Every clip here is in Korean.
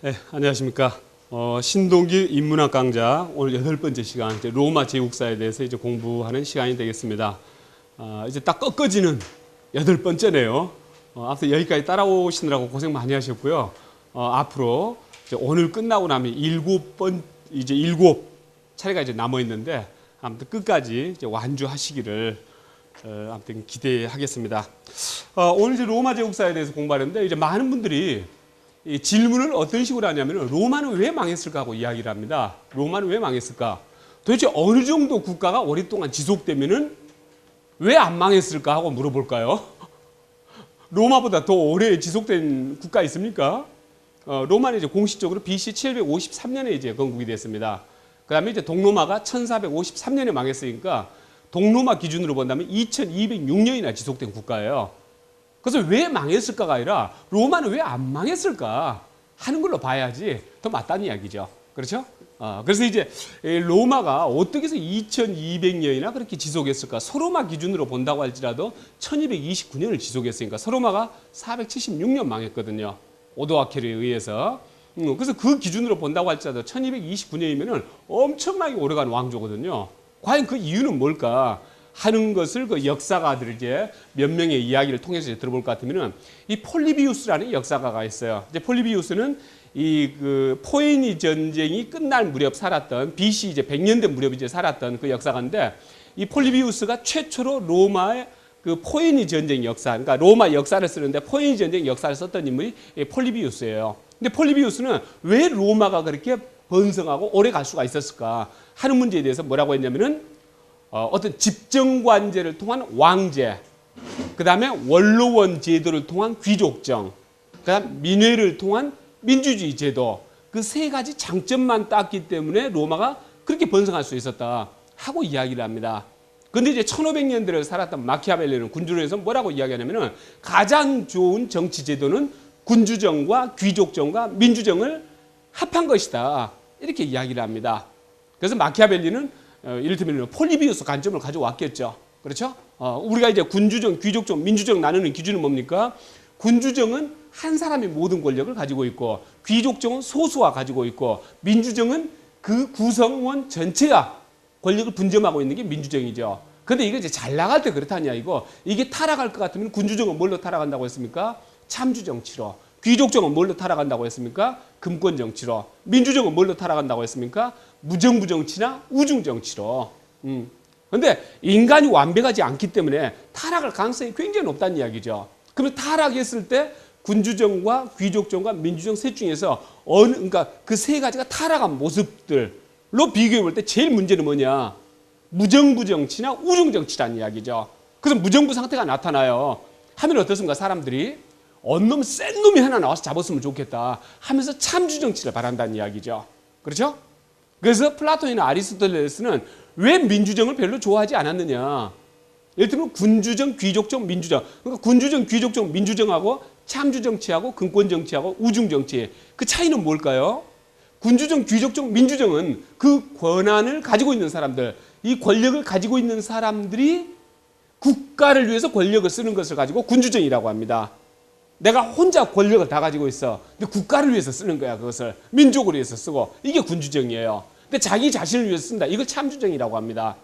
네, 안녕하십니까. 신동기 인문학 강좌 오늘 8번째 시간, 이제 로마 제국사에 대해서 이제 공부하는 시간이 되겠습니다. 이제 딱 꺾어지는 8번째네요. 앞서 여기까지 따라오시느라고 고생 많이 하셨고요. 앞으로 이제 오늘 끝나고 나면 7 차례가 이제 남아 있는데 아무튼 끝까지 이제 완주하시기를 아무튼 기대하겠습니다. 오늘 이제 로마 제국사에 대해서 공부하는데 이제 많은 분들이 이 질문을 어떤 식으로 하냐면 로마는 왜 망했을까 하고 이야기를 합니다. 로마는 왜 망했을까? 도대체 어느 정도 국가가 오랫동안 지속되면은 왜 안 망했을까 하고 물어볼까요? 로마보다 더 오래 지속된 국가 있습니까? 로마는 이제 공식적으로 BC 753년에 이제 건국이 됐습니다. 그 다음에 이제 동로마가 1453년에 망했으니까 동로마 기준으로 본다면 2206년이나 지속된 국가예요. 그래서 왜 망했을까가 아니라 로마는 왜 안 망했을까 하는 걸로 봐야지 더 맞다는 이야기죠. 그렇죠? 그래서 이제 로마가 어떻게 해서 2200년이나 그렇게 지속했을까? 서로마 기준으로 본다고 할지라도 1229년을 지속했으니까 서로마가 476년 망했거든요. 오도아케르에 의해서. 그래서 그 기준으로 본다고 할지라도 1229년이면 엄청나게 오래간 왕조거든요. 과연 그 이유는 뭘까 하는 것을 그 역사가들 이제 몇 명의 이야기를 통해서 이제 들어볼 것 같으면은 이 폴리비우스라는 역사가가 있어요. 이제 폴리비우스는 이 그 포에니 전쟁이 끝날 무렵 살았던 BC 이제 100년대 무렵 이제 살았던 그 역사가인데 이 폴리비우스가 최초로 로마의 그 포에니 전쟁 역사, 그러니까 로마 역사를 쓰는데 포에니 전쟁 역사를 썼던 인물이 폴리비우스예요. 근데 폴리비우스는 왜 로마가 그렇게 번성하고 오래 갈 수가 있었을까 하는 문제에 대해서 뭐라고 했냐면은 어떤 집정관제를 통한 왕제, 그 다음에 원로원 제도를 통한 귀족정, 그 다음 민회를 통한 민주주의 제도, 그 세 가지 장점만 땄기 때문에 로마가 그렇게 번성할 수 있었다 하고 이야기를 합니다. 그런데 이제 1500년대를 살았던 마키아벨리는 군주론에서 뭐라고 이야기하냐면은 가장 좋은 정치 제도는 군주정과 귀족정과 민주정을 합한 것이다. 이렇게 이야기를 합니다. 그래서 마키아벨리는 이를테면 폴리비우스 관점을 가져왔겠죠. 그렇죠? 우리가 이제 군주정, 귀족정, 민주정 나누는 기준은 뭡니까? 군주정은 한 사람이 모든 권력을 가지고 있고, 귀족정은 소수가 가지고 있고, 민주정은 그 구성원 전체가 권력을 분점하고 있는 게 민주정이죠. 근데 이게 이제 잘 나갈 때 그렇다냐 이거. 이게 타락할 것 같으면 군주정은 뭘로 타락한다고 했습니까? 참주 정치로. 귀족정은 뭘로 타락한다고 했습니까? 금권 정치로. 민주정은 뭘로 타락한다고 했습니까? 무정부 정치나 우중 정치로. 근데 인간이 완벽하지 않기 때문에 타락할 가능성이 굉장히 높다는 이야기죠. 그러면 타락했을 때 군주정과 귀족정과 민주정 셋 중에서 그러니까 그 세 가지가 타락한 모습들로 비교해 볼 때 제일 문제는 뭐냐? 무정부 정치나 우중 정치라는 이야기죠. 그래서 무정부 상태가 나타나요. 하면 어떻습니까? 사람들이 언놈 센 놈이 하나 나와서 잡았으면 좋겠다 하면서 참주 정치를 바란다는 이야기죠. 그렇죠? 그래서 플라톤이나 아리스토텔레스는 왜 민주정을 별로 좋아하지 않았느냐? 예를 들면 군주정, 귀족정, 민주정. 그러니까 군주정, 귀족정, 민주정하고 참주 정치하고 근권 정치하고 우중 정치. 그 차이는 뭘까요? 군주정, 귀족정, 민주정은 그 권한을 가지고 있는 사람들, 이 권력을 가지고 있는 사람들이 국가를 위해서 권력을 쓰는 것을 가지고 군주정이라고 합니다. 내가 혼자 권력을 다 가지고 있어. 근데 국가를 위해서 쓰는 거야, 그것을. 민족을 위해서 쓰고. 이게 군주정이에요. 근데 자기 자신을 위해서 쓴다. 이걸 참주정이라고 합니다.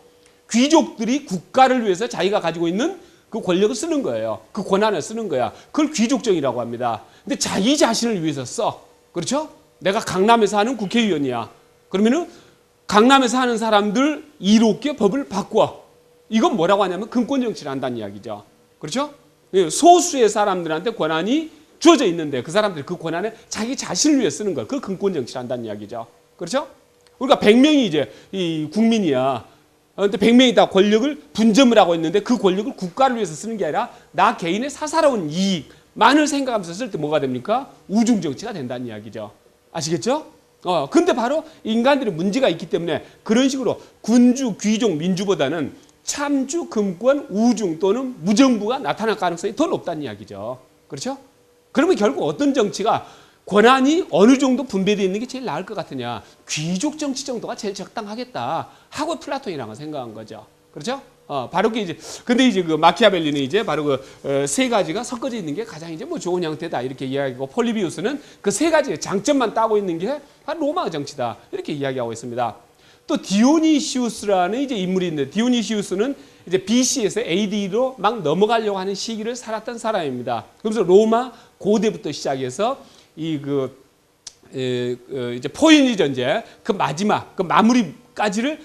귀족들이 국가를 위해서 자기가 가지고 있는 그 권력을 쓰는 거예요. 그 권한을 쓰는 거야. 그걸 귀족정이라고 합니다. 근데 자기 자신을 위해서 써. 그렇죠? 내가 강남에 사는 국회의원이야. 그러면은 강남에 사는 사람들 이롭게 법을 바꿔. 이건 뭐라고 하냐면 금권정치를 한다는 이야기죠. 그렇죠? 소수의 사람들한테 권한이 주어져 있는데 그 사람들이 그 권한에 자기 자신을 위해 쓰는 걸, 그 근권 정치를 한다는 이야기죠. 그렇죠? 우리가 100명이 이제 이 국민이야. 그런데 100명이 다 권력을 분점을 하고 있는데 그 권력을 국가를 위해서 쓰는 게 아니라 나 개인의 사사로운 이익만을 생각하면서 쓸 때 뭐가 됩니까? 우중 정치가 된다는 이야기죠. 아시겠죠? 근데 바로 인간들이 문제가 있기 때문에 그런 식으로 군주, 귀족, 민주보다는 참주, 금권, 우중 또는 무정부가 나타날 가능성이 더 높다는 이야기죠. 그렇죠? 그러면 결국 어떤 정치가 권한이 어느 정도 분배되어 있는 게 제일 나을 것 같으냐? 귀족 정치 정도가 제일 적당하겠다 하고 플라톤이랑은 생각한 거죠. 그렇죠? 바로 그 이제 근데 이제 그 마키아벨리는 이제 바로 그 세 가지가 섞어져 있는 게 가장 이제 뭐 좋은 형태다 이렇게 이야기하고 폴리비우스는 그 세 가지의 장점만 따고 있는 게 바로 로마 정치다 이렇게 이야기하고 있습니다. 또 디오니시우스라는 이제 인물이 있는데 디오니시우스는 이제 BC에서 AD로 막 넘어가려고 하는 시기를 살았던 사람입니다. 그래서 로마 고대부터 시작해서 이제 포니니 전쟁 그 마지막 그 마무리까지를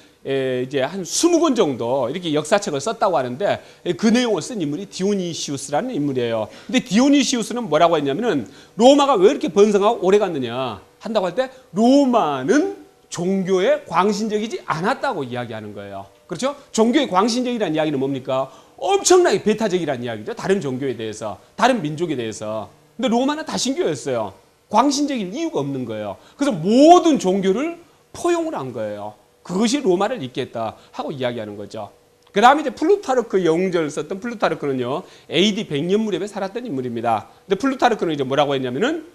이제 한 20권 정도 이렇게 역사책을 썼다고 하는데 그 내용을 쓴 인물이 디오니시우스라는 인물이에요. 근데 디오니시우스는 뭐라고 했냐면은 로마가 왜 이렇게 번성하고 오래 갔느냐 한다고 할 때 로마는 종교에 광신적이지 않았다고 이야기하는 거예요. 그렇죠? 종교에 광신적이라는 이야기는 뭡니까? 엄청나게 배타적이라는 이야기죠. 다른 종교에 대해서, 다른 민족에 대해서. 근데 로마는 다신교였어요. 광신적일 이유가 없는 거예요. 그래서 모든 종교를 포용을 한 거예요. 그것이 로마를 잇겠다 하고 이야기하는 거죠. 그 다음에 이제 플루타르크 영웅전을 썼던 플루타르크는요, AD 100년 무렵에 살았던 인물입니다. 근데 플루타르크는 이제 뭐라고 했냐면은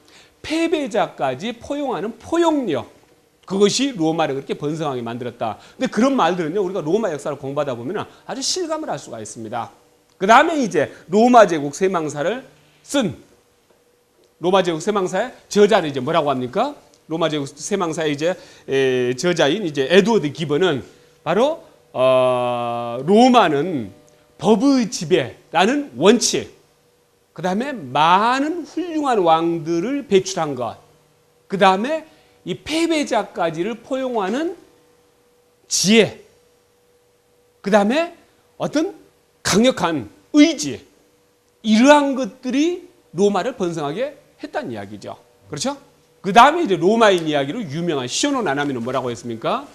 패배자까지 포용하는 포용력. 그것이 로마를 그렇게 번성하게 만들었다. 근데 그런 말들은요, 우리가 로마 역사를 공부하다 보면 아주 실감을 할 수가 있습니다. 그 다음에 이제 로마 제국 세망사를 쓴 로마 제국 세망사의 저자를 이제 뭐라고 합니까? 로마 제국 세망사의 이제 저자인 이제 에드워드 기번은 바로 로마는 법의 지배라는 원칙, 그 다음에 많은 훌륭한 왕들을 배출한 것, 그 다음에 이 패배자까지를 포용하는 지혜, 그 다음에 어떤 강력한 의지, 이러한 것들이 로마를 번성하게 했다는 이야기죠. 그렇죠? 그 다음에 이제 로마인 이야기로 유명한 시오노 나나미는 뭐라고 했습니까?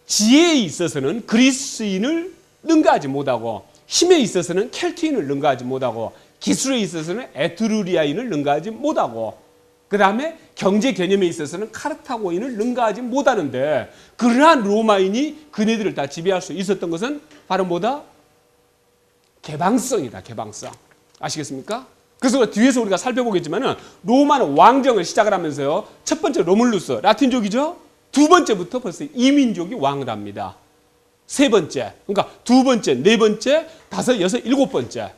지혜에 있어서는 그리스인을 능가하지 못하고, 힘에 있어서는 켈트인을 능가하지 못하고, 기술에 있어서는 에트루리아인을 능가하지 못하고, 그 다음에 경제 개념에 있어서는 카르타고인을 능가하지 못하는데, 그러한 로마인이 그네들을 다 지배할 수 있었던 것은 바로 뭐다? 개방성이다. 개방성. 아시겠습니까? 그래서 뒤에서 우리가 살펴보겠지만 로마는 왕정을 시작을 하면서요, 첫 번째 로물루스, 라틴족이죠. 두 번째부터 벌써 이민족이 왕을 합니다. 세 번째, 그러니까 두 번째, 네 번째, 다섯, 여섯, 일곱 번째.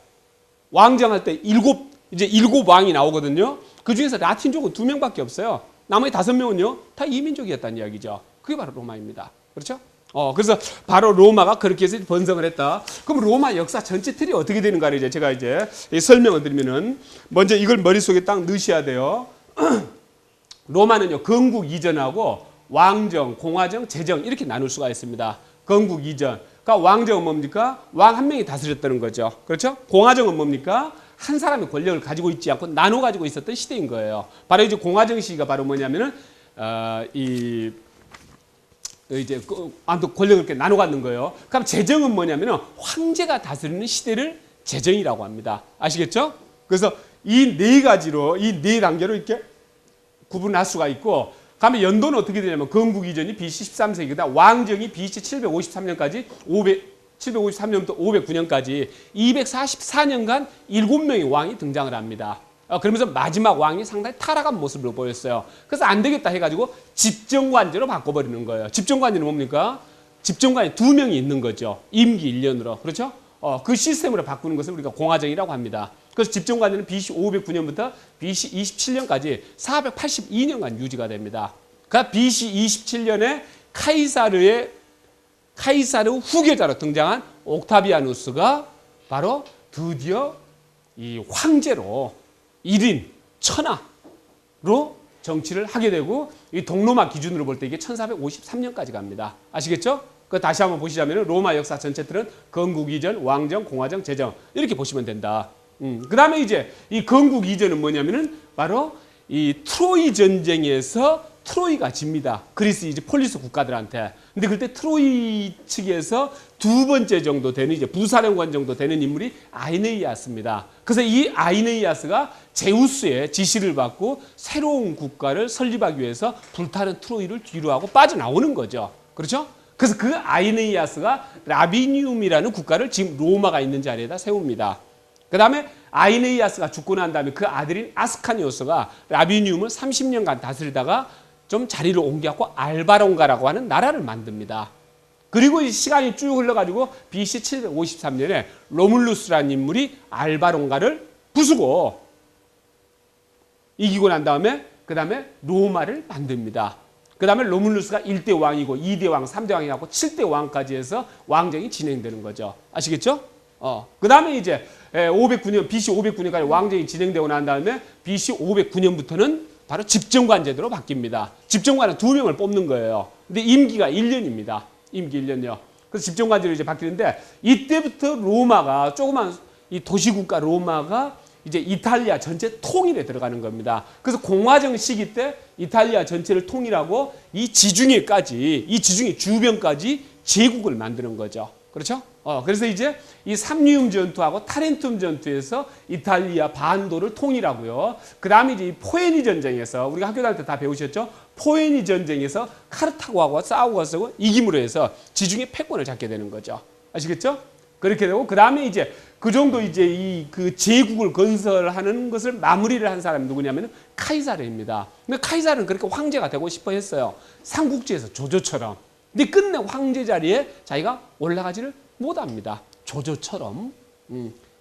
왕정할 때 일곱 왕이 나오거든요. 그 중에서 라틴족은 2명밖에 없어요. 나머지 5명은요, 다 이민족이었다는 이야기죠. 그게 바로 로마입니다. 그렇죠? 그래서 바로 로마가 그렇게 해서 번성을 했다. 그럼 로마 역사 전체 틀이 어떻게 되는가를 이제 제가 이제 설명을 드리면은, 먼저 이걸 머릿속에 딱 넣으셔야 돼요. 로마는요, 건국 이전하고 왕정, 공화정, 제정 이렇게 나눌 수가 있습니다. 건국 이전. 그러니까 왕정은 뭡니까? 왕 한 명이 다스렸다는 거죠. 그렇죠? 공화정은 뭡니까? 한 사람의 권력을 가지고 있지 않고 나눠 가지고 있었던 시대인 거예요. 바로 이제 공화정 시기가 바로 뭐냐면은 이제 아무튼 권력을 이렇게 나눠 갖는 거예요. 그럼 제정은 뭐냐면은 황제가 다스리는 시대를 제정이라고 합니다. 아시겠죠? 그래서 이 네 가지로, 이 네 단계로 이렇게 구분할 수가 있고, 그다음에 연도는 어떻게 되냐면 건국 이전이 BC 13세기다. 왕정이 BC 753년까지 753년부터 509년까지 244년간 7명의 왕이 등장을 합니다. 그러면서 마지막 왕이 상당히 타락한 모습을 보였어요. 그래서 안 되겠다 해가지고 집정관제로 바꿔버리는 거예요. 집정관제는 뭡니까? 집정관이 2명이 있는 거죠. 임기 1년으로. 그렇죠? 그 시스템으로 바꾸는 것을 우리가 공화정이라고 합니다. 그래서 집정관제는 BC 509년부터 BC 27년까지 482년간 유지가 됩니다. 그러니까 BC 27년에 카이사르 후계자로 등장한 옥타비아누스가 바로 드디어 이 황제로 1인 천하로 정치를 하게 되고, 이 동로마 기준으로 볼 때 이게 1453년까지 갑니다. 아시겠죠? 그 다시 한번 보시자면 로마 역사 전체 틀은 건국 이전, 왕정, 공화정, 제정 이렇게 보시면 된다. 그 다음에 이제 이 건국 이전은 뭐냐면은 바로 이 트로이 전쟁에서 트로이가 집니다. 그리스 이제 폴리스 국가들한테. 근데 그때 트로이 측에서 두 번째 정도 되는, 이제 부사령관 정도 되는 인물이 아이네이아스입니다. 그래서 이 아이네이아스가 제우스의 지시를 받고 새로운 국가를 설립하기 위해서 불타는 트로이를 뒤로하고 빠져나오는 거죠. 그렇죠? 그래서 그 아이네이아스가 라비니움이라는 국가를 지금 로마가 있는 자리에다 세웁니다. 그 다음에 아이네이아스가 죽고 난 다음에 그 아들인 아스카니오스가 라비니움을 30년간 다스리다가 좀 자리를 옮겨갖고 알바론가라고 하는 나라를 만듭니다. 그리고 이 시간이 쭉 흘러가지고 BC 753년에 로물루스라는 인물이 알바론가를 부수고 이기고 난 다음에 그 다음에 로마를 만듭니다. 그 다음에 로물루스가 1대 왕이고 2대 왕, 3대 왕이 하고 7대 왕까지 해서 왕정이 진행되는 거죠. 아시겠죠? 그 다음에 이제 509년, BC 509년까지 왕정이 진행되고 난 다음에 BC 509년부터는 바로 집정관 제도로 바뀝니다. 집정관은 2명을 뽑는 거예요. 근데 임기가 1년입니다. 임기 1년요. 그래서 집정관 제도로 이제 바뀌는데 이때부터 로마가 조그만 이 도시국가 로마가 이제 이탈리아 전체 통일에 들어가는 겁니다. 그래서 공화정 시기 때 이탈리아 전체를 통일하고 이 지중해 주변까지 제국을 만드는 거죠. 그렇죠? 그래서 이제 이 삼리움 전투하고 타렌툼 전투에서 이탈리아 반도를 통일하고요. 그 다음에 이제 이 포에니 전쟁에서 우리가 학교 다닐 때 다 배우셨죠? 포에니 전쟁에서 카르타고하고 싸우고 이김으로 해서 지중해 패권을 잡게 되는 거죠. 아시겠죠? 그렇게 되고 그 다음에 이제 그 정도 이제 그 제국을 건설하는 것을 마무리를 한 사람이 누구냐면 카이사르입니다. 근데 카이사르는 그렇게 황제가 되고 싶어 했어요. 삼국지에서 조조처럼. 근데 끝내 황제 자리에 자기가 올라가지를 못합니다. 조조처럼.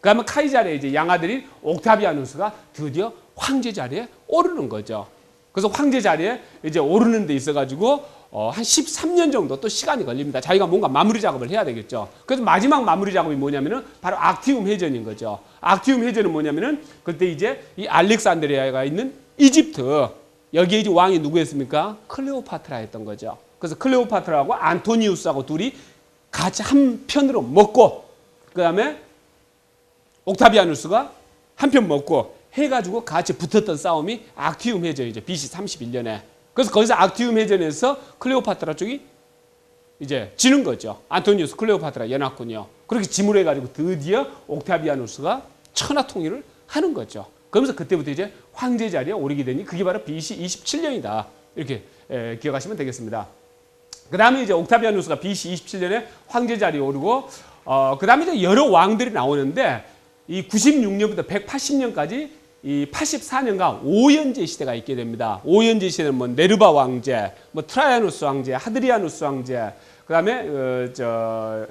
그러면 카이사르의 이제 양아들인 옥타비아누스가 드디어 황제 자리에 오르는 거죠. 그래서 황제 자리에 이제 오르는 데 있어가지고 한 13년 정도 또 시간이 걸립니다. 자기가 뭔가 마무리 작업을 해야 되겠죠. 그래서 마지막 마무리 작업이 뭐냐면은 바로 악티움 해전인 거죠. 악티움 해전은 뭐냐면은 그때 이제 이 알렉산드리아가 있는 이집트 여기에 이제 왕이 누구였습니까? 클레오파트라였던 거죠. 그래서 클레오파트라하고 안토니우스하고 둘이 같이 한 편으로 먹고 그 다음에 옥타비아누스가 한 편 먹고 해가지고 같이 붙었던 싸움이 악티움 해전이죠. BC 31년에. 그래서 거기서 악티움 해전에서 클레오파트라 쪽이 이제 지는 거죠. 안토니우스 클레오파트라 연합군이요. 그렇게 짐을 해가지고 드디어 옥타비아누스가 천하 통일을 하는 거죠. 그러면서 그때부터 이제 황제 자리에 오르게 되니 그게 바로 BC 27년이다. 이렇게 기억하시면 되겠습니다. 그 다음에 이제 옥타비아누스가 BC 27년에 황제 자리에 오르고 그 다음에 이제 여러 왕들이 나오는데 이 96년부터 180년까지 이 84년간 오연제 시대가 있게 됩니다. 오연제 시대는 뭐 네르바 왕제, 뭐 트라이아누스 왕제, 하드리아누스 왕제, 그다음에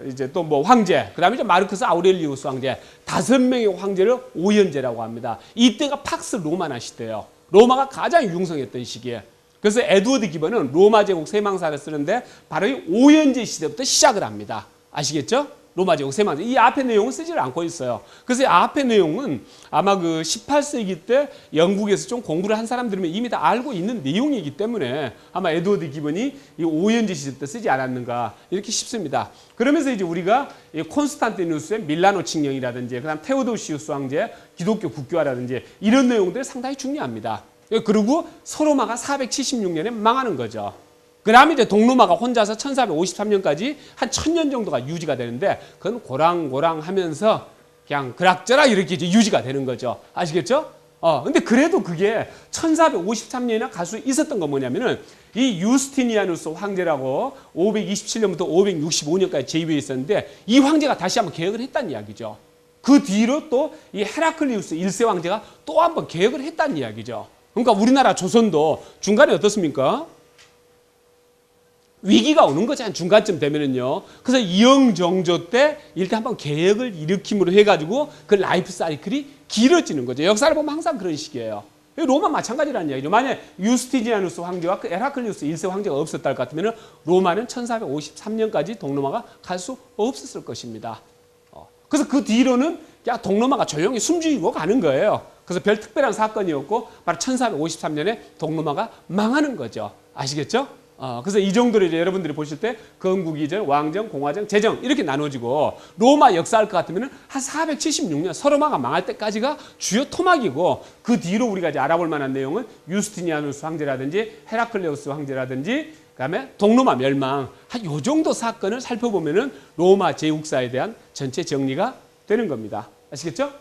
이제 또 뭐 황제, 그다음에 이제 마르크스 아우렐리우스 왕제 5명의 황제를 오연제라고 합니다. 이때가 팍스 로마나 시대예요. 로마가 가장 융성했던 시기에. 그래서 에드워드 기본은 로마 제국 세망사를 쓰는데 바로 이 오연제 시대부터 시작을 합니다. 아시겠죠? 로마 제국 세망사. 이 앞에 내용은 쓰지를 않고 있어요. 그래서 이 앞에 내용은 아마 그 18세기 때 영국에서 좀 공부를 한 사람들이면 이미 다 알고 있는 내용이기 때문에 아마 에드워드 기본이 이 오연제 시대 때 쓰지 않았는가 이렇게 싶습니다. 그러면서 이제 우리가 이 콘스탄티누스의 밀라노 칙령이라든지 그다음 테오도시우스 황제 기독교 국교화라든지 이런 내용들이 상당히 중요합니다. 그리고 서로마가 476년에 망하는 거죠. 그 다음에 이제 동로마가 혼자서 1453년까지 한 1000년 정도가 유지가 되는데 그건 고랑고랑 하면서 그냥 그락저락 이렇게 이제 유지가 되는 거죠. 아시겠죠? 근데 그래도 그게 1453년이나 갈 수 있었던 건 뭐냐면은 이 유스티니아누스 황제라고 527년부터 565년까지 재위에 있었는데 이 황제가 다시 한번 개혁을 했다는 이야기죠. 그 뒤로 또 이 헤라클리우스 1세 황제가 또 한번 개혁을 했다는 이야기죠. 그러니까 우리나라 조선도 중간에 어떻습니까? 위기가 오는 거지 한 중간쯤 되면은요. 그래서 이영정조 때 일단 한번 개혁을 일으킴으로 해가지고 그 라이프 사이클이 길어지는 거죠. 역사를 보면 항상 그런 식이에요. 로마 마찬가지라는 이야기죠. 만약에 유스티니아누스 황제와 그 에라클리우스 1세 황제가 없었다 할 것 같으면 로마는 1453년까지 동로마가 갈 수 없었을 것입니다. 그래서 그 뒤로는 그냥 동로마가 조용히 숨죽이고 가는 거예요. 그래서 별 특별한 사건이었고 바로 1453년에 동로마가 망하는 거죠. 아시겠죠? 그래서 이 정도로 이제 여러분들이 보실 때 건국 이전, 왕정, 공화정, 제정 이렇게 나눠지고 로마 역사할 것 같으면 한 476년 서로마가 망할 때까지가 주요 토막이고 그 뒤로 우리가 이제 알아볼 만한 내용은 유스티니아누스 황제라든지 헤라클레우스 황제라든지 그다음에 동로마 멸망 한 요 정도 사건을 살펴보면은 로마 제국사에 대한 전체 정리가 되는 겁니다. 아시겠죠?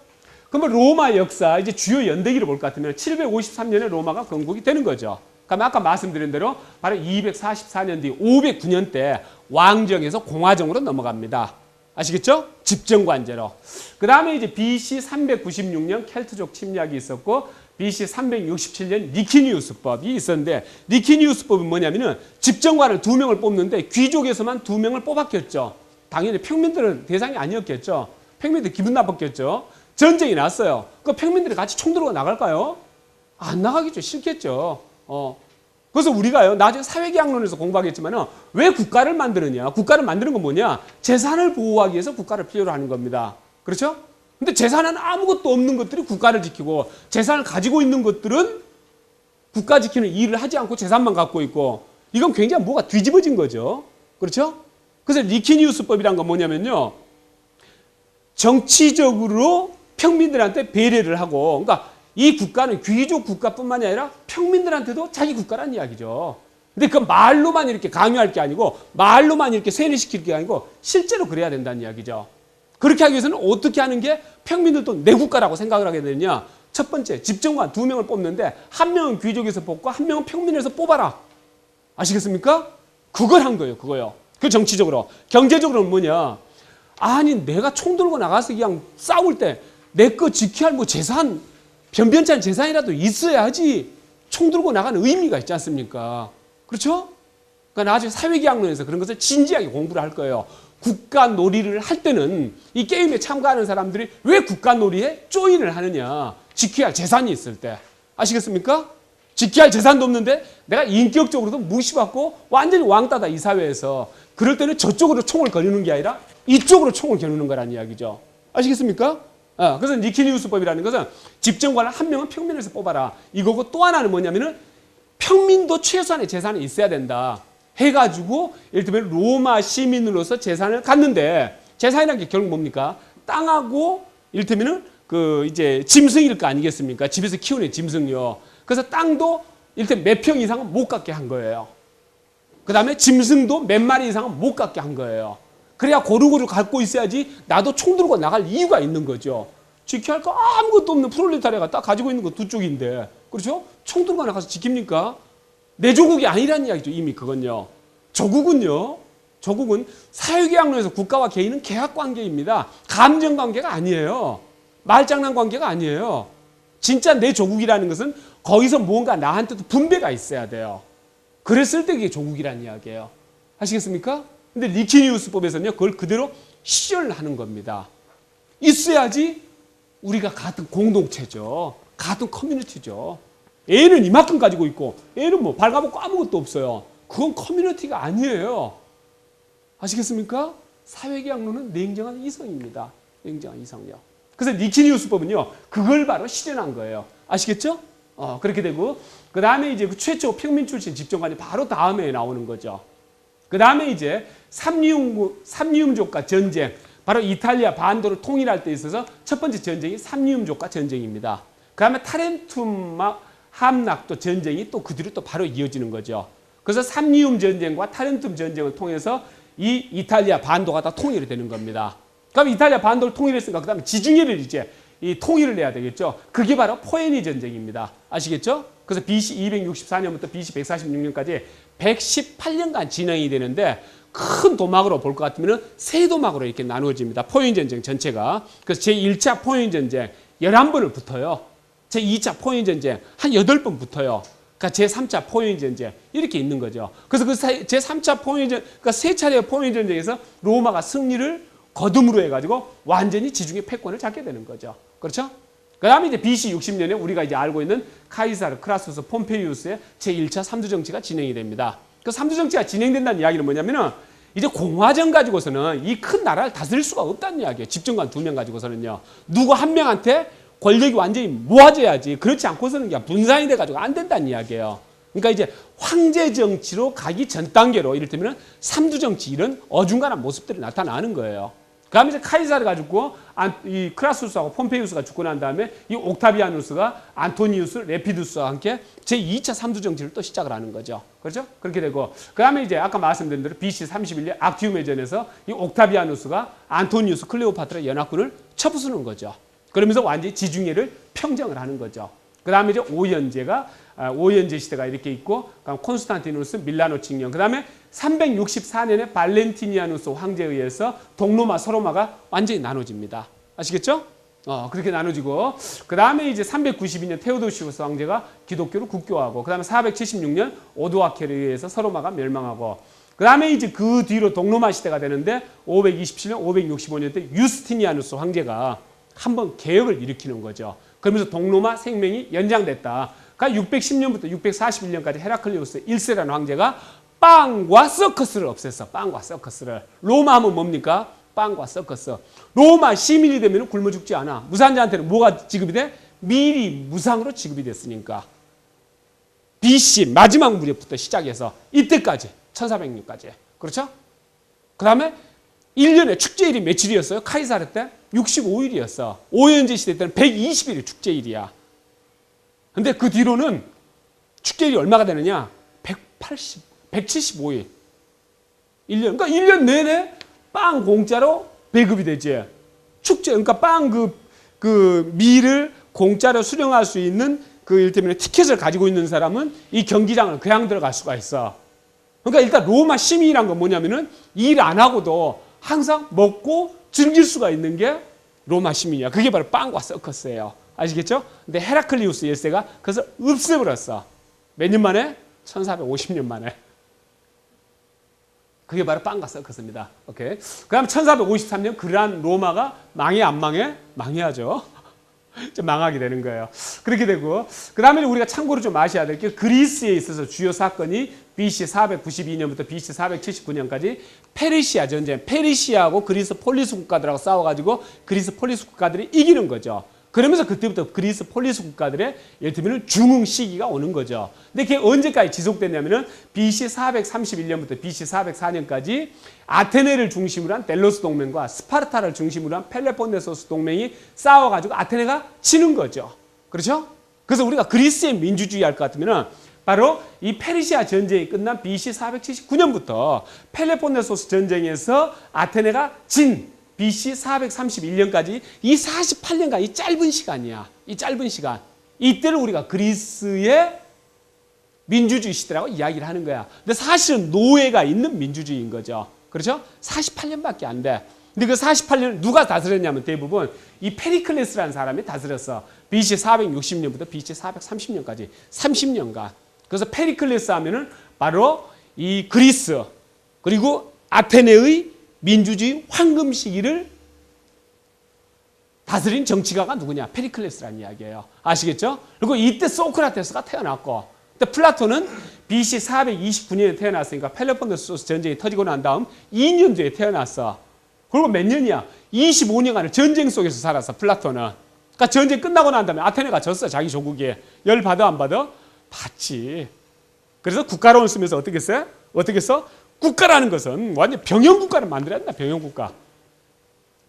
그러면 로마 역사 이제 주요 연대기를 볼 것 같으면 753년에 로마가 건국이 되는 거죠. 그러면 아까 말씀드린 대로 바로 244년 뒤 509년 때 왕정에서 공화정으로 넘어갑니다. 아시겠죠? 집정관제로. 그 다음에 이제 BC 396년 켈트족 침략이 있었고 BC 367년 니키니우스법이 있었는데 니키니우스법은 뭐냐면은 집정관을 2명을 뽑는데 귀족에서만 2명을 뽑았겠죠. 당연히 평민들은 대상이 아니었겠죠. 평민들 기분 나빴겠죠. 전쟁이 났어요. 그 평민들이 같이 총 들고 나갈까요? 안 나가겠죠. 싫겠죠. 그래서 우리가요, 나중에 사회계약론에서 공부하겠지만은 왜 국가를 만드느냐? 국가를 만드는 건 뭐냐? 재산을 보호하기 위해서 국가를 필요로 하는 겁니다. 그렇죠? 근데 재산은 아무것도 없는 것들이 국가를 지키고 재산을 가지고 있는 것들은 국가 지키는 일을 하지 않고 재산만 갖고 있고 이건 굉장히 뭐가 뒤집어진 거죠. 그렇죠? 그래서 니키니우스법이란 건 뭐냐면요. 정치적으로 평민들한테 배려를 하고 그러니까 이 국가는 귀족 국가뿐만이 아니라 평민들한테도 자기 국가란 이야기죠. 근데 그 말로만 이렇게 강요할 게 아니고 말로만 이렇게 세뇌시킬 게 아니고 실제로 그래야 된다는 이야기죠. 그렇게 하기 위해서는 어떻게 하는 게 평민들도 내 국가라고 생각을 하게 되느냐. 첫 번째, 집정관 2명을 뽑는데 1명은 귀족에서 뽑고 1명은 평민에서 뽑아라. 아시겠습니까? 그걸 한 거예요. 그거요. 그 정치적으로. 경제적으로는 뭐냐. 아니 내가 총 들고 나가서 그냥 싸울 때 내 거 지켜야 할 뭐 재산, 변변치 않은 재산이라도 있어야지 총 들고 나가는 의미가 있지 않습니까? 그렇죠? 그러니까 나중에 사회계약론에서 그런 것을 진지하게 공부를 할 거예요. 국가놀이를 할 때는 이 게임에 참가하는 사람들이 왜 국가놀이에 조인을 하느냐. 지켜야 할 재산이 있을 때. 아시겠습니까? 지켜야 할 재산도 없는데 내가 인격적으로도 무시받고 완전히 왕따다 이 사회에서. 그럴 때는 저쪽으로 총을 거르는 게 아니라 이쪽으로 총을 겨누는 거라는 이야기죠. 아시겠습니까? 그래서 니키니우스법이라는 것은 집정관을 1명은 평민에서 뽑아라. 이거고 또 하나는 뭐냐면은 평민도 최소한의 재산이 있어야 된다. 해가지고 예를 들면 로마 시민으로서 재산을 갖는데 재산이라는 게 결국 뭡니까? 땅하고 이를테면은 그 이제 짐승일 거 아니겠습니까? 집에서 키우는 짐승요. 그래서 땅도 이를테면 몇 평 이상은 못 갖게 한 거예요. 그 다음에 짐승도 몇 마리 이상은 못 갖게 한 거예요. 그래야 고루고루 갖고 있어야지 나도 총 들고 나갈 이유가 있는 거죠. 지켜야 할 거 아무것도 없는 프롤레타리아가 딱 가지고 있는 거 2쪽인데 그렇죠? 총 들고 나가서 지킵니까? 내 조국이 아니라는 이야기죠. 이미 그건요. 조국은요. 조국은 사회계약론에서 국가와 개인은 계약관계입니다. 감정관계가 아니에요. 말장난 관계가 아니에요. 진짜 내 조국이라는 것은 거기서 뭔가 나한테도 분배가 있어야 돼요. 그랬을 때 그게 조국이라는 이야기예요. 아시겠습니까? 근데 니키니우스법에서는요. 그걸 그대로 실현하는 겁니다. 있어야지 우리가 같은 공동체죠. 같은 커뮤니티죠. 애는 이만큼 가지고 있고 애는 뭐 발가벗고 아무것도 없어요. 그건 커뮤니티가 아니에요. 아시겠습니까? 사회계약론은 냉정한 이성입니다. 냉정한 이성요. 그래서 니키니우스법은요. 그걸 바로 실현한 거예요. 아시겠죠? 그렇게 되고 그 다음에 이제 그 최초 평민 출신 집정관이 바로 다음에 나오는 거죠. 그 다음에 이제 삼리움족과 전쟁, 바로 이탈리아 반도를 통일할 때 있어서 첫 번째 전쟁이 삼리움족과 전쟁입니다. 그 다음에 타렌툼 함락도 전쟁이 또 그 뒤로 또 바로 이어지는 거죠. 그래서 삼리움 전쟁과 타렌툼 전쟁을 통해서 이 이탈리아 반도가 다 통일이 되는 겁니다. 그럼 이탈리아 반도를 통일했으니까 그 다음에 지중해를 이제 이 통일을 해야 되겠죠. 그게 바로 포에니 전쟁입니다. 아시겠죠? 그래서 BC 264년부터 BC 146년까지 118년간 진행이 되는데 큰 도막으로 볼 것 같으면 세 도막으로 이렇게 나누어집니다. 포에니 전쟁 전체가. 그래서 제1차 포에니 전쟁 11번을 붙어요. 제2차 포에니 전쟁 한 8번 붙어요. 그러니까 제3차 포에니 전쟁 이렇게 있는 거죠. 그래서 그 제3차 포에니 전쟁, 그러니까 세 차례의 포에니 전쟁에서 로마가 승리를 거둠으로 해가지고 완전히 지중해 패권을 잡게 되는 거죠. 그렇죠? 그 다음에 이제 BC 60년에 우리가 이제 알고 있는 카이사르 크라수스 폼페이우스의 제1차 삼두 정치가 진행이 됩니다. 그 삼두 정치가 진행된다는 이야기는 뭐냐면은 이제 공화정 가지고서는 이 큰 나라를 다스릴 수가 없다는 이야기예요. 집정관 2명 가지고서는요. 누구 한 명한테 권력이 완전히 모아져야지. 그렇지 않고서는 그냥 분산이 돼가지고 안 된다는 이야기예요. 그러니까 이제 황제 정치로 가기 전 단계로 이를테면 삼두 정치 이런 어중간한 모습들이 나타나는 거예요. 그 다음에 이제 카이사르가 죽고 이 크라수스하고 폼페이우스가 죽고 난 다음에 이 옥타비아누스가 안토니우스, 레피두스와 함께 제2차 삼두 정치를 또 시작을 하는 거죠. 그렇죠? 그렇게 되고 그 다음에 이제 아까 말씀드린 대로 BC 31년 악티움의 전에서 이 옥타비아누스가 안토니우스, 클레오파트라 연합군을 쳐부수는 거죠. 그러면서 완전히 지중해를 평정을 하는 거죠. 그 다음에 이제 오현제 시대가 이렇게 있고, 콘스탄티누스, 밀라노 칙령, 그 다음에 364년에 발렌티니아누스 황제에 의해서 동로마, 서로마가 완전히 나눠집니다. 아시겠죠? 그렇게 나눠지고, 그 다음에 이제 392년 테오도시우스 황제가 기독교로 국교하고, 그 다음에 476년 오도아케르에 의해서 서로마가 멸망하고, 그 다음에 이제 그 뒤로 동로마 시대가 되는데 527년, 565년 때 유스티니아누스 황제가 한번 개혁을 일으키는 거죠. 그러면서 동로마 생명이 연장됐다. 그러니까 610년부터 641년까지 헤라클리우스 1세라는 황제가 빵과 서커스를 없앴어. 빵과 서커스를. 로마 하면 뭡니까? 빵과 서커스. 로마 시민이 되면 굶어 죽지 않아. 무산자한테는 뭐가 지급이 돼? 미리 무상으로 지급이 됐으니까. BC 마지막 무렵부터 시작해서 이때까지 1400년까지. 그렇죠? 그 다음에 1년에 축제일이 며칠이었어요? 카이사르 때 65일이었어. 오현제 시대 때는 120일이 축제일이야. 근데 그 뒤로는 축제일이 얼마가 되느냐? 175일. 1년. 그러니까 1년 내내 빵 공짜로 배급이 되지. 축제, 그러니까 빵 그 미를 공짜로 수령할 수 있는 그 일테면 티켓을 가지고 있는 사람은 이 경기장을 그냥 들어갈 수가 있어. 그러니까 일단 로마 시민이란 건 뭐냐면은 일 안 하고도 항상 먹고 즐길 수가 있는 게 로마 시민이야. 그게 바로 빵과 서커스예요. 아시겠죠? 근데 헤라클리우스 1세가 그것을 없애버렸어. 몇 년 만에? 1450년 만에. 그게 바로 빵과 서커스입니다. 오케이. 그 다음 1453년 그란 로마가 망해 안 망해? 망해야죠. 좀 망하게 되는 거예요. 그렇게 되고, 그 다음에 우리가 참고로 좀 아셔야 될 게 그리스에 있어서 주요 사건이 BC 492년부터 BC 479년까지 페르시아 전쟁, 페르시아하고 그리스 폴리스 국가들하고 싸워가지고 그리스 폴리스 국가들이 이기는 거죠. 그러면서 그때부터 그리스 폴리스 국가들의 예를 들면 중흥 시기가 오는 거죠. 근데 그게 언제까지 지속됐냐면은 BC 431년부터 BC 404년까지 아테네를 중심으로 한 델로스 동맹과 스파르타를 중심으로 한 펠레폰네소스 동맹이 싸워가지고 아테네가 지는 거죠. 그렇죠? 그래서 우리가 그리스의 민주주의 할 것 같으면은 바로 이 페르시아 전쟁이 끝난 BC 479년부터 펠레폰네소스 전쟁에서 아테네가 진 BC 431년까지 이 48년간 이 짧은 시간이야. 이 짧은 시간. 이때를 우리가 그리스의 민주주의 시대라고 이야기를 하는 거야. 근데 사실은 노예가 있는 민주주의인 거죠. 그렇죠? 48년밖에 안 돼. 근데 그 48년을 누가 다스렸냐면 대부분 이 페리클레스라는 사람이 다스렸어. BC 460년부터 BC 430년까지 30년간. 그래서 페리클레스 하면은 바로 이 그리스 그리고 아테네의 민주주의 황금 시기를 다스린 정치가가 누구냐? 페리클레스라는 이야기예요. 아시겠죠? 그리고 이때 소크라테스가 태어났고, 근데 플라톤은 BC 429년에 태어났으니까 펠로폰네소스 전쟁이 터지고 난 다음 2년 뒤에 태어났어. 그리고 몇 년이야? 25년간을 전쟁 속에서 살았어, 플라톤은. 그러니까 전쟁 끝나고 난 다음에 아테네가 졌어, 자기 조국에. 열 받아 안 받아? 받지. 그래서 국가론을 쓰면서 어떻게 써? 어떻게 써? 국가라는 것은 완전 병영국가를 만들어야 된다. 병영국가.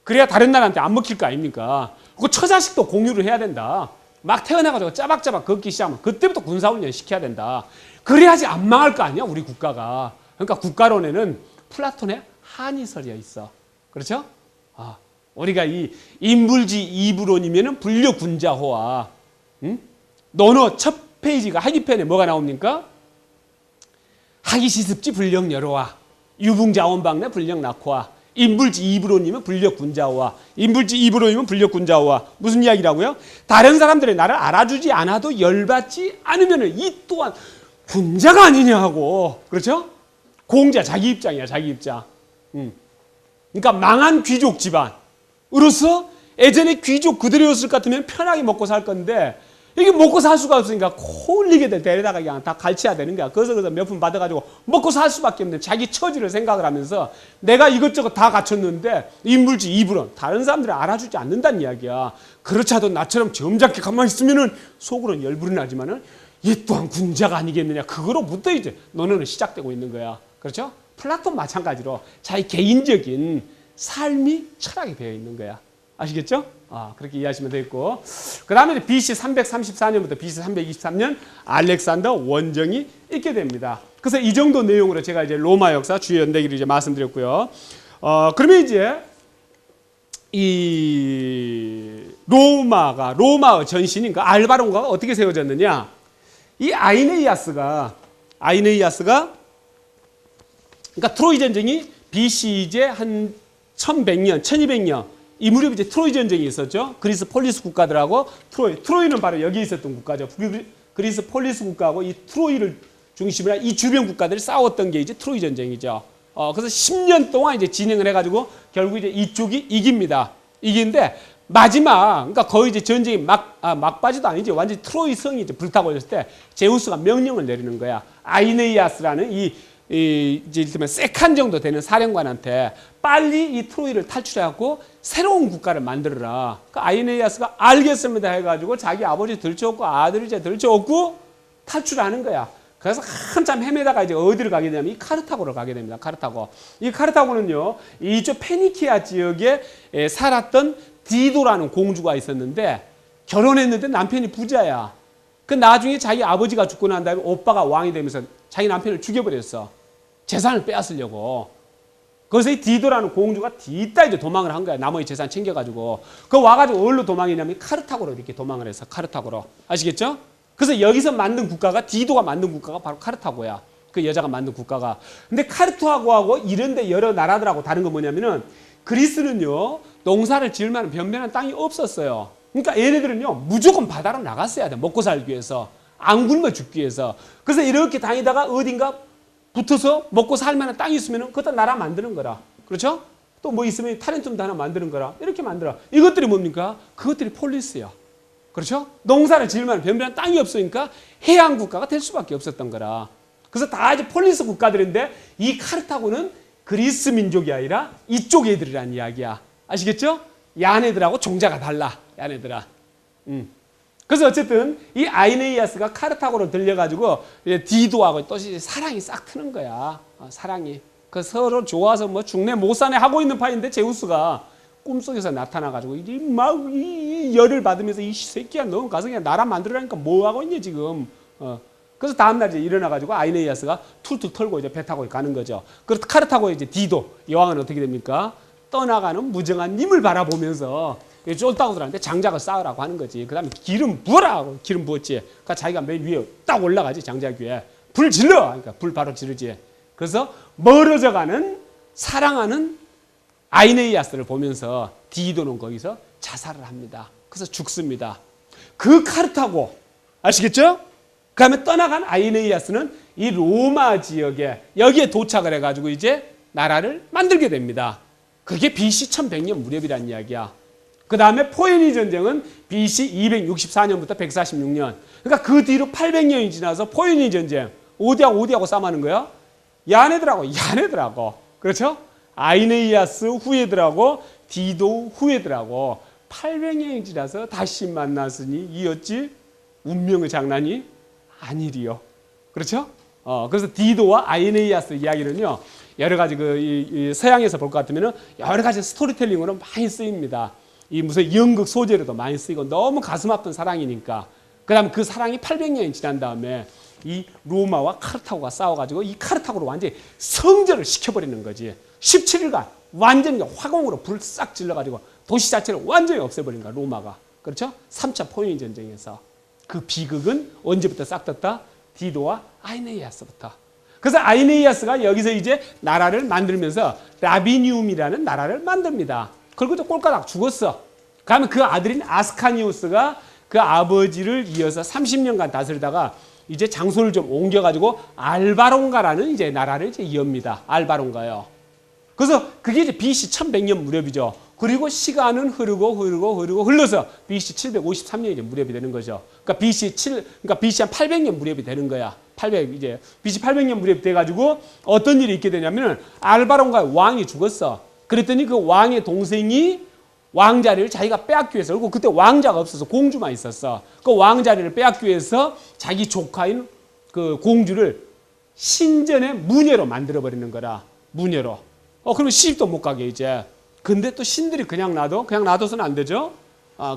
그래야 다른 나라한테 안 먹힐 거 아닙니까? 그리고 처자식도 공유를 해야 된다. 막 태어나가지고 짜박짜박 걷기 시작하면 그때부터 군사훈련 시켜야 된다. 그래야지 안 망할 거 아니야 우리 국가가. 그러니까 국가론에는 플라톤의 한이 서려 있어. 그렇죠? 우리가 이 인불지 이부론이면은 불려군자호와 논어 첫 페이지가 하기편에 뭐가 나옵니까? 하기시습지 불력여로와 유붕자원방내 불력낙호와 인불지 이부론이면 불력군자호와 인불지 이부론이면 불력군자호와 무슨 이야기라고요? 다른 사람들이 나를 알아주지 않아도 열받지 않으면 이 또한 군자가 아니냐 하고. 그렇죠? 공자 자기 입장이야. 자기 입장. 그러니까 망한 귀족 집안으로서 예전에 귀족 그대로였을 것 같으면 편하게 먹고 살 건데 이게 먹고 살 수가 없으니까 콜리게 데려다가 그냥 다 갈치야 되는 거야. 그래서 몇 푼 받아가지고 먹고 살 수밖에 없는 자기 처지를 생각을 하면서 내가 이것저것 다 갖췄는데 인불지 이불은 다른 사람들이 알아주지 않는다는 이야기야. 그렇지 않아도 나처럼 점잖게 가만히 있으면은 속으로는 열불이 나지만은 얘 또한 군자가 아니겠느냐. 그거로부터 이제 논어는 시작되고 있는 거야. 그렇죠? 플라톤 마찬가지로 자기 개인적인 삶이 철학에 배어 있는 거야. 아시겠죠? 그렇게 이해하시면 되겠고. 그 다음에 BC 334년부터 BC 323년 알렉산더 원정이 있게 됩니다. 그래서 이 정도 내용으로 제가 이제 로마 역사 주요 연대기를 이제 말씀드렸고요. 그러면 이제 이 로마의 전신인 그 알바론가가 어떻게 세워졌느냐? 이 아이네이아스가 그러니까 트로이 전쟁이 BC 이제 한 1100년, 1200년 이 무렵에 이제 트로이 전쟁이 있었죠. 그리스 폴리스 국가들하고 트로이는 바로 여기 있었던 국가죠. 그리스 폴리스 국가하고 이 트로이를 중심으로 한 이 주변 국가들이 싸웠던 게 이제 트로이 전쟁이죠. 그래서 10년 동안 이제 진행을 해가지고 결국 이제 이쪽이 이깁니다. 이기는데 마지막, 그러니까 거의 이제 전쟁이 막바지도 아니지. 완전히 트로이 성이 이제 불타고 있을 때 제우스가 명령을 내리는 거야. 아이네이아스라는 이제 이를테면 세칸 정도 되는 사령관한테 빨리 이 트로이를 탈출해갖고 새로운 국가를 만들어라. 그 아이네이아스가 알겠습니다 해가지고 자기 아버지 들쳐오고 아들이 이제 들쳐오고 탈출하는 거야. 그래서 한참 헤매다가 이제 어디를 가게 되냐면 이 카르타고를 가게 됩니다. 카르타고. 이 카르타고는요, 이쪽 페니키아 지역에 살았던 디도라는 공주가 있었는데 결혼했는데 남편이 부자야. 그 나중에 자기 아버지가 죽고 난 다음에 오빠가 왕이 되면서 자기 남편을 죽여버렸어. 재산을 빼앗으려고. 그래서 이 디도라는 공주가 뒤따 이제 도망을 한 거야. 나머지 재산 챙겨가지고. 그 와가지고 어디로 도망이냐면 카르타고로 이렇게 도망을 했어. 카르타고로. 아시겠죠? 그래서 여기서 만든 국가가, 디도가 만든 국가가 바로 카르타고야. 그 여자가 만든 국가가. 근데 카르타고하고 이런데 여러 나라들하고 다른 건 뭐냐면은 그리스는요, 농사를 지을 만한 변변한 땅이 없었어요. 그러니까 얘네들은요, 무조건 바다로 나갔어야 돼. 먹고 살기 위해서. 안 굶어 죽기 위해서. 그래서 이렇게 다니다가 어딘가 붙어서 먹고 살 만한 땅이 있으면은 그것도 나라 만드는 거라. 그렇죠? 또 뭐 있으면 타렌툼도 하나 만드는 거라. 이렇게 만들어. 이것들이 뭡니까? 그것들이 폴리스야. 그렇죠? 농사를 지을 만한 변변한 땅이 없으니까 해양 국가가 될 수밖에 없었던 거라. 그래서 다 이제 폴리스 국가들인데 이 카르타고는 그리스 민족이 아니라 이쪽 애들이란 이야기야. 아시겠죠? 야네들하고 종자가 달라. 야네들아. 그래서 어쨌든 이 아이네이아스가 카르타고로 들려가지고 디도하고 또 사랑이 싹 트는 거야. 사랑이. 그 서로 좋아서 뭐 중내 못사내 하고 있는 파인데 제우스가 꿈속에서 나타나가지고 이 열을 받으면서 이 새끼야 너 가서 그냥 나라 만들으라니까 뭐 하고 있냐 지금. 그래서 다음날 이제 일어나가지고 아이네이아스가 툴툴 털고 이제 배 타고 가는 거죠. 그래서 카르타고의 이제 디도 여왕은 어떻게 됩니까? 떠나가는 무정한 님을 바라보면서 쫄따구들한테 장작을 쌓으라고 하는 거지. 그 다음에 기름 부어라 하고 기름 부었지. 그러니까 자기가 맨 위에 딱 올라가지 장작 위에. 불 질러! 그러니까 불 바로 지르지. 그래서 멀어져가는 사랑하는 아이네이아스를 보면서 디도는 거기서 자살을 합니다. 그래서 죽습니다. 그 카르타고 아시겠죠? 그 다음에 떠나간 아이네이아스는 이 로마 지역에 여기에 도착을 해가지고 이제 나라를 만들게 됩니다. 그게 BC 1100년 무렵이란 이야기야. 그 다음에 포에니 전쟁은 BC 264년부터 146년. 그러니까 그 뒤로 800년이 지나서 포에니 전쟁. 어디하고 싸움하는 거야? 야네들하고. 그렇죠? 아이네이아스 후예들하고 디도 후예들하고 800년이 지나서 다시 만났으니 이 어찌 운명의 장난이 아니리요. 그렇죠? 그래서 디도와 아이네이아스 이야기는요, 여러 가지 이 서양에서 볼 것 같으면 여러 가지 스토리텔링으로 많이 쓰입니다. 이 무슨 연극 소재로도 많이 쓰이고 너무 가슴 아픈 사랑이니까. 그 다음에 그 사랑이 800년이 지난 다음에 이 로마와 카르타고가 싸워가지고 이 카르타고를 완전히 성전을 시켜버리는 거지. 17일간 완전히 화공으로 불을 싹 질러가지고 도시 자체를 완전히 없애버린 거야, 로마가. 그렇죠? 3차 포에니 전쟁에서. 그 비극은 언제부터 싹 떴다? 디도와 아이네이아스부터. 그래서 아이네이아스가 여기서 이제 나라를 만들면서 라비니움이라는 나라를 만듭니다. 그리고 또 꼴까닥 죽었어. 그러면 그 아들인 아스카니우스가 그 아버지를 이어서 30년간 다스리다가 이제 장소를 좀 옮겨가지고 알바론가라는 이제 나라를 이제 이읍니다. 알바론가요. 그래서 그게 이제 BC 1100년 무렵이죠. 그리고 시간은 흘러서 BC 753년이 이제 무렵이 되는 거죠. 그러니까 BC 한 800년 무렵이 되는 거야. 이제 BC 800년 무렵이 돼가지고 어떤 일이 있게 되냐면은 알바론가의 왕이 죽었어. 그랬더니 그 왕의 동생이 왕자리를 자기가 빼앗기 위해서, 그리고 그때 왕자가 없어서 공주만 있었어. 그 왕자리를 빼앗기 위해서 자기 조카인 그 공주를 신전의 무녀로 만들어버리는 거라. 무녀로. 그러면 시집도 못 가게 이제. 근데 또 신들이 그냥 놔둬서는 안 되죠.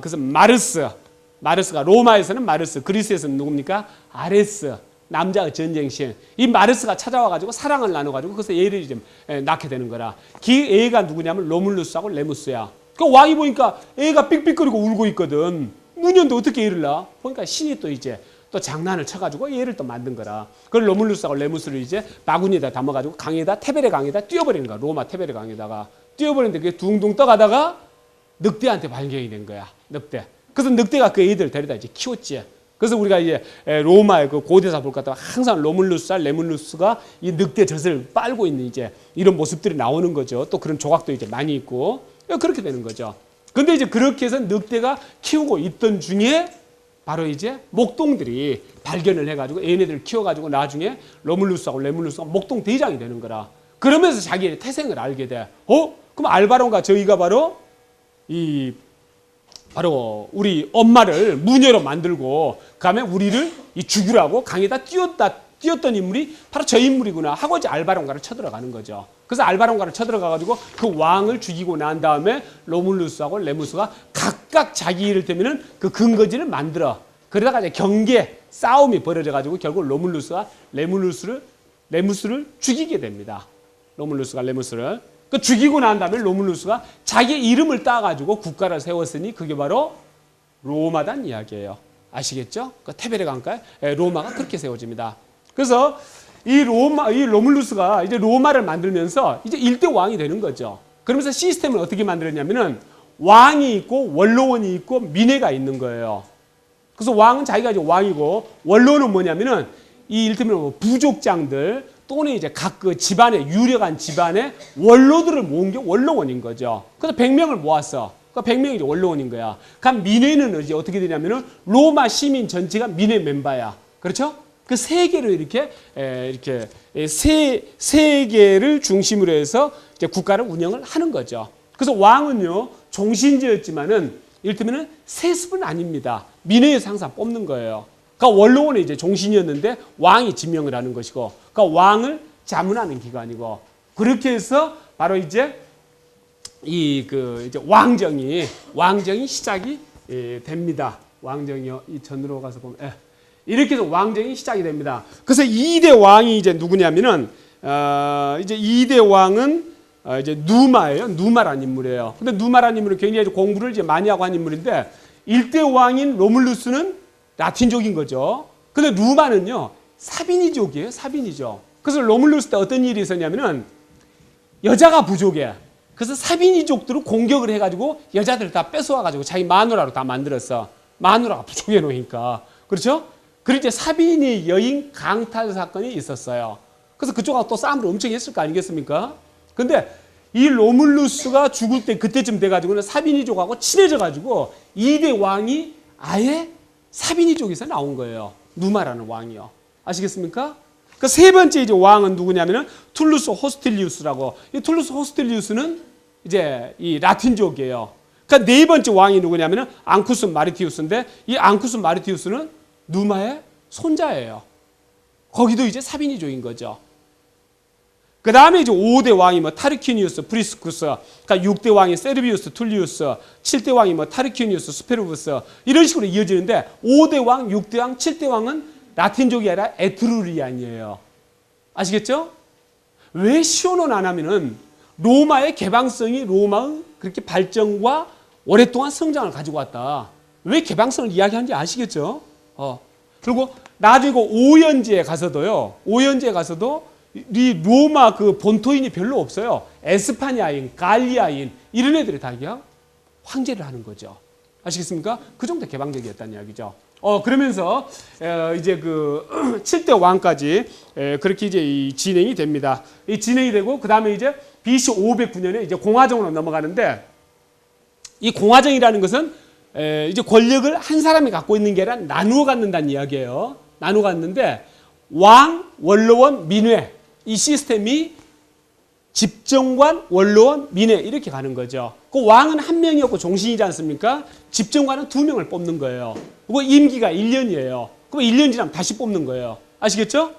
그래서 마르스가 로마에서는 마르스, 그리스에서는 누굽니까? 아레스. 남자의 전쟁신. 이 마르스가 찾아와가지고 사랑을 나눠가지고 그래서 애를 좀 낳게 되는 거라. 그 애가 누구냐면 로물루스하고 레무스야. 그 왕이 보니까 애가 삑삑거리고 울고 있거든. 무년도 어떻게 애를 낳아? 보니까 신이 또 이제 또 장난을 쳐가지고 애를 또 만든 거라. 그걸 로물루스하고 레무스를 이제 바구니에다 담아가지고 티베레 강에다 띄워버리는 거야. 로마 티베레 강에다가 띄워버리는데 그게 둥둥 떠가다가 늑대한테 발견이 된 거야. 늑대. 그래서 늑대가 그 애들 데려다 이제 키웠지. 그래서 우리가 이제 로마의 그 고대사 볼 것 같다 항상 로물루스와 레물루스가 이 늑대 젖을 빨고 있는 이제 이런 모습들이 나오는 거죠. 또 그런 조각도 이제 많이 있고 그렇게 되는 거죠. 근데 이제 그렇게 해서 늑대가 키우고 있던 중에 바로 이제 목동들이 발견을 해가지고 얘네들을 키워가지고 나중에 로물루스하고 레물루스가 목동 대장이 되는 거라. 그러면서 자기의 태생을 알게 돼. 그럼 알바론과 저희가 바로 바로 우리 엄마를 무녀로 만들고 그다음에 우리를 죽으라고 강에다 띄웠던 인물이 바로 저 인물이구나 하고 이제 알바론가를 쳐들어가는 거죠. 그래서 알바론가를 쳐들어가가지고 그 왕을 죽이고 난 다음에 로물루스하고 레무스가 각각 자기 이를테면은 그 근거지를 만들어. 그러다가 이제 경계 싸움이 벌어져가지고 결국 로물루스가 레무스를 죽이게 됩니다. 로물루스가 레무스를. 그 죽이고 난 다음에 로물루스가 자기 이름을 따가지고 국가를 세웠으니 그게 바로 로마단 이야기예요. 아시겠죠? 그 테베레 강가에 로마가 그렇게 세워집니다. 그래서 이 로물루스가 이제 로마를 만들면서 이제 일대 왕이 되는 거죠. 그러면서 시스템을 어떻게 만들었냐면은 왕이 있고 원로원이 있고 민회가 있는 거예요. 그래서 왕은 자기가 이제 왕이고 원로는 뭐냐면은 이 일테면 부족장들 또는 이제 각 그 집안의 유력한 집안의 원로들을 모은 게 원로원인 거죠. 그래서 100명을 모았어. 그러니까 100명이 이제 원로원인 거야. 그럼 민회는 이제 어떻게 되냐면은 로마 시민 전체가 민회 멤버야. 그렇죠? 그 세 개를 이렇게 세 개를 중심으로 해서 이제 국가를 운영을 하는 거죠. 그래서 왕은요 종신제였지만은 이를테면은 세습은 아닙니다. 민회에서 항상 뽑는 거예요. 그러니까 원로원은 이제 종신이었는데 왕이 지명을 하는 것이고, 그러니까 왕을 자문하는 기관이고, 그렇게 해서 바로 이제 이제 왕정이 시작이 됩니다. 왕정이요. 이 전으로 가서 보면 이렇게 해서 왕정이 시작이 됩니다. 그래서 2대 왕이 이제 누구냐면은 이제 2대 왕은 이제 누마예요. 누마라는 인물이에요. 근데 누마라는 인물은 굉장히 공부를 이제 많이 하고 한 인물인데 1대 왕인 로물루스는 라틴족인 거죠. 근데 누마는요 사비니족이에요. 사비니족. 그래서 로물루스 때 어떤 일이 있었냐면은 여자가 부족해. 그래서 사비니족들을 공격을 해가지고 여자들을 다 뺏어와가지고 자기 마누라로 다 만들었어. 마누라가 부족해 놓으니까. 그렇죠? 그리고 이제 사비니 여인 강탈 사건이 있었어요. 그래서 그쪽하고 또 싸움을 엄청 했을 거 아니겠습니까? 근데 이 로물루스가 죽을 때 그때쯤 돼가지고는 사비니족하고 친해져가지고 2대 왕이 아예 사비니족에서 나온 거예요. 누마라는 왕이요. 아시겠습니까? 그 세 번째 이제 왕은 누구냐면은 툴루스 호스틸리우스라고. 이 툴루스 호스틸리우스는 이제 이 라틴족이에요. 그 네 번째 왕이 누구냐면은 앙쿠스 마리티우스인데 이 앙쿠스 마리티우스는 누마의 손자예요. 거기도 이제 사비니족인 거죠. 그 다음에 이제 5대 왕이 타르퀴니우스, 프리스쿠스, 그러니까 6대 왕이 세르비우스, 툴리우스, 7대 왕이 타르퀴니우스, 스페루부스 이런 식으로 이어지는데 5대 왕, 6대 왕, 7대 왕은 라틴족이 아니라 에트루리안이에요. 아시겠죠? 왜 시온은 안 하면은 로마의 개방성이 로마의 그렇게 발전과 오랫동안 성장을 가지고 왔다. 왜 개방성을 이야기하는지 아시겠죠? 그리고 나중에 오연지에 가서도요. 오연지에 가서도 이 로마 그 본토인이 별로 없어요. 에스파냐인, 갈리아인 이런 애들이 다 그냥 황제를 하는 거죠. 아시겠습니까? 그 정도 개방적이었다는 이야기죠. 그러면서 이제 그 7대 왕까지 그렇게 이제 진행이 됩니다. 이 진행이 되고 그 다음에 이제 BC 509년에 이제 공화정으로 넘어가는데 이 공화정이라는 것은 이제 권력을 한 사람이 갖고 있는 게 아니라 나누어 갖는다는 이야기예요. 나누어 갖는데 왕, 원로원, 민회 이 시스템이 집정관, 원로원, 민회 이렇게 가는 거죠. 그 왕은 한 명이었고 종신이지 않습니까? 집정관은 2명을 뽑는 거예요. 그리고 임기가 1년이에요. 그럼 1년 지나면 다시 뽑는 거예요. 아시겠죠?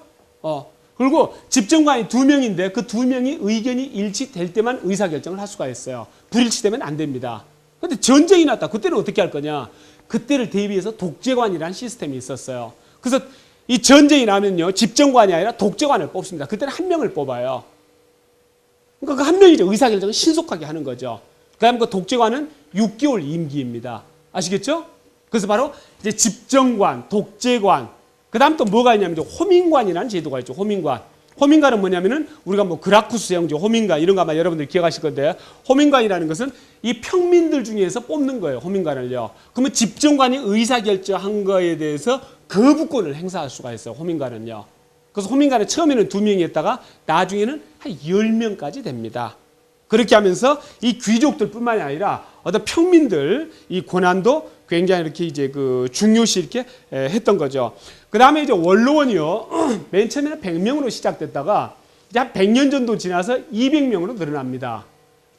그리고 집정관이 2명인데 그 2명이 의견이 일치될 때만 의사결정을 할 수가 있어요. 불일치되면 안 됩니다. 근데 전쟁이 났다. 그때는 어떻게 할 거냐? 그때를 대비해서 독재관이라는 시스템이 있었어요. 그래서 이 전쟁이 나면요, 집정관이 아니라 독재관을 뽑습니다. 그때는 한 명을 뽑아요. 그러니까 그 한 명이 이제 의사결정을 신속하게 하는 거죠. 그 다음 그 독재관은 6개월 임기입니다. 아시겠죠? 그래서 바로 이제 집정관, 독재관, 그 다음 또 뭐가 있냐면 호민관이라는 제도가 있죠. 호민관. 호민관은 뭐냐면은 우리가 뭐 그라쿠스 영조, 호민관 이런 거 아마 여러분들 기억하실 건데 호민관이라는 것은 이 평민들 중에서 뽑는 거예요. 호민관을요. 그러면 집정관이 의사결정한 거에 대해서 거부권을 행사할 수가 있어요. 호민관은요. 그래서 호민관은 처음에는 2명이 했다가 나중에는 한 10명까지 됩니다. 그렇게 하면서 이 귀족들뿐만이 아니라 어떤 평민들 이 권한도 굉장히 이렇게 이제 그 중요시 이렇게 했던 거죠. 그 다음에 이제 원로원이요. 맨 처음에는 100명으로 시작됐다가 이제 한 100년 정도 지나서 200명으로 늘어납니다.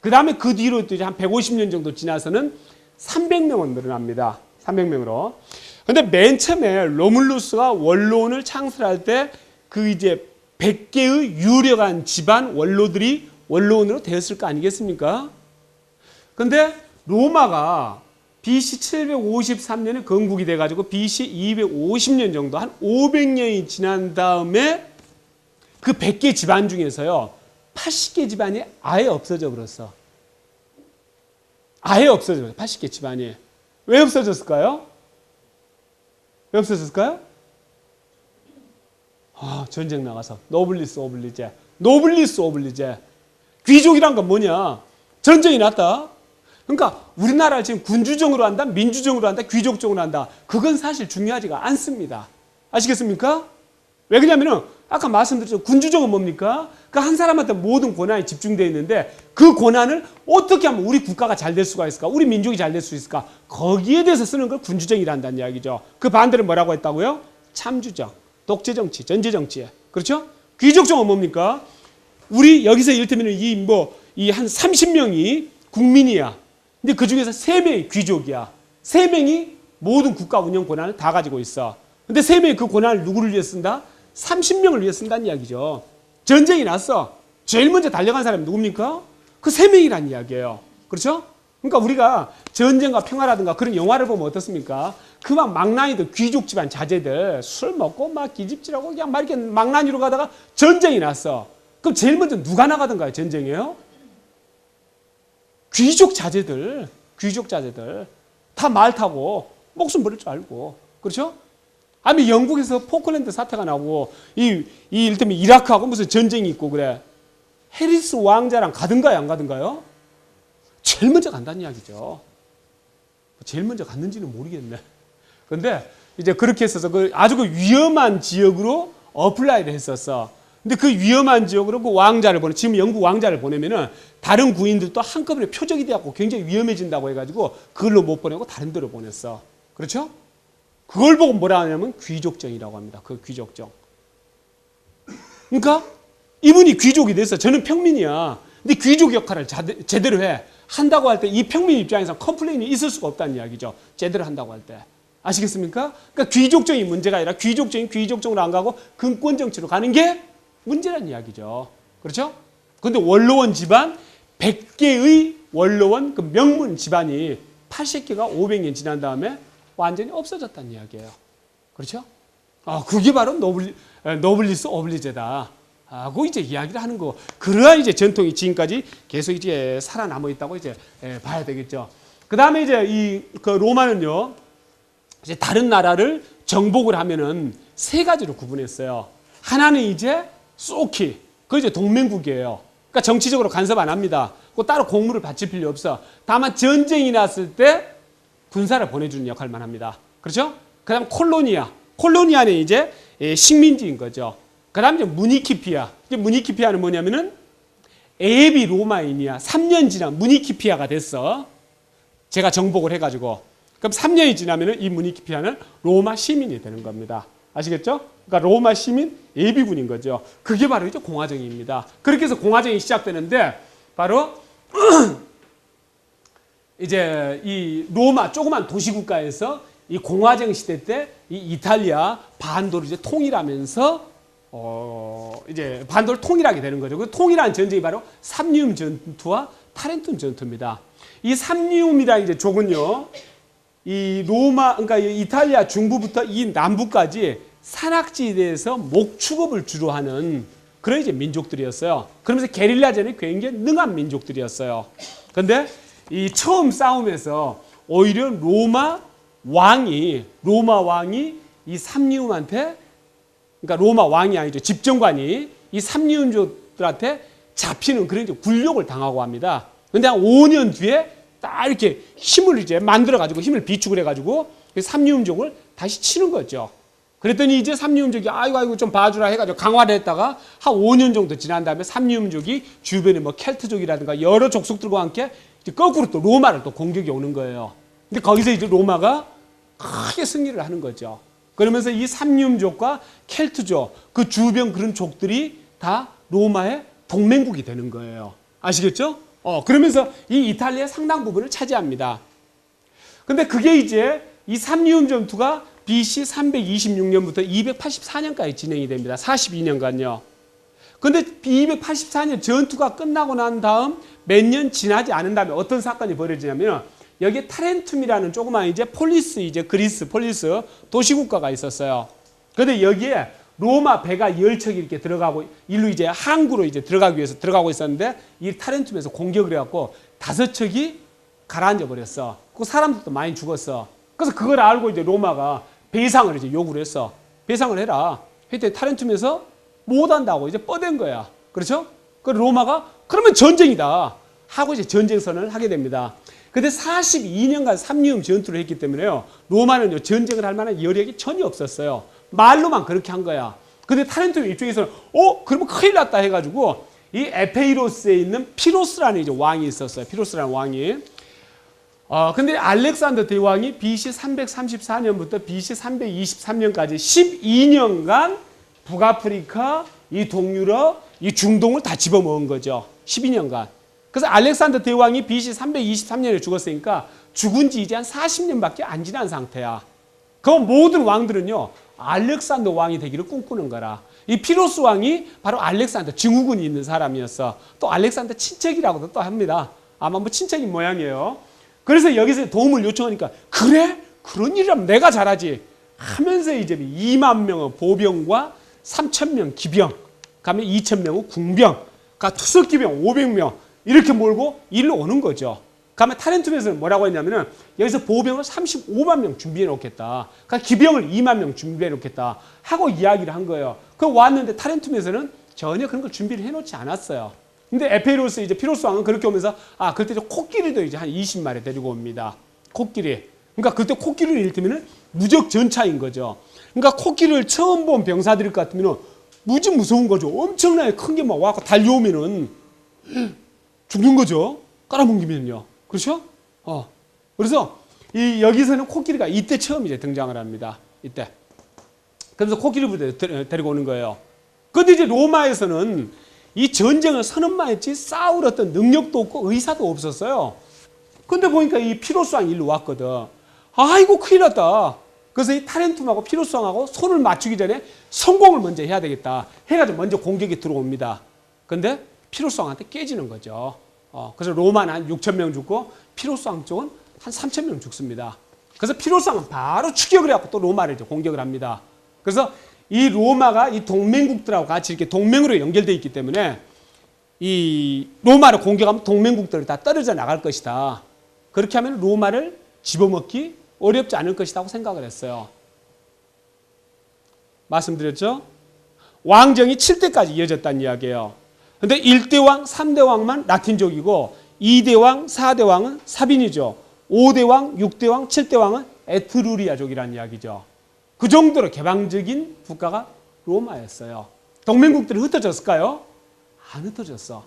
그 다음에 그 뒤로 또 이제 한 150년 정도 지나서는 300명으로 늘어납니다. 300명으로. 근데 맨 처음에 로물루스가 원로원을 창설할 때 그 이제 100개의 유력한 집안 원로들이 원로원으로 되었을 거 아니겠습니까? 근데 로마가 BC 753년에 건국이 돼가지고 BC 250년 정도 한 500년이 지난 다음에 그 100개 집안 중에서요 80개 집안이 아예 없어져 버렸어. 아예 없어져 버렸어. 80개 집안이. 왜 없어졌을까요? 왜 없어졌을까요? 전쟁 나가서 노블리스 오블리제. 노블리스 오블리제. 귀족이란 건 뭐냐? 전쟁이 났다. 그러니까 우리나라를 지금 군주정으로 한다, 민주정으로 한다, 귀족정으로 한다. 그건 사실 중요하지가 않습니다. 아시겠습니까? 왜 그러냐면은 아까 말씀드렸죠. 군주정은 뭡니까? 그 한 사람한테 모든 권한이 집중되어 있는데 그 권한을 어떻게 하면 우리 국가가 잘 될 수가 있을까? 우리 민족이 잘 될 수 있을까? 거기에 대해서 쓰는 걸 군주정이란다는 이야기죠. 그 반대로 뭐라고 했다고요? 참주정, 독재정치, 전제정치. 그렇죠? 귀족정은 뭡니까? 우리 여기서 이를테면 이 한 30명이 국민이야. 근데 그 중에서 3명이 귀족이야. 3명이 모든 국가 운영 권한을 다 가지고 있어. 근데 3명이 그 권한을 누구를 위해 쓴다? 30명을 위해 쓴다는 이야기죠. 전쟁이 났어. 제일 먼저 달려간 사람이 누굽니까? 그 3명이란 이야기예요. 그렇죠? 그러니까 우리가 전쟁과 평화라든가 그런 영화를 보면 어떻습니까? 그 막 망나니들, 귀족 집안 자제들 술 먹고 막 기집질하고 그냥 막 이렇게 망나니로 가다가 전쟁이 났어. 그럼 제일 먼저 누가 나가던가요? 전쟁이에요? 귀족 자제들 다 말 타고 목숨 버릴 줄 알고. 그렇죠? 아니 영국에서 포클랜드 사태가 나고 이를테면 이라크하고 무슨 전쟁이 있고 그래. 해리스 왕자랑 가든가요, 안 가든가요? 제일 먼저 간다는 이야기죠. 제일 먼저 갔는지는 모르겠네. 그런데 이제 그렇게 했어서 아주 그 위험한 지역으로 어플라이를 했었어. 근데 그 위험한 지역으로 그 왕자를 지금 영국 왕자를 보내면은 다른 구인들도 한꺼번에 표적이 되었고 굉장히 위험해진다고 해가지고 그걸로 못 보내고 다른 데로 보냈어. 그렇죠? 그걸 보고 뭐라 하냐면 귀족정이라고 합니다. 그 귀족정. 그러니까 이분이 귀족이 됐어. 저는 평민이야. 근데 귀족 역할을 제대로 한다고 할 때 이 평민 입장에서 컴플레인이 있을 수가 없다는 이야기죠. 제대로 한다고 할 때. 아시겠습니까? 그러니까 귀족정이 문제가 아니라 귀족정이 귀족정으로 안 가고 금권정치로 가는 게 문제란 이야기죠. 그렇죠? 근데 원로원 집안 100개의 원로원 그 명문 집안이 80개가 500년 지난 다음에 완전히 없어졌다는 이야기예요. 그렇죠? 그게 바로 노블리스 오블리제다. 하고 이제 이야기를 하는 거. 그러한 이제 전통이 지금까지 계속 이제 살아남아 있다고 이제 봐야 되겠죠. 그 다음에 이제 그 로마는요, 이제 다른 나라를 정복을 하면은 3가지로 구분했어요. 하나는 이제 소키, 그 이제 동맹국이에요. 그러니까 정치적으로 간섭 안 합니다. 그 따로 공무를 바칠 필요 없어. 다만 전쟁이 났을 때 군사를 보내주는 역할만 합니다. 그렇죠? 그 다음 콜로니아는 이제 식민지인 거죠. 그 다음 이제 무니키피아. 무니키피아는 뭐냐면은 에비 로마인이야. 3년 지난 무니키피아가 됐어. 제가 정복을 해가지고. 그럼 3년이 지나면은 이 무니키피아는 로마 시민이 되는 겁니다. 아시겠죠? 그러니까 로마 시민 예비군인 거죠. 그게 바로 이제 공화정입니다. 그렇게 해서 공화정이 시작되는데 바로 이제 이 로마 조그만 도시국가에서 이 공화정 시대 때 이 이탈리아 반도를 이제 통일하면서 이제 반도를 통일하게 되는 거죠. 그 통일한 전쟁이 바로 삼리움 전투와 타렌툰 전투입니다. 이 삼리움이라는 이제 족은요, 이 로마, 그러니까 이탈리아 중부부터 이 남부까지 산악지대에서 목축업을 주로 하는 그런 이제 민족들이었어요. 그러면서 게릴라전에 굉장히 능한 민족들이었어요. 그런데 이 처음 싸움에서 오히려 로마 왕이 이 삼리움한테, 그러니까 로마 왕이 아니죠. 집정관이 이 삼류민족들한테 잡히는 그런 이제 굴욕을 당하고 합니다. 근데 한 5년 뒤에 딱 이렇게 힘을 이제 만들어가지고 힘을 비축을 해가지고 삼류민족을 다시 치는 거죠. 그랬더니 이제 삼류민족이 아이고 좀 봐주라 해가지고 강화를 했다가 한 5년 정도 지난 다음에 삼류민족이 주변에 뭐 켈트족이라든가 여러 족속들과 함께 이제 거꾸로 또 로마를 또 공격이 오는 거예요. 근데 거기서 이제 로마가 크게 승리를 하는 거죠. 그러면서 이 삼류민족과 켈트족, 그 주변 그런 족들이 다 로마의 동맹국이 되는 거예요. 아시겠죠? 그러면서 이 이탈리아의 상당 부분을 차지합니다. 근데 그게 이제 이 삼리움 전투가 BC 326년부터 284년까지 진행이 됩니다. 42년간요. 근데 284년 전투가 끝나고 난 다음 몇 년 지나지 않은 다음에 어떤 사건이 벌어지냐면 여기에 타렌툼이라는 조그만 이제 그리스 폴리스 도시국가가 있었어요. 근데 여기에 로마 배가 10척이 이렇게 들어가고 일로 이제 항구로 이제 들어가기 위해서 들어가고 있었는데 이 타렌툼에서 공격을 해갖고 5척이 가라앉아 버렸어. 그 사람들도 많이 죽었어. 그래서 그걸 알고 이제 로마가 배상을 이제 요구를 했어. 배상을 해라. 했더니 타렌툼에서 못한다고 이제 뻗은 거야. 그렇죠? 그 로마가 그러면 전쟁이다 하고 이제 전쟁 선언을 하게 됩니다. 근데 42년간 삼리움 전투를 했기 때문에요. 로마는요 전쟁을 할 만한 여력이 전혀 없었어요. 말로만 그렇게 한 거야. 근데 타렌툼 입장에서는 그러면 큰일 났다 해가지고 이 에페이로스에 있는 피로스라는 이제 왕이 있었어요. 피로스라는 왕이. 근데 알렉산더 대왕이 BC 334년부터 BC 323년까지 12년간 북아프리카, 이 동유럽, 이 중동을 다 집어먹은 거죠. 12년간. 그래서 알렉산더 대왕이 BC 323년에 죽었으니까 죽은 지 이제 한 40년밖에 안 지난 상태야. 그 모든 왕들은요, 알렉산더 왕이 되기를 꿈꾸는 거라. 이 피로스 왕이 바로 알렉산더 증후군이 있는 사람이었어. 또 알렉산더 친척이라고도 또 합니다. 아마 뭐 친척인 모양이에요. 그래서 여기서 도움을 요청하니까 그래? 그런 일이라면 내가 잘하지 하면서 이제 2만 명의 보병과 3,000명 기병, 그다음에 2,000명의 궁병, 투석기병 500명 이렇게 몰고 일로 오는 거죠. 그다음에 타렌툼에서는 뭐라고 했냐면은 여기서 보병을 35만 명 준비해 놓겠다. 그러니까 기병을 2만 명 준비해 놓겠다 하고 이야기를 한 거예요. 그 왔는데 타렌툼에서는 전혀 그런 걸 준비를 해 놓지 않았어요. 근데 에페이로스 이제 피로스 왕은 그렇게 오면서 그때 코끼리도 이제 한 20마리 데리고 옵니다. 코끼리. 그러니까 그때 코끼리를 일테면은 무적 전차인 거죠. 그러니까 코끼리를 처음 본 병사들일 것 같으면은 무지 무서운 거죠. 엄청나게 큰 게 막 와서 달려오면은 죽는 거죠. 깔아뭉기면요. 그렇죠? 그래서 여기서는 코끼리가 이때 처음 이제 등장을 합니다. 이때. 그래서 코끼리부터 데리고 오는 거예요. 근데 이제 로마에서는 이 전쟁을 선언만 했지 싸울 어떤 능력도 없고 의사도 없었어요. 근데 보니까 이 피로스 왕이 일로 왔거든. 아이고 큰일 났다. 그래서 이 타렌툼하고 피로스 왕하고 손을 맞추기 전에 성공을 먼저 해야 되겠다 해가지고 먼저 공격이 들어옵니다. 근데 피로스 왕한테 깨지는 거죠. 그래서 로마는 한 6,000명 죽고 피로스 왕 쪽은 한 3,000명 죽습니다. 그래서 피로스 왕은 바로 추격을 해갖고 또 로마를 이제 공격을 합니다. 그래서 이 로마가 이 동맹국들하고 같이 이렇게 동맹으로 연결되어 있기 때문에 이 로마를 공격하면 동맹국들이 다 떨어져 나갈 것이다. 그렇게 하면 로마를 집어먹기 어렵지 않을 것이라고 생각을 했어요. 말씀드렸죠? 왕정이 7대까지 이어졌다는 이야기예요. 근데 1대 왕, 3대 왕만 라틴족이고 2대 왕, 4대 왕은 사빈이죠. 5대 왕, 6대 왕, 7대 왕은 에트루리아족이라는 이야기죠. 그 정도로 개방적인 국가가 로마였어요. 동맹국들이 흩어졌을까요? 안 흩어졌어.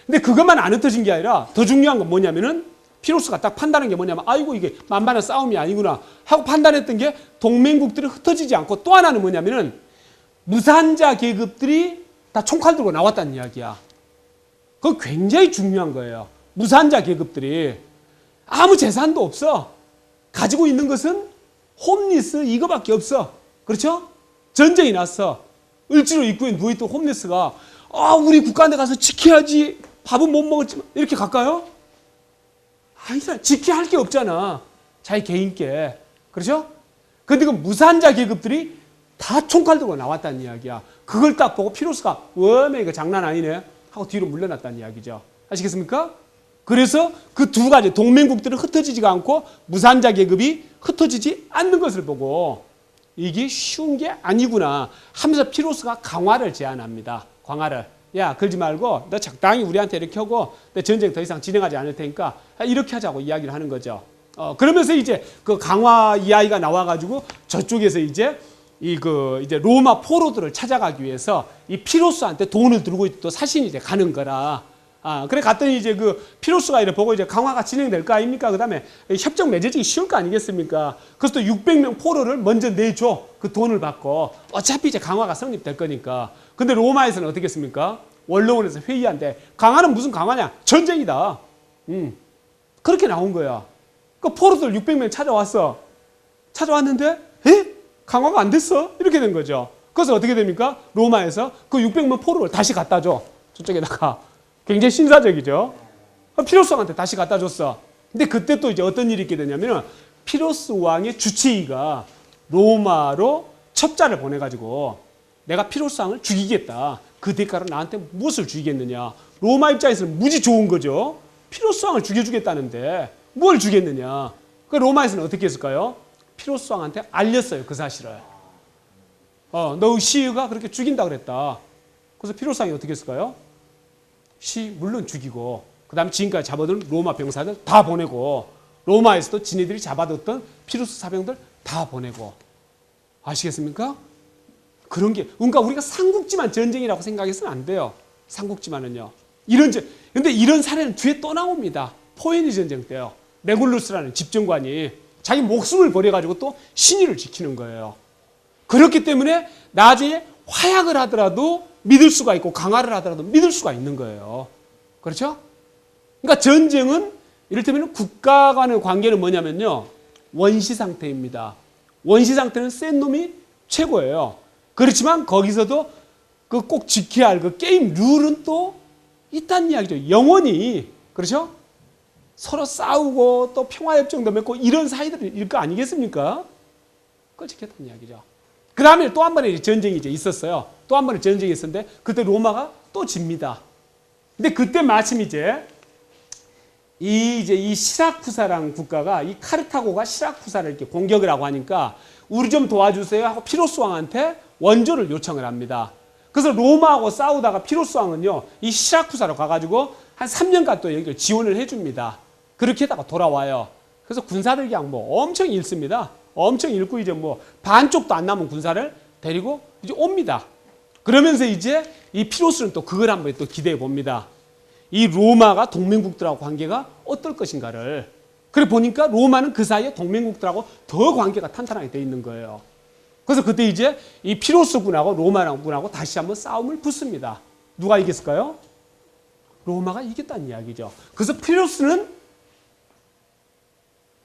근데 그것만 안 흩어진 게 아니라 더 중요한 건 뭐냐면은 피로스가 딱 판단한 게 뭐냐면 아이고 이게 만만한 싸움이 아니구나 하고 판단했던 게 동맹국들이 흩어지지 않고 또 하나는 뭐냐면은 무산자 계급들이 다 총칼 들고 나왔다는 이야기야. 그거 굉장히 중요한 거예요. 무산자 계급들이 아무 재산도 없어. 가지고 있는 것은 홈리스 이거밖에 없어. 그렇죠? 전쟁이 났어. 을지로 입구에 누워있던 홈리스가 우리 국가한테 가서 지켜야지. 밥은 못 먹었지만 이렇게 갈까요? 아니다. 지켜야 할 게 없잖아. 자기 개인께. 그렇죠? 근데 그 무산자 계급들이 다 총칼 들고 나왔다는 이야기야. 그걸 딱 보고 피로스가 웜에 이거 장난 아니네 하고 뒤로 물러났다는 이야기죠. 아시겠습니까? 그래서 그 두 가지 동맹국들은 흩어지지가 않고 무산자 계급이 흩어지지 않는 것을 보고 이게 쉬운 게 아니구나 하면서 피로스가 강화를 제안합니다. 강화를. 야, 그러지 말고 너 적당히 우리한테 이렇게 하고 내 전쟁 더 이상 진행하지 않을 테니까 이렇게 하자고 이야기를 하는 거죠. 그러면서 이제 그 강화 이야기가 나와가지고 저쪽에서 이제 이제 로마 포로들을 찾아가기 위해서 이 피로스한테 돈을 들고 또 사신이 이제 가는 거라. 그래 갔더니 이제 그 피로스가 이래 보고 이제 강화가 진행될 거 아닙니까? 그 다음에 협정 맺어지기 쉬울 거 아니겠습니까? 그래서 또 600명 포로를 먼저 내줘. 그 돈을 받고. 어차피 이제 강화가 성립될 거니까. 근데 로마에서는 어떻게 했습니까? 원로원에서 회의한데 강화는 무슨 강화냐? 전쟁이다. 그렇게 나온 거야. 그 포로들 600명 찾아왔어. 찾아왔는데, 강화가 안 됐어? 이렇게 된 거죠. 그래서 어떻게 됩니까? 로마에서 그 600명 포로를 다시 갖다 줘. 저쪽에다가. 굉장히 신사적이죠. 피로스 왕한테 다시 갖다 줬어. 근데 그때 또 이제 어떤 일이 있게 되냐면 피로스 왕의 주치의가 로마로 첩자를 보내가지고 내가 피로스 왕을 죽이겠다. 그 대가로 나한테 무엇을 주겠느냐. 로마 입장에서는 무지 좋은 거죠. 피로스 왕을 죽여주겠다는데 뭘 주겠느냐. 그 로마에서는 어떻게 했을까요? 피로스 왕한테 알렸어요. 그 사실을. 너 시의가 그렇게 죽인다 그랬다. 그래서 피로스 왕이 어떻게 했을까요? 물론 죽이고 그 다음에 지금까지 잡아둔 로마 병사들 다 보내고 로마에서도 지네들이 잡아뒀던 피루스 사병들 다 보내고. 아시겠습니까? 그런 게 그러니까 우리가 삼국지만 전쟁이라고 생각해서는 안 돼요. 삼국지만은요. 근데 이런 사례는 뒤에 또 나옵니다. 포에니 전쟁 때요. 레굴루스라는 집정관이 자기 목숨을 버려가지고 또 신의를 지키는 거예요. 그렇기 때문에 나중에 화약을 하더라도 믿을 수가 있고 강화를 하더라도 믿을 수가 있는 거예요. 그렇죠? 그러니까 전쟁은 이를테면 국가 간의 관계는 뭐냐면요. 원시 상태입니다. 원시 상태는 센 놈이 최고예요. 그렇지만 거기서도 그 꼭 지켜야 할 그 게임 룰은 또 있다는 이야기죠. 영원히. 그렇죠? 서로 싸우고 또 평화협정도 맺고 이런 사이들일 거 아니겠습니까? 그걸 지켰다는 이야기죠. 그 다음에 또 한 번의 전쟁이 이제 있었어요. 또 한 번의 전쟁이 있었는데 그때 로마가 또 집니다. 근데 그때 마침 이제 이 시라쿠사라는 국가가 이 카르타고가 시라쿠사를 이렇게 공격을 하고 하니까 우리 좀 도와주세요 하고 피로스 왕한테 원조를 요청을 합니다. 그래서 로마하고 싸우다가 피로스 왕은요 이 시라쿠사로 가가지고 한 3년간 또 여기를 지원을 해줍니다. 그렇게 하다가 돌아와요. 그래서 군사들 그냥 뭐 엄청 잃습니다. 엄청 잃고 이제 뭐 반쪽도 안 남은 군사를 데리고 이제 옵니다. 그러면서 이제 이 피로스는 또 그걸 한번 또 기대해 봅니다. 이 로마가 동맹국들하고 관계가 어떨 것인가를. 그래 보니까 로마는 그 사이에 동맹국들하고 더 관계가 탄탄하게 돼 있는 거예요. 그래서 그때 이제 이 피로스 군하고 로마 군하고 다시 한번 싸움을 붙습니다. 누가 이겼을까요? 로마가 이겼다는 이야기죠. 그래서 피로스는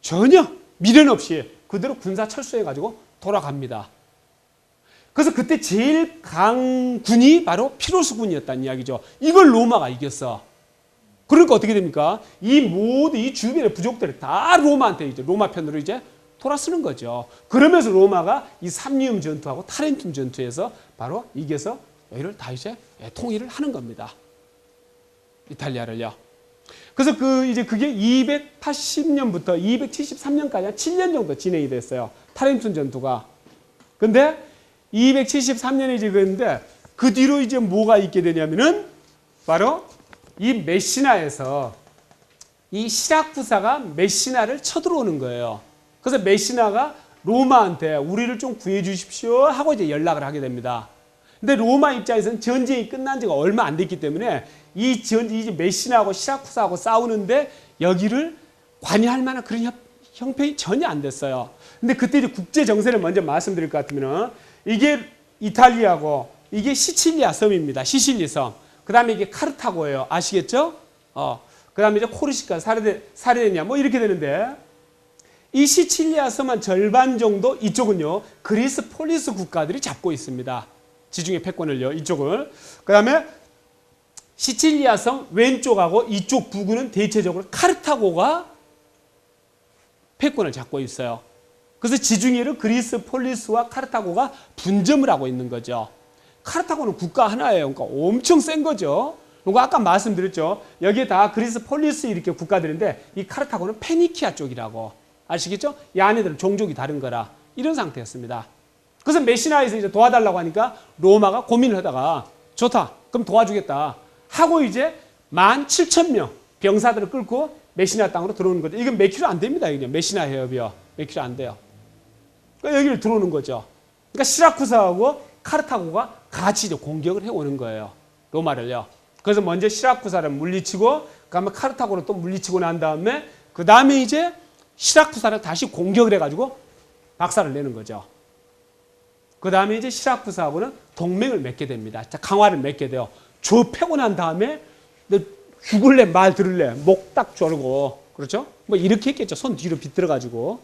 전혀 미련 없이 그대로 군사 철수해가지고 돌아갑니다. 그래서 그때 제일 강군이 바로 피로스 군이었다는 이야기죠. 이걸 로마가 이겼어. 그러니까 어떻게 됩니까? 이 주변의 부족들이 다 로마한테 이제 로마 편으로 이제 돌아서는 거죠. 그러면서 로마가 이 삼리움 전투하고 타렌툼 전투에서 바로 이겨서 여기를 다 이제 통일을 하는 겁니다. 이탈리아를요. 그래서 그게 280년부터 273년까지 한 7년 정도 진행이 됐어요. 타렌툼 전투가. 근데 273년이 지금인데 그 뒤로 이제 뭐가 있게 되냐면은 바로 이 메시나에서 이 시라쿠사가 메시나를 쳐들어오는 거예요. 그래서 메시나가 로마한테 우리를 좀 구해 주십시오 하고 이제 연락을 하게 됩니다. 근데 로마 입장에서는 전쟁이 끝난 지가 얼마 안 됐기 때문에 이 메시나하고 시라쿠사하고 싸우는데 여기를 관여할 만한 그런 형편이 전혀 안 됐어요. 근데 그때 이제 국제 정세를 먼저 말씀드릴 것 같으면은 이게 이탈리아고 이게 시칠리아 섬입니다. 시실리 섬. 그 다음에 이게 카르타고예요. 아시겠죠? 그 다음에 이제 코르시카, 사르데니아 뭐 이렇게 되는데 이 시칠리아 섬 한 절반 정도 이쪽은요 그리스 폴리스 국가들이 잡고 있습니다. 지중해 패권을요 이쪽을. 그 다음에 시칠리아 섬 왼쪽하고 이쪽 부근은 대체적으로 카르타고가 패권을 잡고 있어요. 그래서 지중해를 그리스 폴리스와 카르타고가 분점을 하고 있는 거죠. 카르타고는 국가 하나예요. 그러니까 엄청 센 거죠. 그리고 아까 말씀드렸죠. 여기에 다 그리스 폴리스 이렇게 국가들인데 이 카르타고는 페니키아 쪽이라고. 아시겠죠? 이 안에들은 종족이 다른 거라. 이런 상태였습니다. 그래서 메시나에서 이제 도와달라고 하니까 로마가 고민을 하다가 좋다. 그럼 도와주겠다. 하고 이제 17,000명 병사들을 끌고 메시나 땅으로 들어오는 거죠. 이건 몇 킬로 안 됩니다. 이게 메시나 해협이요. 몇 킬로 안 돼요. 그러니까 여기를 들어오는 거죠. 그러니까 시라쿠사하고 카르타고가 같이 이제 공격을 해오는 거예요. 로마를요. 그래서 먼저 시라쿠사를 물리치고 그다음에 카르타고를 또 물리치고 난 다음에 그다음에 이제 시라쿠사를 다시 공격을 해가지고 박살을 내는 거죠. 그 다음에 이제 시라쿠사하고는 동맹을 맺게 됩니다. 강화를 맺게 돼요. 저 패고 난 다음에 너 죽을래 말 들을래 목 딱 조르고 그렇죠? 뭐 이렇게 했겠죠. 손 뒤로 비틀어가지고.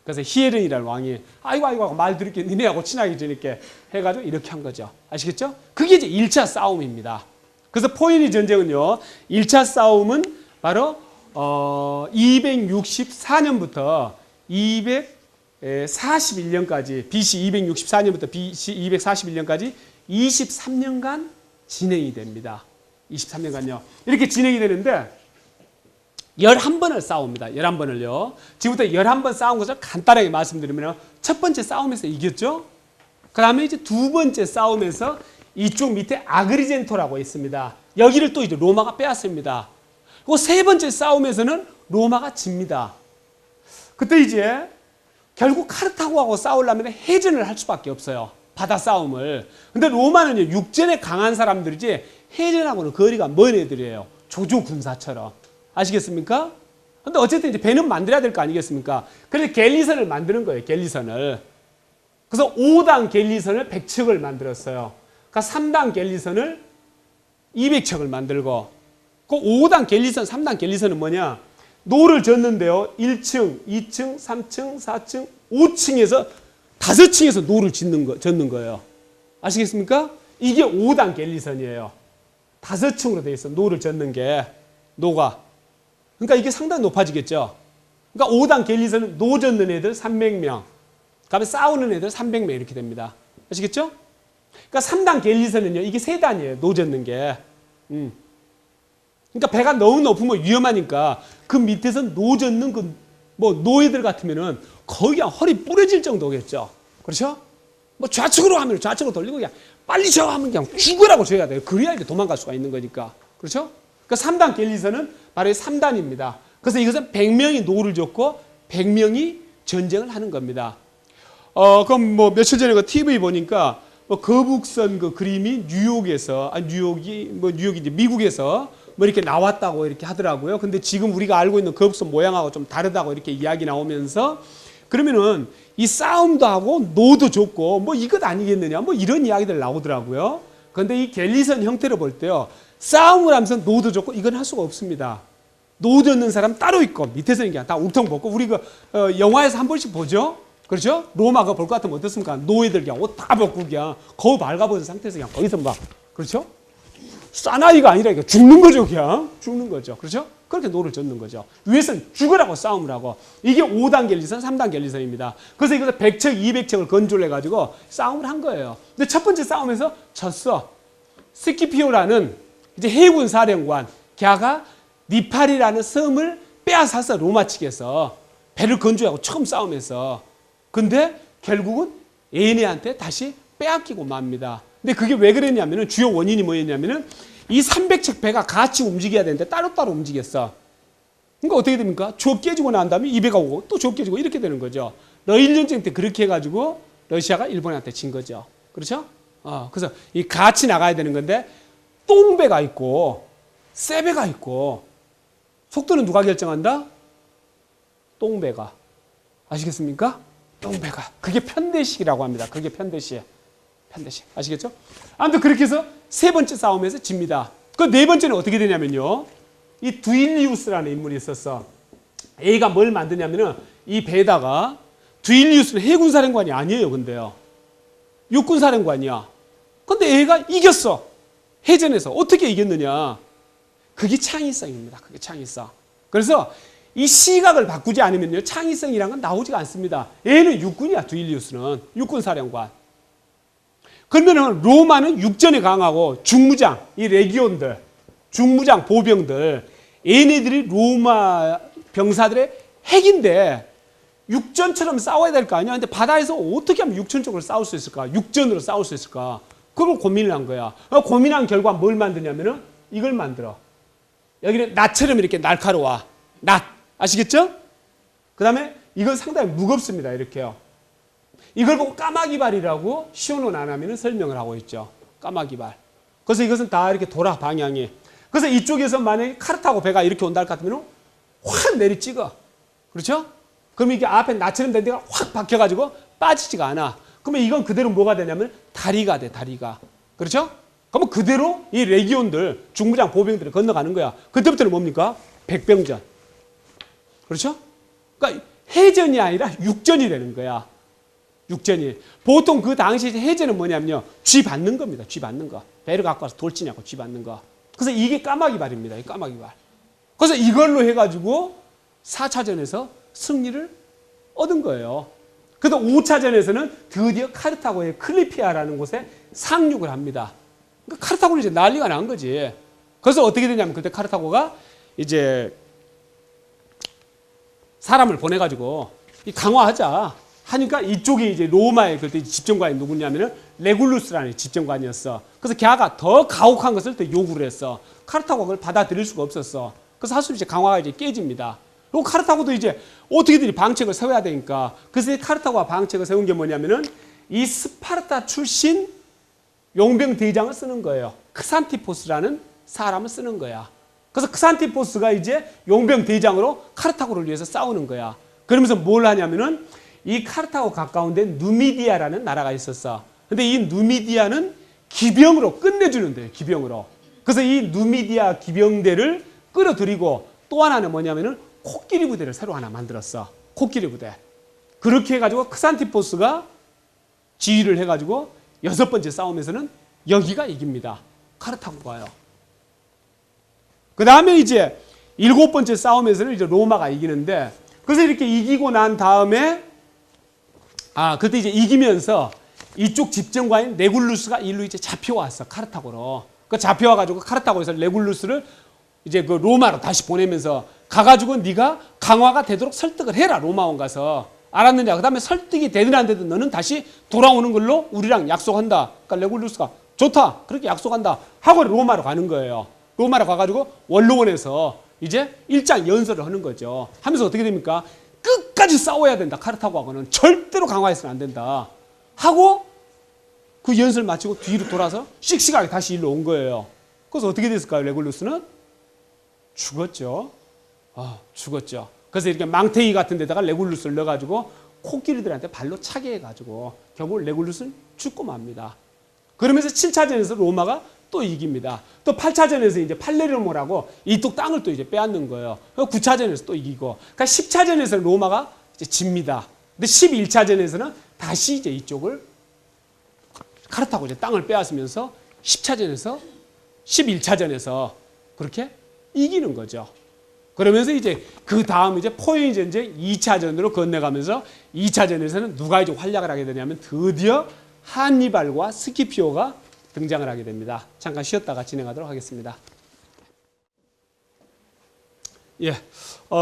그래서 히에른이라는 왕이 아이고 말 들을게 니네하고 친하게 지낼게 해가지고 이렇게 한 거죠. 아시겠죠? 그게 이제 1차 싸움입니다. 그래서 포에니 전쟁은요. 1차 싸움은 바로 264년부터 241년까지 BC 264년부터 BC 241년까지 23년간 진행이 됩니다. 23년간요. 이렇게 진행이 되는데 11번을 싸웁니다. 11번을요. 지금부터 11번 싸운 것을 간단하게 말씀드리면 첫 번째 싸움에서 이겼죠. 그 다음에 이제 두 번째 싸움에서 이쪽 밑에 아그리젠토라고 있습니다. 여기를 또 이제 로마가 빼앗습니다. 그리고 세 번째 싸움에서는 로마가 집니다. 그때 이제 결국 카르타고하고 싸우려면 해전을 할 수밖에 없어요. 바다 싸움을. 근데 로마는 육전에 강한 사람들이지 해전하고는 거리가 먼 애들이에요. 조조 군사처럼. 아시겠습니까? 근데 어쨌든 이제 배는 만들어야 될 거 아니겠습니까? 그래서 갤리선을 만드는 거예요. 갤리선을. 그래서 5단 갤리선을 100척을 만들었어요. 그러니까 3단 갤리선을 200척을 만들고 그 5단 갤리선, 3단 갤리선은 뭐냐? 노를 젓는데요. 1층, 2층, 3층, 4층, 5층에서 5층에서 노를 젓는 거예요. 아시겠습니까? 이게 5단 갤리선이에요. 5층으로 되어 있어. 노를 젓는 게 노가. 그러니까 이게 상당히 높아지겠죠. 그러니까 5단 갤리선은 노 젓는 애들 300명. 그다음에 싸우는 애들 300명 이렇게 됩니다. 아시겠죠? 그러니까 3단 갤리선은요. 이게 3단이에요. 노 젓는 게. 그러니까 배가 너무 높으면 위험하니까 그 밑에서 노 젓는 그 뭐 노예들 같으면은 거의 그냥 허리 부러질 정도겠죠. 그렇죠? 뭐 좌측으로 하면 좌측으로 돌리고 그냥 빨리 저 하면 그냥 죽으라고 줘야 돼요. 그래야 이제 도망갈 수가 있는 거니까. 그렇죠? 그러니까 3단 갤리선은 바로 3단입니다. 그래서 이것은 100명이 노를 젓고 100명이 전쟁을 하는 겁니다. 그럼 뭐 며칠 전에 그 TV 보니까 뭐 거북선 그 그림이 뉴욕에서 뉴욕이 미국에서 뭐 이렇게 나왔다고 이렇게 하더라고요. 근데 지금 우리가 알고 있는 거북선 모양하고 좀 다르다고 이렇게 이야기 나오면서 그러면은 이 싸움도 하고 노도 줬고 뭐 이것 아니겠느냐 뭐 이런 이야기들 나오더라고요. 그런데 이 갤리선 형태로 볼 때요. 싸움을 하면서 노도 줬고 이건 할 수가 없습니다. 노 젓는 사람 따로 있고 밑에서는 그냥 다 우통 벗고 우리 그 영화에서 한 번씩 보죠. 그렇죠? 로마 그 볼 것 같으면 어떻습니까? 노예들 그냥 옷 다 벗고 그냥 거울 밝아버린 상태에서 그냥 거기서 막 그렇죠? 사나이가 아니라 이거 죽는 거죠, 그냥. 죽는 거죠. 그렇죠? 그렇게 노를 젓는 거죠. 위에서는 죽으라고 싸움을 하고. 이게 5단 갤리선, 3단 갤리선입니다. 그래서 이것을 100척, 200척을 건조를 해가지고 싸움을 한 거예요. 근데 첫 번째 싸움에서 졌어. 스키피오라는 이제 해군 사령관, 걔가 니팔이라는 섬을 빼앗아서 로마 측에서 배를 건조하고 처음 싸움에서. 근데 결국은 에네한테 다시 빼앗기고 맙니다. 근데 그게 왜 그랬냐면은 주요 원인이 뭐였냐면은 이 300척 배가 같이 움직여야 되는데 따로따로 움직였어. 그러니까 어떻게 됩니까? 주업 깨지고 난 다음에 이 배가 오고 또 주업 깨지고 이렇게 되는 거죠. 러일 전쟁 때 그렇게 해가지고 러시아가 일본한테 진 거죠. 그렇죠? 그래서 이 같이 나가야 되는 건데 똥배가 있고 쇠배가 있고 속도는 누가 결정한다? 똥배가. 아시겠습니까? 똥배가. 그게 편대식이라고 합니다. 그게 편대식. 편대식. 아시겠죠? 아무튼 그렇게 해서 세 번째 싸움에서 집니다. 그 네 번째는 어떻게 되냐면요. 이 두일리우스라는 인물이 있었어. A가 뭘 만드냐면은 이 배에다가 두일리우스는 해군사령관이 아니에요. 근데요. 육군사령관이야. 근데 A가 이겼어. 해전에서. 어떻게 이겼느냐. 그게 창의성입니다. 그게 창의성. 그래서 이 시각을 바꾸지 않으면요. 창의성이란 건 나오지가 않습니다. A는 육군이야. 두일리우스는. 육군사령관. 그러면은 로마는 육전에 강하고 중무장, 이 레기온들, 중무장, 보병들, 얘네들이 로마 병사들의 핵인데 육전처럼 싸워야 될 거 아니야. 근데 바다에서 어떻게 하면 육전적으로 싸울 수 있을까? 육전으로 싸울 수 있을까? 그걸 고민을 한 거야. 고민한 결과 뭘 만드냐면은 이걸 만들어. 여기는 낫처럼 이렇게 날카로워. 낫. 아시겠죠? 그 다음에 이건 상당히 무겁습니다. 이렇게요. 이걸 보고 까마귀발이라고 시온은 안 하면 설명을 하고 있죠. 까마귀발. 그래서 이것은 다 이렇게 돌아, 방향이. 그래서 이쪽에서 만약에 칼을 타고 배가 이렇게 온다 할 것 같으면 확 내리 찍어. 그렇죠? 그럼 이게 앞에 낫처럼 된 데가 확 박혀가지고 빠지지가 않아. 그러면 이건 그대로 뭐가 되냐면 다리가 돼, 다리가. 그렇죠? 그러면 그대로 이 레기온들, 중부장 보병들을 건너가는 거야. 그때부터는 뭡니까? 백병전. 그렇죠? 그러니까 해전이 아니라 육전이 되는 거야. 육전이. 보통 그 당시 해전은 뭐냐면요. 쥐 받는 겁니다. 쥐 받는 거. 배를 갖고 와서 돌치냐고 쥐 받는 거. 그래서 이게 까마귀발입니다. 이 까마귀발. 그래서 이걸로 해가지고 4차전에서 승리를 얻은 거예요. 그래서 5차전에서는 드디어 카르타고의 클리피아라는 곳에 상륙을 합니다. 그러니까 카르타고는 이제 난리가 난 거지. 그래서 어떻게 되냐면 그때 카르타고가 이제 사람을 보내가지고 강화하자 하니까 이쪽이 이제 로마의 그때 집정관이 누구냐면은 레굴루스라는 집정관이었어. 그래서 걔가 더 가혹한 것을 또 요구를 했어. 카르타고가 그걸 받아들일 수가 없었어. 그래서 하수로 이제 강화가 이제 깨집니다. 그리고 카르타고도 이제 어떻게든 방책을 세워야 되니까. 그래서 카르타고가 방책을 세운 게 뭐냐면은 이 스파르타 출신 용병 대장을 쓰는 거예요. 크산티포스라는 사람을 쓰는 거야. 그래서 크산티포스가 이제 용병 대장으로 카르타고를 위해서 싸우는 거야. 그러면서 뭘 하냐면은 이 카르타고 가까운 데 누미디아라는 나라가 있었어. 근데 이 누미디아는 기병으로 끝내주는 데예요. 기병으로. 그래서 이 누미디아 기병대를 끌어들이고 또 하나는 뭐냐면은 코끼리 부대를 새로 하나 만들었어. 코끼리 부대. 그렇게 해가지고 크산티포스가 지휘를 해가지고 6번째 싸움에서는 여기가 이깁니다. 카르타고가요. 그 다음에 이제 7번째 싸움에서는 이제 로마가 이기는데, 그래서 이렇게 이기고 난 다음에 그때 이제 이기면서 이쪽 집정관인 레굴루스가 일로 이제 잡혀왔어. 카르타고로. 그 잡혀와가지고 카르타고에서 레굴루스를 이제 그 로마로 다시 보내면서 가가지고 네가 강화가 되도록 설득을 해라. 로마원 가서. 알았느냐. 그 다음에 설득이 되든 안 되든 너는 다시 돌아오는 걸로 우리랑 약속한다. 그러니까 레굴루스가 좋다. 그렇게 약속한다. 하고 로마로 가는 거예요. 로마로 가가지고 원로원에서 이제 일장 연설을 하는 거죠. 하면서 어떻게 됩니까? 끝까지 싸워야 된다. 카르타고하고는 절대로 강화해서는 안 된다. 하고 그 연설 마치고 뒤로 돌아서 씩씩하게 다시 일로 온 거예요. 그래서 어떻게 됐을까요? 레굴루스는 죽었죠. 죽었죠. 그래서 이렇게 망태기 같은 데다가 레굴루스를 넣어가지고 코끼리들한테 발로 차게 해가지고 결국 레굴루스는 죽고 맙니다. 그러면서 7차전에서 로마가 또 이깁니다. 또 8차전에서 이제 팔레르모라고 이쪽 땅을 또 이제 빼앗는 거예요. 9차전에서 또 이기고. 그러니까 10차전에서 로마가 이제 집니다. 근데 11차전에서는 다시 이제 이쪽을 카르타고 이제 땅을 빼앗으면서 10차전에서 11차전에서 그렇게 이기는 거죠. 그러면서 이제 그 다음 이제 포에니 전쟁 2차전으로 건너가면서 2차전에서는 누가 이제 활약을 하게 되냐면 드디어 한니발과 스키피오가 등장을 하게 됩니다. 잠깐 쉬었다가 진행하도록 하겠습니다. 예.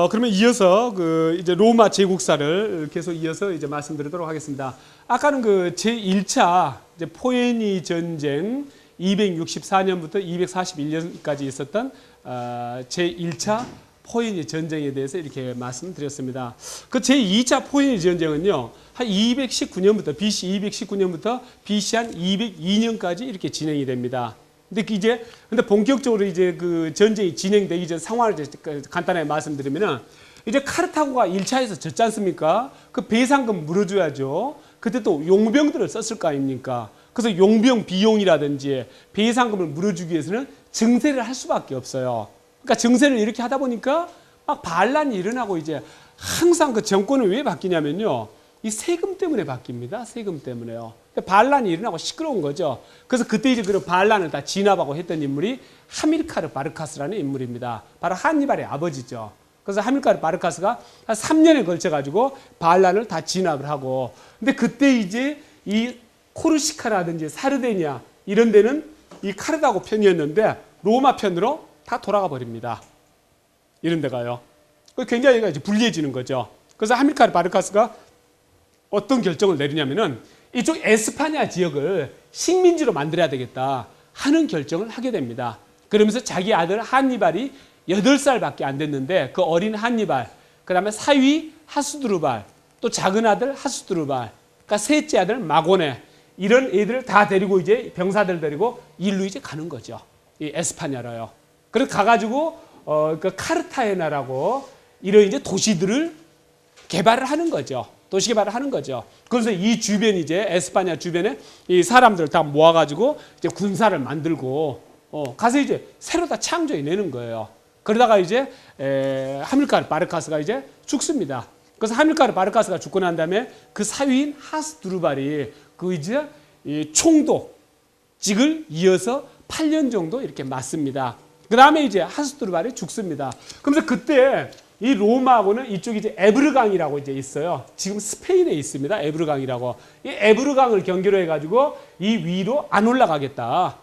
그러면 이어서 이제 로마 제국사를 계속 이어서 이제 말씀드리도록 하겠습니다. 아까는 그 제1차 이제 포에니 전쟁 264년부터 241년까지 있었던 제1차 포에니 전쟁에 대해서 이렇게 말씀드렸습니다. 그 제2차 포에니 전쟁은요, 한 219년부터, BC 219년부터 BC 한 202년까지 이렇게 진행이 됩니다. 근데 본격적으로 이제 그 전쟁이 진행되기 전 상황을 간단하게 말씀드리면은, 이제 카르타고가 1차에서 졌지 않습니까? 그 배상금 물어줘야죠. 그때 또 용병들을 썼을 거 아닙니까? 그래서 용병 비용이라든지 배상금을 물어주기 위해서는 증세를 할 수밖에 없어요. 그러니까 증세를 이렇게 하다 보니까 막 반란이 일어나고 이제 항상 그 정권은 왜 바뀌냐면요. 이 세금 때문에 바뀝니다. 세금 때문에요. 반란이 일어나고 시끄러운 거죠. 그래서 그때 이제 그런 반란을 다 진압하고 했던 인물이 하밀카르 바르카스라는 인물입니다. 바로 한니발의 아버지죠. 그래서 하밀카르 바르카스가 한 3년에 걸쳐가지고 반란을 다 진압을 하고, 근데 그때 이제 이 코르시카라든지 사르데니아 이런 데는 이 카르다고 편이었는데 로마 편으로 다 돌아가 버립니다. 이런 데가요. 굉장히 이제 불리해지는 거죠. 그래서 하밀카르 바르카스가 어떤 결정을 내리냐면은 이쪽 에스파냐 지역을 식민지로 만들어야 되겠다 하는 결정을 하게 됩니다. 그러면서 자기 아들 한니발이 8살밖에 안 됐는데 그 어린 한니발, 그 다음에 사위 하수드루발, 또 작은 아들 하수드루발, 그러니까 셋째 아들 마고네, 이런 애들을 다 데리고 이제 병사들 데리고 일로 이제 가는 거죠. 이 에스파냐로요. 그래서 가가지고 그 카르타헤나라고 이런 이제 도시들을 개발을 하는 거죠. 도시 개발을 하는 거죠. 그래서 이 주변 이제 에스파냐 주변에 이 사람들을 다 모아가지고 이제 군사를 만들고 가서 이제 새로 다 창조해내는 거예요. 그러다가 이제 하밀카르 바르카스가 이제 죽습니다. 그래서 하밀카르 바르카스가 죽고 난 다음에 그 사위인 하스두르발이 그 이제 이 총독직을 이어서 8년 정도 이렇게 맡습니다. 그 다음에 이제 하스두르발이 죽습니다. 그러면서 그때 이 로마하고는 이쪽이 이제 에브르강이라고 이제 있어요. 지금 스페인에 있습니다. 에브르강이라고. 이 에브르강을 경계로 해가지고 이 위로 안 올라가겠다.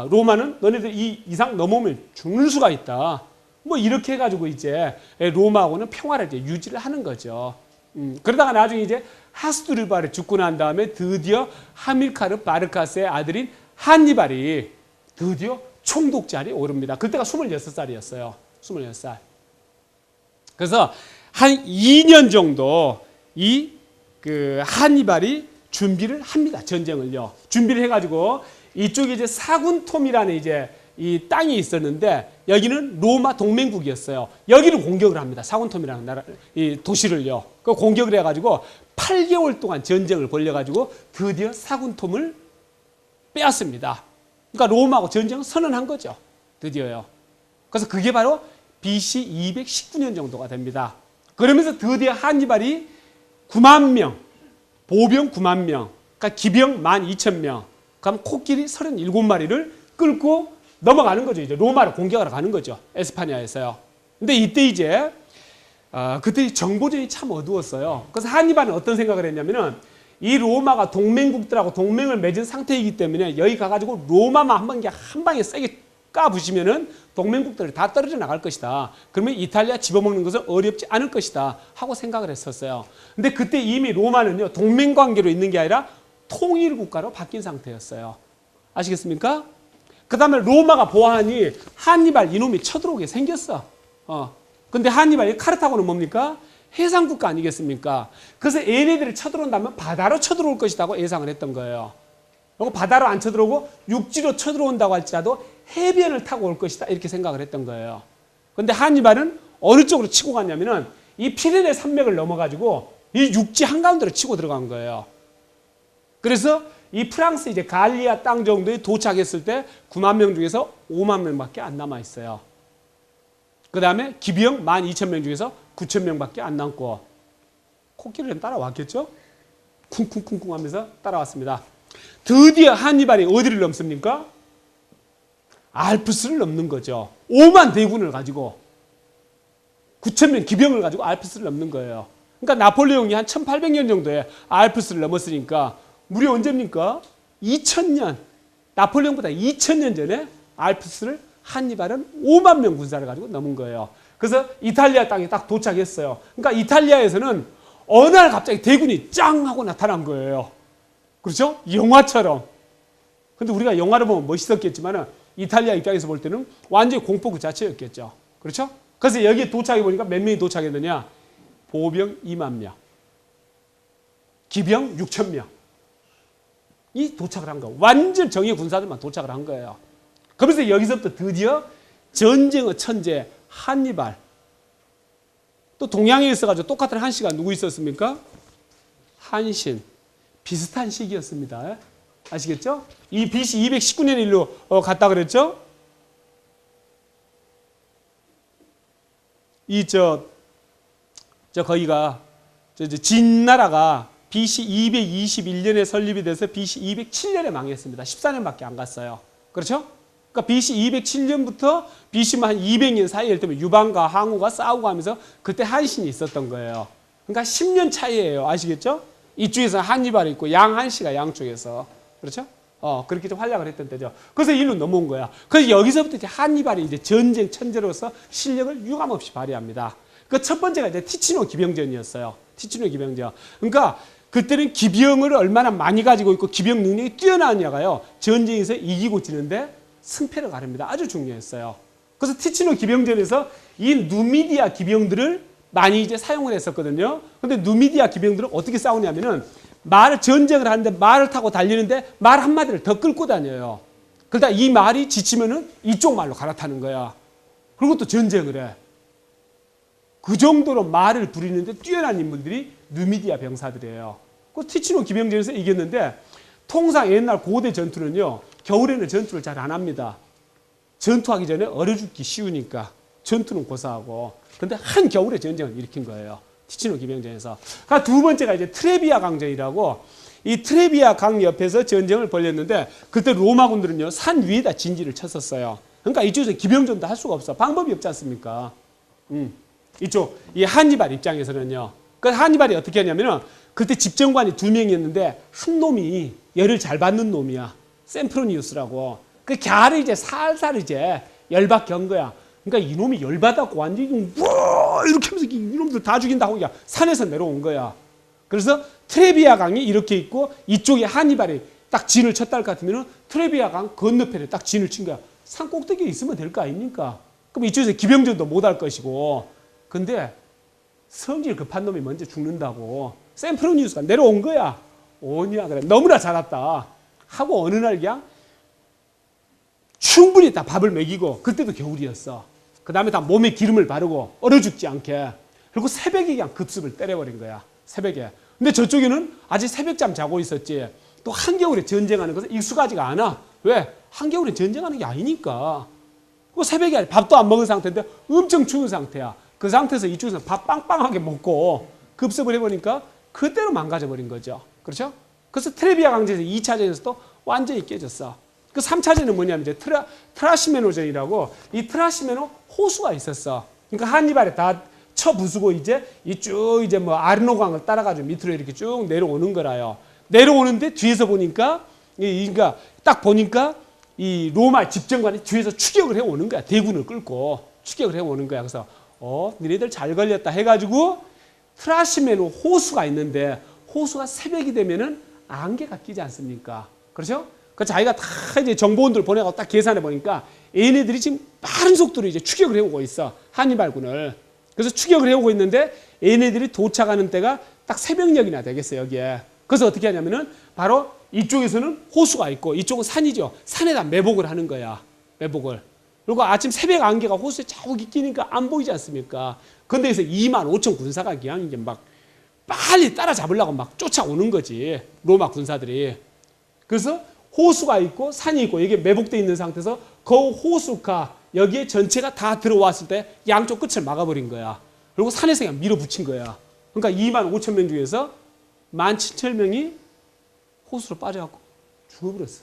로마는 너네들 이 이상 넘어오면 죽는 수가 있다. 뭐 이렇게 해가지고 이제 로마하고는 평화를 이제 유지를 하는 거죠. 그러다가 나중에 이제 하스두르발이 죽고 난 다음에 드디어 하밀카르 바르카스의 아들인 한니발이 드디어 총독 자리에 오릅니다. 그때가 26살이었어요. 26살. 그래서 한 2년 정도 이 그 한니발이 준비를 합니다. 전쟁을요. 준비를 해가지고 이쪽에 이제 사군톰이라는 이제 이 땅이 있었는데 여기는 로마 동맹국이었어요. 여기를 공격을 합니다. 사군톰이라는 나라, 이 도시를요. 그 공격을 해가지고 8개월 동안 전쟁을 벌여가지고 드디어 사군톰을 빼앗습니다. 그러니까 로마하고 전쟁을 선언한 거죠. 드디어요. 그래서 그게 바로 BC 219년 정도가 됩니다. 그러면서 드디어 한니발이 9만 명, 보병 9만 명, 그러니까 기병 12,000명, 그럼 코끼리 37마리를 끌고 넘어가는 거죠. 이제 로마를 공격하러 가는 거죠. 에스파냐에서요. 근데 이때 이제 그때 정보전이 참 어두웠어요. 그래서 한니발은 어떤 생각을 했냐면은 이 로마가 동맹국들하고 동맹을 맺은 상태이기 때문에 여기 가가지고 로마만 한 방에 세게 까부시면은 동맹국들이 다 떨어져 나갈 것이다. 그러면 이탈리아 집어먹는 것은 어렵지 않을 것이다 하고 생각을 했었어요. 근데 그때 이미 로마는요 동맹 관계로 있는 게 아니라 통일 국가로 바뀐 상태였어요. 아시겠습니까? 그 다음에 로마가 보아하니 한니발 이놈이 쳐들어오게 생겼어. 근데 한니발이 카르타고는 뭡니까? 해상국가 아니겠습니까? 그래서 얘네들이 쳐들어온다면 바다로 쳐들어올 것이라고 예상을 했던 거예요. 그리고 바다로 안 쳐들어오고 육지로 쳐들어온다고 할지라도 해변을 타고 올 것이다 이렇게 생각을 했던 거예요. 그런데 한니발은 어느 쪽으로 치고 갔냐면은 이 피레네 산맥을 넘어가지고 이 육지 한가운데로 치고 들어간 거예요. 그래서 이 프랑스 이제 갈리아 땅 정도에 도착했을 때 9만 명 중에서 5만 명밖에 안 남아 있어요. 그 다음에 기병 12,000명 중에서 9,000명밖에 안 남고 코끼리는 따라왔겠죠? 쿵쿵쿵쿵 하면서 따라왔습니다. 드디어 한니발이 어디를 넘습니까? 알프스를 넘는 거죠. 5만 대군을 가지고 9,000명 기병을 가지고 알프스를 넘는 거예요. 그러니까 나폴레옹이 한 1800년 정도에 알프스를 넘었으니까 무려 언제입니까? 2000년. 나폴레옹보다 2000년 전에 알프스를 한니발은 5만 명 군사를 가지고 넘은 거예요. 그래서 이탈리아 땅에 딱 도착했어요. 그러니까 이탈리아에서는 어느 날 갑자기 대군이 짱 하고 나타난 거예요. 그렇죠? 영화처럼. 근데 우리가 영화를 보면 멋있었겠지만 이탈리아 입장에서 볼 때는 완전히 공포 그 자체였겠죠. 그렇죠? 그래서 여기에 도착해 보니까 몇 명이 도착했느냐? 보병 2만 명, 기병 6,000명. 이 도착을 한 거예요. 완전 정예 군사들만 도착을 한 거예요. 그래서 여기서부터 드디어 전쟁의 천재 한니발. 또 동양에 있어가지고 똑같은 한씨가 누구 있었습니까? 한신. 비슷한 시기였습니다. 아시겠죠? 이 BC 219년 일로 갔다 그랬죠? 거기가 진나라가 BC 221년에 설립이 돼서 BC 207년에 망했습니다. 14년밖에 안 갔어요. 그렇죠? 그러니까 BC 207년부터 BC만 한 200년 사이일 때면 유방과 항우가 싸우고 하면서 그때 한신이 있었던 거예요. 그러니까 10년 차이예요. 아시겠죠? 이쪽에서 한니발이 있고 양한씨가 양쪽에서. 그렇죠? 그렇게 좀 활약을 했던 때죠. 그래서 일로 넘어온 거야. 그래서 여기서부터 이제 한니발이 이제 전쟁 천재로서 실력을 유감없이 발휘합니다. 그 첫 번째가 이제 티치노 기병전이었어요. 티치노 기병전. 그러니까 그때는 기병을 얼마나 많이 가지고 있고 기병 능력이 뛰어나냐가요. 전쟁에서 이기고 지는데 승패를 가릅니다. 아주 중요했어요. 그래서 티치노 기병전에서 이 누미디아 기병들을 많이 이제 사용을 했었거든요. 근데 누미디아 기병들은 어떻게 싸우냐면은 전쟁을 하는데 말을 타고 달리는데 말 한 마디를 더 끌고 다녀요. 그러다 이 말이 지치면은 이쪽 말로 갈아타는 거야. 그리고 또 전쟁을 해. 그 정도로 말을 부리는데 뛰어난 인물들이 누미디아 병사들이에요. 그 티치노 기병전에서 이겼는데 통상 옛날 고대 전투는요. 겨울에는 전투를 잘 안 합니다. 전투하기 전에 얼어 죽기 쉬우니까 전투는 고사하고. 근데 한겨울에 전쟁을 일으킨 거예요. 티치노 기병전에서. 두 번째가 이제 트레비아 강전이라고 이 트레비아 강 옆에서 전쟁을 벌였는데 그때 로마군들은요. 산 위에다 진지를 쳤었어요. 그러니까 이쪽에서 기병전도 할 수가 없어. 방법이 없지 않습니까? 이쪽 이 한니발 입장에서는요. 그 한니발이 어떻게 하냐면은 그때 집정관이 2명이었는데 한 놈이 열을 잘 받는 놈이야. 셈프로니우스라고. 그 갸를 이제 살살 이제 열받게 한 거야. 그러니까 이놈이 열받았고 완전히 이렇게 하면서 이놈들 다 죽인다고 산에서 내려온 거야. 그래서 트레비아 강이 이렇게 있고 이쪽에 한니발이 딱 진을 쳤다 할 것 같으면 트레비아 강 건너편에 딱 진을 친 거야. 산 꼭대기에 있으면 될 거 아닙니까? 그럼 이쪽에서 기병전도 못 할 것이고. 근데 성질 급한 놈이 먼저 죽는다고 셈프로니우스가 내려온 거야. 오냐 그래. 너무나 잘했다 하고 어느 날 그냥 충분히 다 밥을 먹이고 그때도 겨울이었어. 그 다음에 다 몸에 기름을 바르고 얼어 죽지 않게. 그리고 새벽에 그냥 급습을 때려버린 거야. 새벽에. 근데 저쪽에는 아직 새벽잠 자고 있었지. 또 한겨울에 전쟁하는 것은 익숙하지가 않아. 왜? 한겨울에 전쟁하는 게 아니니까. 그 새벽에 밥도 안 먹은 상태인데 엄청 추운 상태야. 그 상태에서 이쪽에서 밥 빵빵하게 먹고 급습을 해보니까 그대로 망가져버린 거죠. 그렇죠? 그래서 트레비아 강전에서 2차전에서도 완전히 깨졌어. 그 3차전은 뭐냐면 이제 트라시메노전이라고 이 트라시메노 호수가 있었어. 그러니까 한니발에 다 쳐부수고 이제 이쭉 이제 뭐 아르노강을 따라가지고 밑으로 이렇게 쭉 내려오는 거라요. 내려오는데 뒤에서 보니까 그러니까 딱 보니까 이 로마 집정관이 뒤에서 추격을 해오는 거야. 대군을 끌고 추격을 해오는 거야. 그래서 니네들 잘 걸렸다 해가지고 트라시메노 호수가 있는데 호수가 새벽이 되면은 안개가 끼지 않습니까? 그렇죠? 그 자기가 다 이제 정보원들 보내고 딱 계산해 보니까 얘네들이 지금 빠른 속도로 이제 추격을 해오고 있어. 한니발군을. 그래서 추격을 해오고 있는데 얘네들이 도착하는 때가 딱 새벽녘이나 되겠어요, 여기에. 그래서 어떻게 하냐면은 바로 이쪽에서는 호수가 있고 이쪽은 산이죠. 산에다 매복을 하는 거야. 매복을. 그리고 아침 새벽 안개가 호수에 자욱이 끼니까 안 보이지 않습니까? 근데 여기서 25,000 군사가 그냥 이제 막 빨리 따라잡으려고 막 쫓아오는 거지. 로마 군사들이. 그래서 호수가 있고 산이 있고 이게 매복되어 있는 상태에서 그 호수가 여기에 전체가 다 들어왔을 때 양쪽 끝을 막아버린 거야. 그리고 산에서 그냥 밀어붙인 거야. 그러니까 25,000명 중에서 17,000명이 호수로 빠져갖고 죽어버렸어.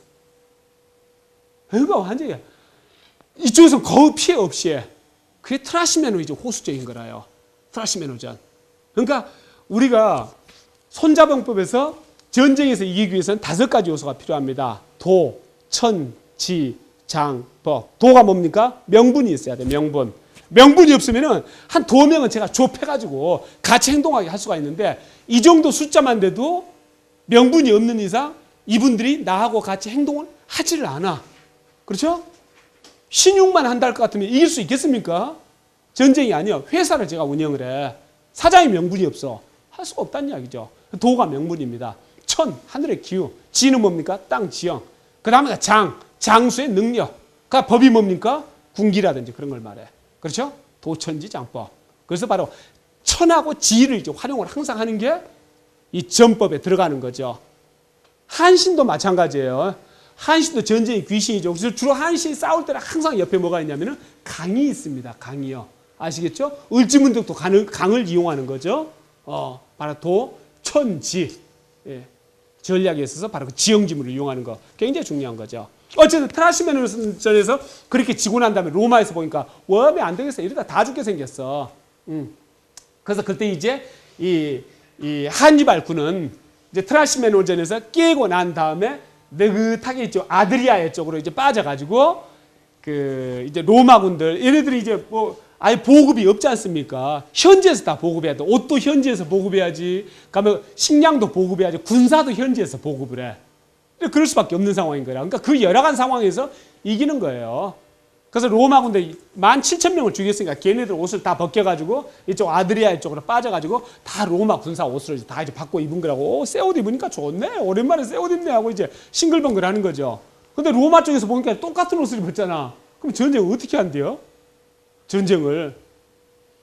그러니까 완전히 이쪽에서 거의 피해 없이 그게 트라시메노 이제 호수적인 거라요. 트라시메노전. 그러니까 우리가 손자병법에서 전쟁에서 이기기 위해서는 5가지 요소가 필요합니다. 도, 천, 지, 장, 법. 도가 뭡니까? 명분이 있어야 돼. 명분. 명분이 없으면은 한 2명은 제가 좁혀가지고 같이 행동하게 할 수가 있는데 이 정도 숫자만 돼도 명분이 없는 이상 이분들이 나하고 같이 행동을 하지를 않아. 그렇죠? 신용만 한다 할 것 같으면 이길 수 있겠습니까? 전쟁이 아니야. 회사를 제가 운영을 해. 사장이 명분이 없어. 할 수가 없다는 이야기죠. 도가 명분입니다. 천, 하늘의 기후. 지는 뭡니까? 땅, 지형. 그 다음에 장, 장수의 능력. 그러니까 법이 뭡니까? 군기라든지 그런 걸 말해. 그렇죠? 도천지장법. 그래서 바로 천하고 지를 이제 활용을 항상 하는 게 이 전법에 들어가는 거죠. 한신도 마찬가지예요. 한신도 전쟁의 귀신이죠. 그래서 주로 한신이 싸울 때는 항상 옆에 뭐가 있냐면은 강이 있습니다. 강이요. 아시겠죠? 을지문덕도 강을 이용하는 거죠. 바로 도, 천, 지. 예. 전략에 있어서 바로 그 지형지물을 이용하는 거. 굉장히 중요한 거죠. 어쨌든 트라시메노전에서 그렇게 지고 난 다음에 로마에서 보니까 왜 안 되겠어. 이러다 다 죽게 생겼어. 그래서 그때 이제 이 한니발 군은 이제 트라시메노전에서 깨고 난 다음에 느긋하게 있죠. 아드리아해 쪽으로 이제 빠져가지고 그 이제 로마군들 얘네들이 이제 뭐 아예 보급이 없지 않습니까? 현지에서 다 보급해야 돼. 옷도 현지에서 보급해야지. 그러면 식량도 보급해야지. 군사도 현지에서 보급을 해. 그럴 수밖에 없는 상황인 거야. 그러니까 그 열악한 상황에서 이기는 거예요. 그래서 로마 군대 17,000명을 죽였으니까 걔네들 옷을 다 벗겨가지고 이쪽 아드리아 이쪽으로 빠져가지고 다 로마 군사 옷을 다 이제 바꿔 입은 거라고. 새 옷 입으니까 좋네. 오랜만에 새 옷 입네 하고 이제 싱글벙글 하는 거죠. 근데 로마 쪽에서 보니까 똑같은 옷을 입었잖아. 그럼 전쟁을 어떻게 한대요? 전쟁을.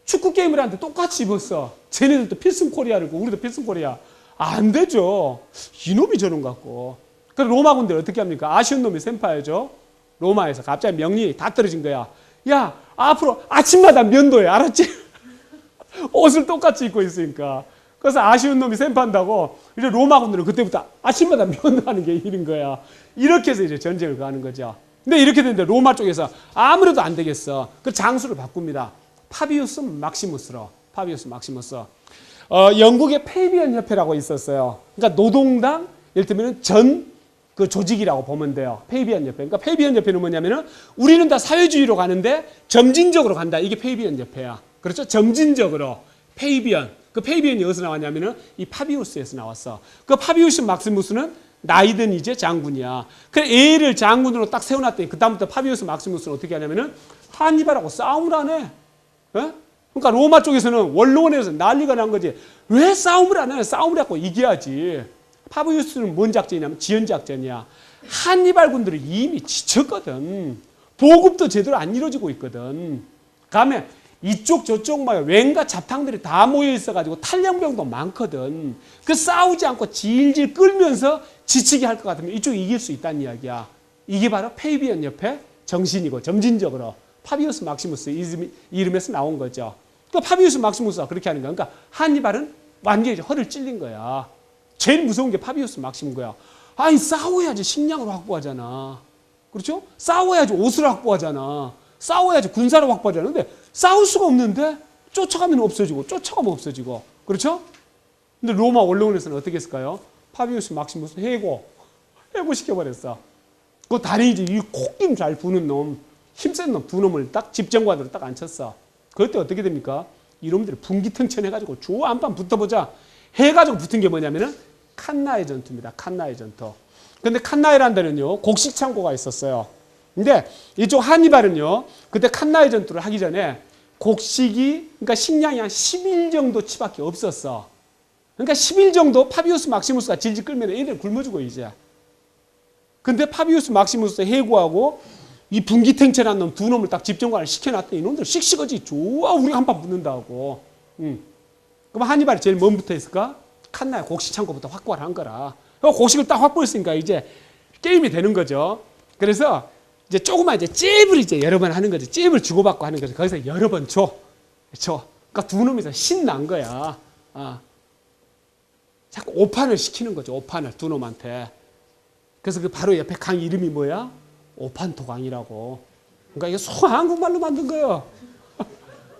축구 게임을 하는데 똑같이 입었어. 쟤네들도 필승 코리아를, 우리도 필승 코리아. 안 되죠. 이놈이 저놈 같고. 그래서 로마 군대를 어떻게 합니까? 아쉬운 놈이 샘파야죠. 로마에서 갑자기 명령이 다 떨어진 거야. 야, 앞으로 아침마다 면도해. 알았지? 옷을 똑같이 입고 있으니까. 그래서 아쉬운 놈이 샘판다고 이제 로마 군대는 그때부터 아침마다 면도하는 게 일인 거야. 이렇게 해서 이제 전쟁을 가는 거죠. 근데 이렇게 되는데 로마 쪽에서 아무래도 안 되겠어. 그 장수를 바꿉니다. 파비우스 막시무스로. 파비우스 막시무스. 영국의 페이비안 협회라고 있었어요. 그러니까 노동당, 예를 들면 그 조직이라고 보면 돼요. 페이비안 협회. 그러니까 페이비안 협회는 뭐냐면은 우리는 다 사회주의로 가는데 점진적으로 간다. 이게 페이비안 협회야. 그렇죠? 점진적으로. 페이비안. 그 페이비안이 어디서 나왔냐면은 이 파비우스에서 나왔어. 그 파비우스 막시무스는 나이든 이제 장군이야. 그래 얘를 장군으로 딱 세워놨더니 그다음부터 파비우스 막시무스는 어떻게 하냐면은 한니발하고 싸움을 안 해. 에? 그러니까 로마 쪽에서는 원로원에서 난리가 난 거지. 왜 싸움을 안 해? 싸움을 하고 이겨야지. 파비우스는 뭔 작전이냐면 지연작전이야. 한니발 군들이 이미 지쳤거든. 보급도 제대로 안 이루어지고 있거든. 가면 이쪽 저쪽 막 왠가 잡탕들이 다 모여 있어가지고 탈영병도 많거든. 그 싸우지 않고 질질 끌면서 지치게 할 것 같으면 이쪽이 이길 수 있다는 이야기야. 이게 바로 페이비안 협회 정신이고 점진적으로 파비우스 막시무스 이름에서 나온 거죠. 그 파비우스 막시무스가 그렇게 하는 거야. 그러니까 한니발은 완전히 허를 찔린 거야. 제일 무서운 게 파비우스 막시무인 거야. 아니 싸워야지 식량을 확보하잖아. 그렇죠? 싸워야지 옷을 확보하잖아. 싸워야지 군사를 확보하잖아. 근데 싸울 수가 없는데 쫓아가면 없어지고 쫓아가면 없어지고. 그렇죠? 근데 로마 원로원에서는 어떻게 했을까요? 파비우스 막시무스 해고시켜버렸어. 그 다리 이제 이 콧김 잘 부는 놈, 힘센 놈 두 놈을 딱 집정관으로 딱 앉혔어. 그때 어떻게 됩니까? 이놈들이 분기탱천해가지고 주 안방 붙어보자 해가지고 붙은 게 뭐냐면은 칸나의 전투입니다. 칸나의 전투. 근데 칸나이라는 데는요 곡식 창고가 있었어요. 근데 이쪽 한니발은요 그때 칸나의 전투를 하기 전에 곡식이 그러니까 식량이 한 10일 정도 치밖에 없었어. 그러니까 10일 정도 파비우스 막시무스가 질질 끌면 애들 굶어 죽어 이제. 근데 파비우스 막시무스 해고하고 이 분기탱천한 놈 두 놈을 딱 집정관을 시켜놨더니 이놈들 씩씩하지. 좋아 우리가 한판 붙는다고. 그럼 한니발이 제일 먼 붙어 있을까? 칸나의 곡식 창고부터 확보를 한 거라. 곡식을 딱 확보했으니까 이제 게임이 되는 거죠. 그래서 이제 조그만 이제 잽을 이제 여러 번 하는 거죠. 잽을 주고받고 하는 거죠. 거기서 여러 번 줘. 그러니까 두 놈이서 신난 거야. 자꾸 오판을 시키는 거죠. 오판을 두 놈한테. 그래서 그 바로 옆에 강 이름이 뭐야? 오판토강이라고. 그러니까 이게 한국말로 만든 거예요.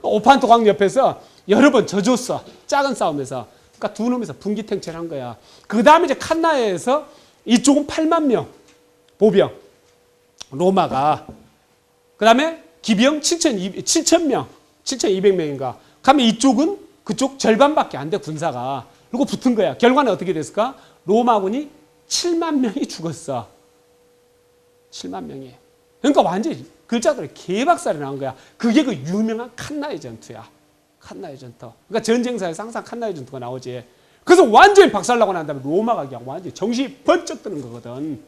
오판토강 옆에서 여러 번 져줬어. 작은 싸움에서. 그러니까 두 놈에서 분기탱천한 거야. 그 다음에 이제 칸나에서 이쪽은 8만 명 보병 로마가. 그 다음에 기병 7,200명 7,200명인가. 가면 이쪽은 그쪽 절반밖에 안 돼 군사가. 그리고 붙은 거야. 결과는 어떻게 됐을까? 로마군이 7만 명이 죽었어. 7만 명이. 그러니까 완전히 글자들이 개박살이 난 거야. 그게 그 유명한 칸나의 전투야. 칸나의 전투. 그러니까 전쟁사에서 항상 칸나의 전투가 나오지. 그래서 완전히 박살나고 난 다음에 로마가 그냥 완전히 정신이 번쩍 드는 거거든.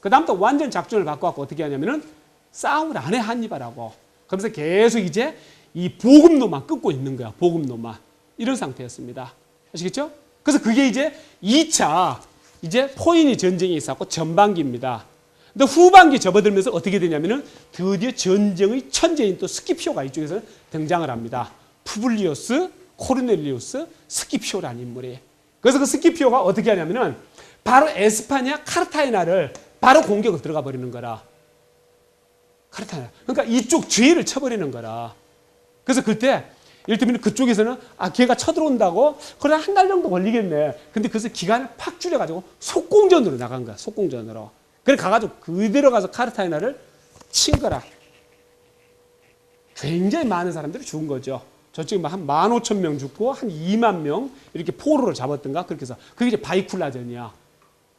그 다음부터 완전 작전을 바꿔갖고 어떻게 하냐면은 싸움을 안 해 한니발하고. 그러면서 계속 이제 이 보급로만 끊고 있는 거야. 보급로만. 이런 상태였습니다. 아시겠죠? 그래서 그게 이제 2차 이제 포이니 전쟁이 있었고 전반기입니다. 근데 후반기에 접어들면서 어떻게 되냐면은 드디어 전쟁의 천재인 또 스키피오가 이쪽에서 등장을 합니다. 푸블리우스, 코르넬리우스, 스키피오라는 인물이. 그래서 그 스키피오가 어떻게 하냐면은 바로 에스파냐 카르타헤나를 바로 공격을 들어가 버리는 거라. 카르타헤나. 그러니까 이쪽 죄를 쳐버리는 거라. 그래서 그때 예를 들면 그쪽에서는 걔가 쳐들어온다고 그래 한 달 정도 걸리겠네. 근데 그래서 기간을 팍 줄여가지고 속공전으로 나간 거야. 속공전으로. 그래 가가지고 그대로 가서 카르타헤나를 친 거라. 굉장히 많은 사람들이 죽은 거죠. 저쪽에 한 15,000명 죽고 한 2만 명 이렇게 포로를 잡았던가 그렇게 해서 그게 이제 바이쿨라전이야.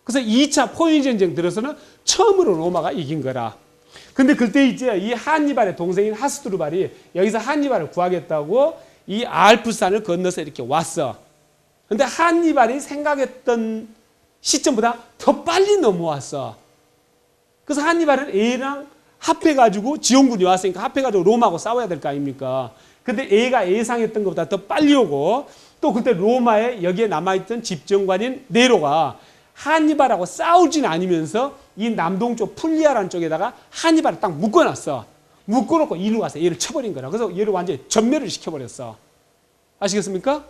그래서 2차 포니 전쟁 들어서는 처음으로 로마가 이긴 거라. 근데 그때 이제 이 한니발의 동생인 하스드루발이 여기서 한니발을 구하겠다고 이 알프스산을 건너서 이렇게 왔어. 근데 한니발이 생각했던 시점보다 더 빨리 넘어왔어. 그래서 한니발은 애랑 합해가지고 지원군이 왔으니까 합해가지고 로마하고 싸워야 될 거 아닙니까? 근데 애가 예상했던 것보다 더 빨리 오고 또 그때 로마에 여기에 남아있던 집정관인 네로가 한니발하고 싸우진 않으면서 이 남동쪽 풀리아라는 쪽에다가 한니발을 딱 묶어놨어. 묶어놓고 이리로 가서 얘를 쳐버린 거라. 그래서 얘를 완전히 전멸을 시켜버렸어. 아시겠습니까?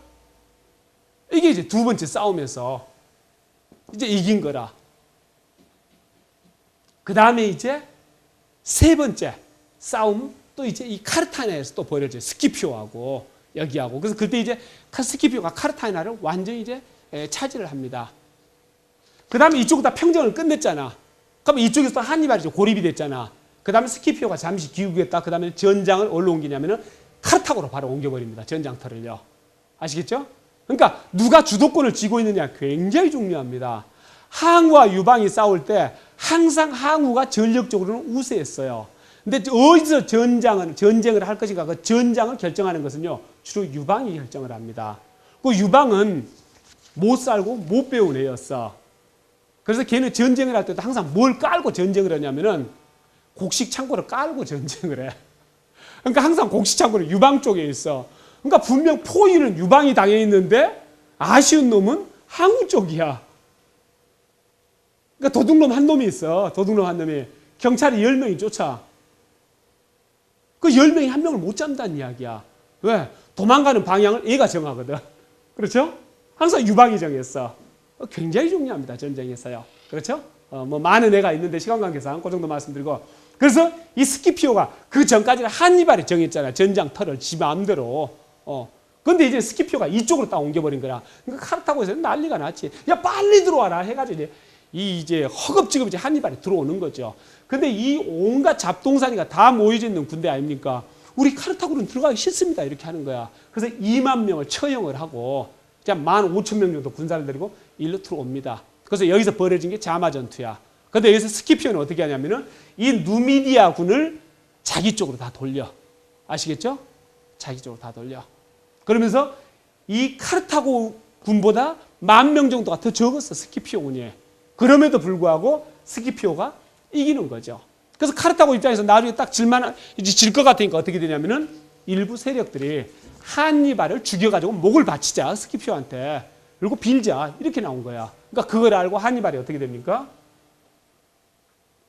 이게 이제 두 번째 싸움에서 이제 이긴 거라. 그 다음에 이제 세 번째 싸움 또 이제 이 카르타나에서 또 벌어져요. 스키피오하고 여기하고. 그래서 그때 이제 스키피오가 카르타나를 완전히 이제 차지를 합니다. 그 다음에 이쪽은 다 평정을 끝냈잖아. 그럼 이쪽에서 한니발이 좀 고립이 됐잖아. 그 다음에 스키피오가 잠시 귀국했다. 그 다음에 전장을 어디로 옮기냐면은 카르타고로 바로 옮겨버립니다. 전장터를요. 아시겠죠? 그러니까 누가 주도권을 쥐고 있느냐 굉장히 중요합니다. 항우와 유방이 싸울 때 항상 항우가 전력적으로는 우세했어요. 근데 어디서 전쟁을 할 것인가 그 전장을 결정하는 것은요 주로 유방이 결정을 합니다. 그 유방은 못 살고 못 배운 애였어. 그래서 걔는 전쟁을 할 때도 항상 뭘 깔고 전쟁을 하냐면은 곡식 창고를 깔고 전쟁을 해. 그러니까 항상 곡식 창고는 유방 쪽에 있어. 그러니까 분명 포위는 유방이 당해 있는데 아쉬운 놈은 항우 쪽이야. 그러니까 도둑놈 한 놈이 있어. 도둑놈 한 놈이. 경찰이 10명이 쫓아. 그 10명이 한 명을 못 잡는다는 이야기야. 왜? 도망가는 방향을 얘가 정하거든. 그렇죠? 항상 유방이 정했어. 굉장히 중요합니다. 전쟁에서요. 그렇죠? 뭐 많은 애가 있는데 시간 관계상 그 정도 말씀드리고. 그래서 이 스키피오가 그 전까지는 한니발이 정했잖아. 전장터를 지 마음대로. 근데 이제 스키피오가 이쪽으로 딱 옮겨버린 거야. 그러니까 카르타고에서는 난리가 났지. 야, 빨리 들어와라 해가지고 이제 허겁지겁 이제 한니발이 들어오는 거죠. 근데 이 온갖 잡동사니가 다 모여져 있는 군대 아닙니까? 우리 카르타고는 들어가기 싫습니다. 이렇게 하는 거야. 그래서 2만 명을 처형을 하고 그냥 15,000명 정도 군사를 데리고 일로 들어옵니다. 그래서 여기서 벌어진 게 자마 전투야. 근데 여기서 스키피오는 어떻게 하냐면은 이 누미디아 군을 자기 쪽으로 다 돌려. 아시겠죠? 자기 쪽으로 다 돌려. 그러면서 이 카르타고 군보다 10,000명 정도가 더 적었어. 스키피오 군이. 그럼에도 불구하고 스키피오가 이기는 거죠. 그래서 카르타고 입장에서 나중에 딱 질 것 같으니까 어떻게 되냐면은 일부 세력들이 한니발을 죽여가지고 목을 바치자 스키피오한테 그리고 빌자 이렇게 나온 거야. 그러니까 그걸 알고 한니발이 어떻게 됩니까?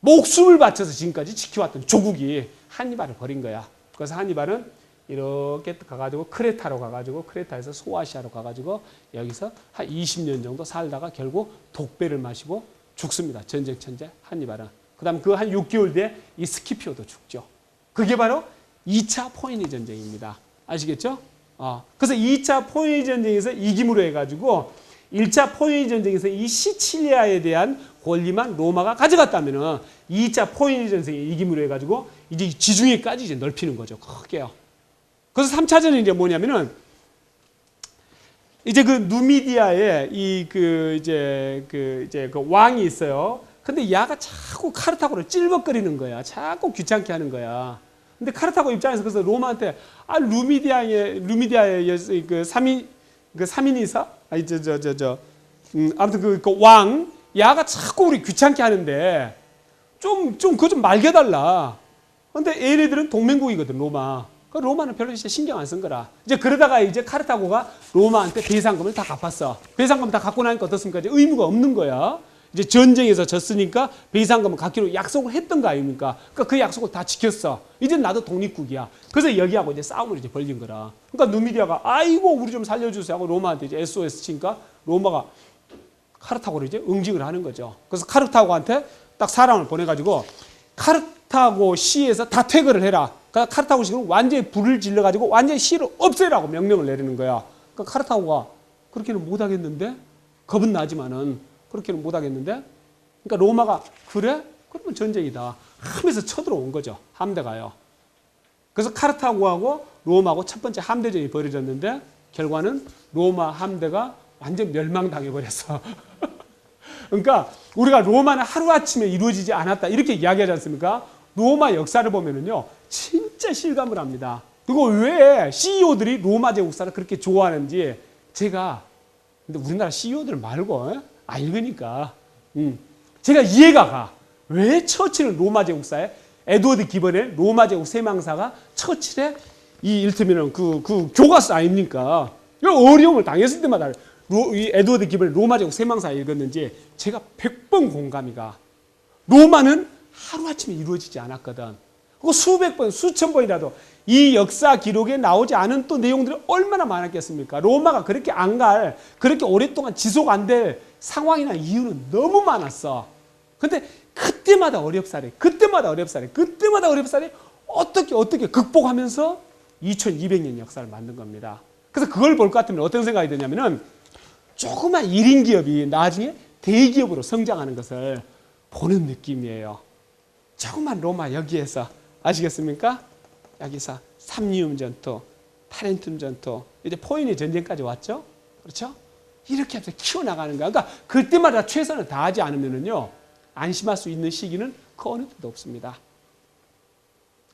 목숨을 바쳐서 지금까지 지켜왔던 조국이 한니발을 버린 거야. 그래서 한니발은 이렇게 가가지고 크레타로 가가지고 크레타에서 소아시아로 가가지고 여기서 한 20년 정도 살다가 결국 독배를 마시고 죽습니다. 전쟁 천재 한니발은. 그 다음 그 한 6개월 뒤에 이 스키피오도 죽죠. 그게 바로 2차 포에니 전쟁입니다. 아시겠죠? 그래서 2차 포에니 전쟁에서 이김으로 해가지고 1차 포에니 전쟁에서 이 시칠리아에 대한 권리만 로마가 가져갔다면은 2차 포에니 전쟁에 이김으로 해가지고 이제 지중해까지 이제 넓히는 거죠. 크게요. 그래서 3차전은 이제 뭐냐면은 이제 그 누미디아에 그 왕이 있어요. 근데 야가 자꾸 카르타고를 찔벅거리는 거야. 자꾸 귀찮게 하는 거야. 근데 카르타고 입장에서 그래서 로마한테 루미디아의 그 3인이사 아무튼 그 왕 야가 자꾸 우리 귀찮게 하는데 좀 그거 좀 말겨달라. 근데 얘네들은 동맹국이거든 로마. 그 로마는 별로 이제 신경 안 쓴 거라. 이제 그러다가 이제 카르타고가 로마한테 배상금을 다 갚았어. 배상금 다 갚고 나니까 어떻습니까? 이제 의무가 없는 거야. 이제 전쟁에서 졌으니까 배상금을 갚기로 약속을 했던 거 아닙니까? 그러니까 그 약속을 다 지켰어. 이제 나도 독립국이야. 그래서 여기하고 이제 싸움을 이제 벌린 거라. 그러니까 누미디아가 아이고 우리 좀 살려주세요 하고 로마한테 이제 SOS 치니까 로마가 카르타고를 이제 응징을 하는 거죠. 그래서 카르타고한테 딱 사람을 보내가지고 카르타고 시에서 다 퇴거를 해라. 그러니까 카르타고 시는 완전히 불을 질러가지고 완전히 시를 없애라고 명령을 내리는 거야. 그러니까 카르타고가 그렇게는 못하겠는데 겁은 나지만은 그렇게는 못하겠는데 그러니까 로마가 그래? 그러면 전쟁이다 하면서 쳐들어온 거죠. 함대가요. 그래서 카르타고하고 로마하고 첫 번째 함대전이 벌어졌는데 결과는 로마 함대가 완전 멸망당해 버렸어. 그러니까 우리가 로마는 하루아침에 이루어지지 않았다 이렇게 이야기하지 않습니까? 로마 역사를 보면은요 진짜 실감을 합니다. 그리고 왜 CEO들이 로마 제국사를 그렇게 좋아하는지 제가 근데 우리나라 CEO들 말고 읽으니까 제가 이해가 가. 왜 처칠은 로마 제국사에 에드워드 기본의 로마 제국 세망사가 처칠의 이 일테면은 그 교과서 아닙니까? 어려움을 당했을 때마다 이 에드워드 기본의 로마 제국 세망사 읽었는지 제가 100번 공감이 가. 로마는 하루아침에 이루어지지 않았거든. 그리고 수백 번, 수천 번이라도 이 역사 기록에 나오지 않은 또 내용들이 얼마나 많았겠습니까? 로마가 그렇게 안 갈, 그렇게 오랫동안 지속 안 될 상황이나 이유는 너무 많았어. 근데 그때마다 어렵사리, 그때마다 어떻게 극복하면서 2200년 역사를 만든 겁니다. 그래서 그걸 볼 것 같으면 어떤 생각이 드냐면은 조그만 1인 기업이 나중에 대기업으로 성장하는 것을 보는 느낌이에요. 조그만 로마 여기에서 아시겠습니까? 여기서 삼리움 전투, 타렌툼 전투, 이제 포이니 전쟁까지 왔죠? 그렇죠? 이렇게 하면서 키워나가는 거야. 그러니까 그때마다 최선을 다하지 않으면은요, 안심할 수 있는 시기는 그 어느 때도 없습니다.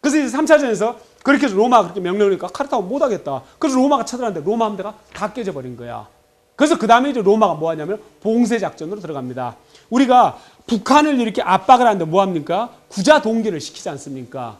그래서 이제 3차전에서 그렇게 해서 로마가 그렇게 명령을 하니까 카르타고 못하겠다. 그래서 로마가 쳐들어갔는데 로마 함대가 다 깨져버린 거야. 그래서 그 다음에 이제 로마가 뭐 하냐면 봉쇄작전으로 들어갑니다. 우리가 북한을 이렇게 압박을 하는데 뭐 합니까? 구자 동결을 시키지 않습니까?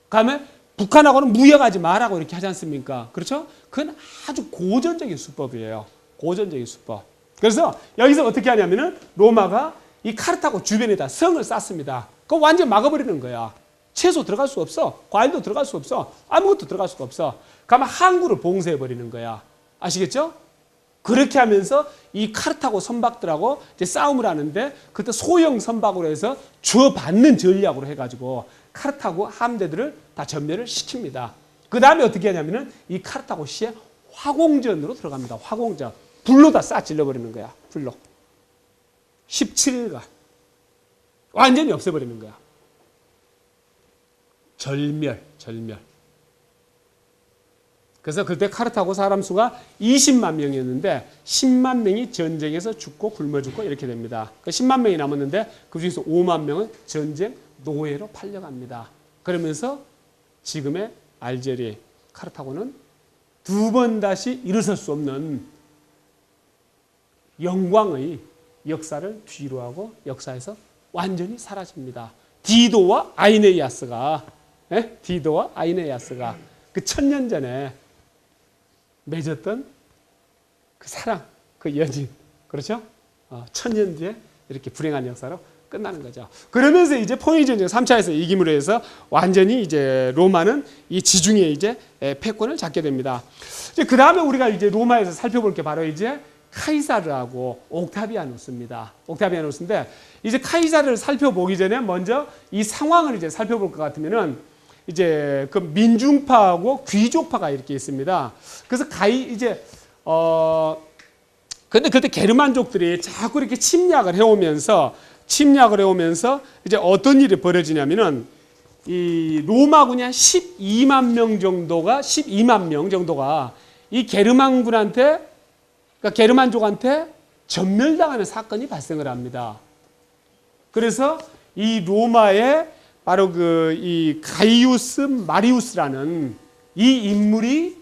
그다음에 북한하고는 무역하지 말라고 이렇게 하지 않습니까? 그렇죠? 그건 아주 고전적인 수법이에요. 고전적인 수법. 그래서 여기서 어떻게 하냐면은 로마가 이 카르타고 주변에다 성을 쌓습니다. 그거 완전 막아버리는 거야. 채소 들어갈 수 없어. 과일도 들어갈 수 없어. 아무것도 들어갈 수가 없어. 그러면 항구를 봉쇄해버리는 거야. 아시겠죠? 그렇게 하면서 이 카르타고 선박들하고 이제 싸움을 하는데 그때 소형 선박으로 해서 줘받는 전략으로 해가지고 카르타고 함대들을 다 전멸을 시킵니다. 그 다음에 어떻게 하냐면은 이 카르타고 시에 화공전으로 들어갑니다. 화공전. 불로 다 싹 질러버리는 거야. 불로. 17일간. 완전히 없애버리는 거야. 절멸. 그래서 그때 카르타고 사람 수가 20만 명이었는데 10만 명이 전쟁에서 죽고 굶어 죽고 이렇게 됩니다. 10만 명이 남았는데 그 중에서 5만 명은 전쟁 노예로 팔려갑니다. 그러면서 지금의 알제리 카르타고는 두 번 다시 일어설 수 없는 영광의 역사를 뒤로하고 역사에서 완전히 사라집니다. 디도와 아이네이아스가 그 1000년 전에 맺었던 그 사랑, 그 연인, 그렇죠? 1000년 뒤에 이렇게 불행한 역사로 끝나는 거죠. 그러면서 이제 포니 전쟁 3차에서 이김으로 해서 완전히 이제 로마는 이 지중해 이제 패권을 잡게 됩니다. 그 다음에 우리가 이제 로마에서 살펴볼 게 바로 이제 카이사르하고 옥타비아누스입니다. 옥타비아누스인데 이제 카이사르를 살펴보기 전에 먼저 이 상황을 이제 살펴볼 것 같으면은 이제 그 민중파하고 귀족파가 이렇게 있습니다. 그래서 근데 그때 게르만족들이 자꾸 이렇게 침략을 해오면서 이제 어떤 일이 벌어지냐면은 이 로마군이 한 12만 명 정도가 이 게르만군한테 그러니까 게르만족한테 전멸당하는 사건이 발생을 합니다. 그래서 이 로마의 바로 이 가이우스 마리우스라는 이 인물이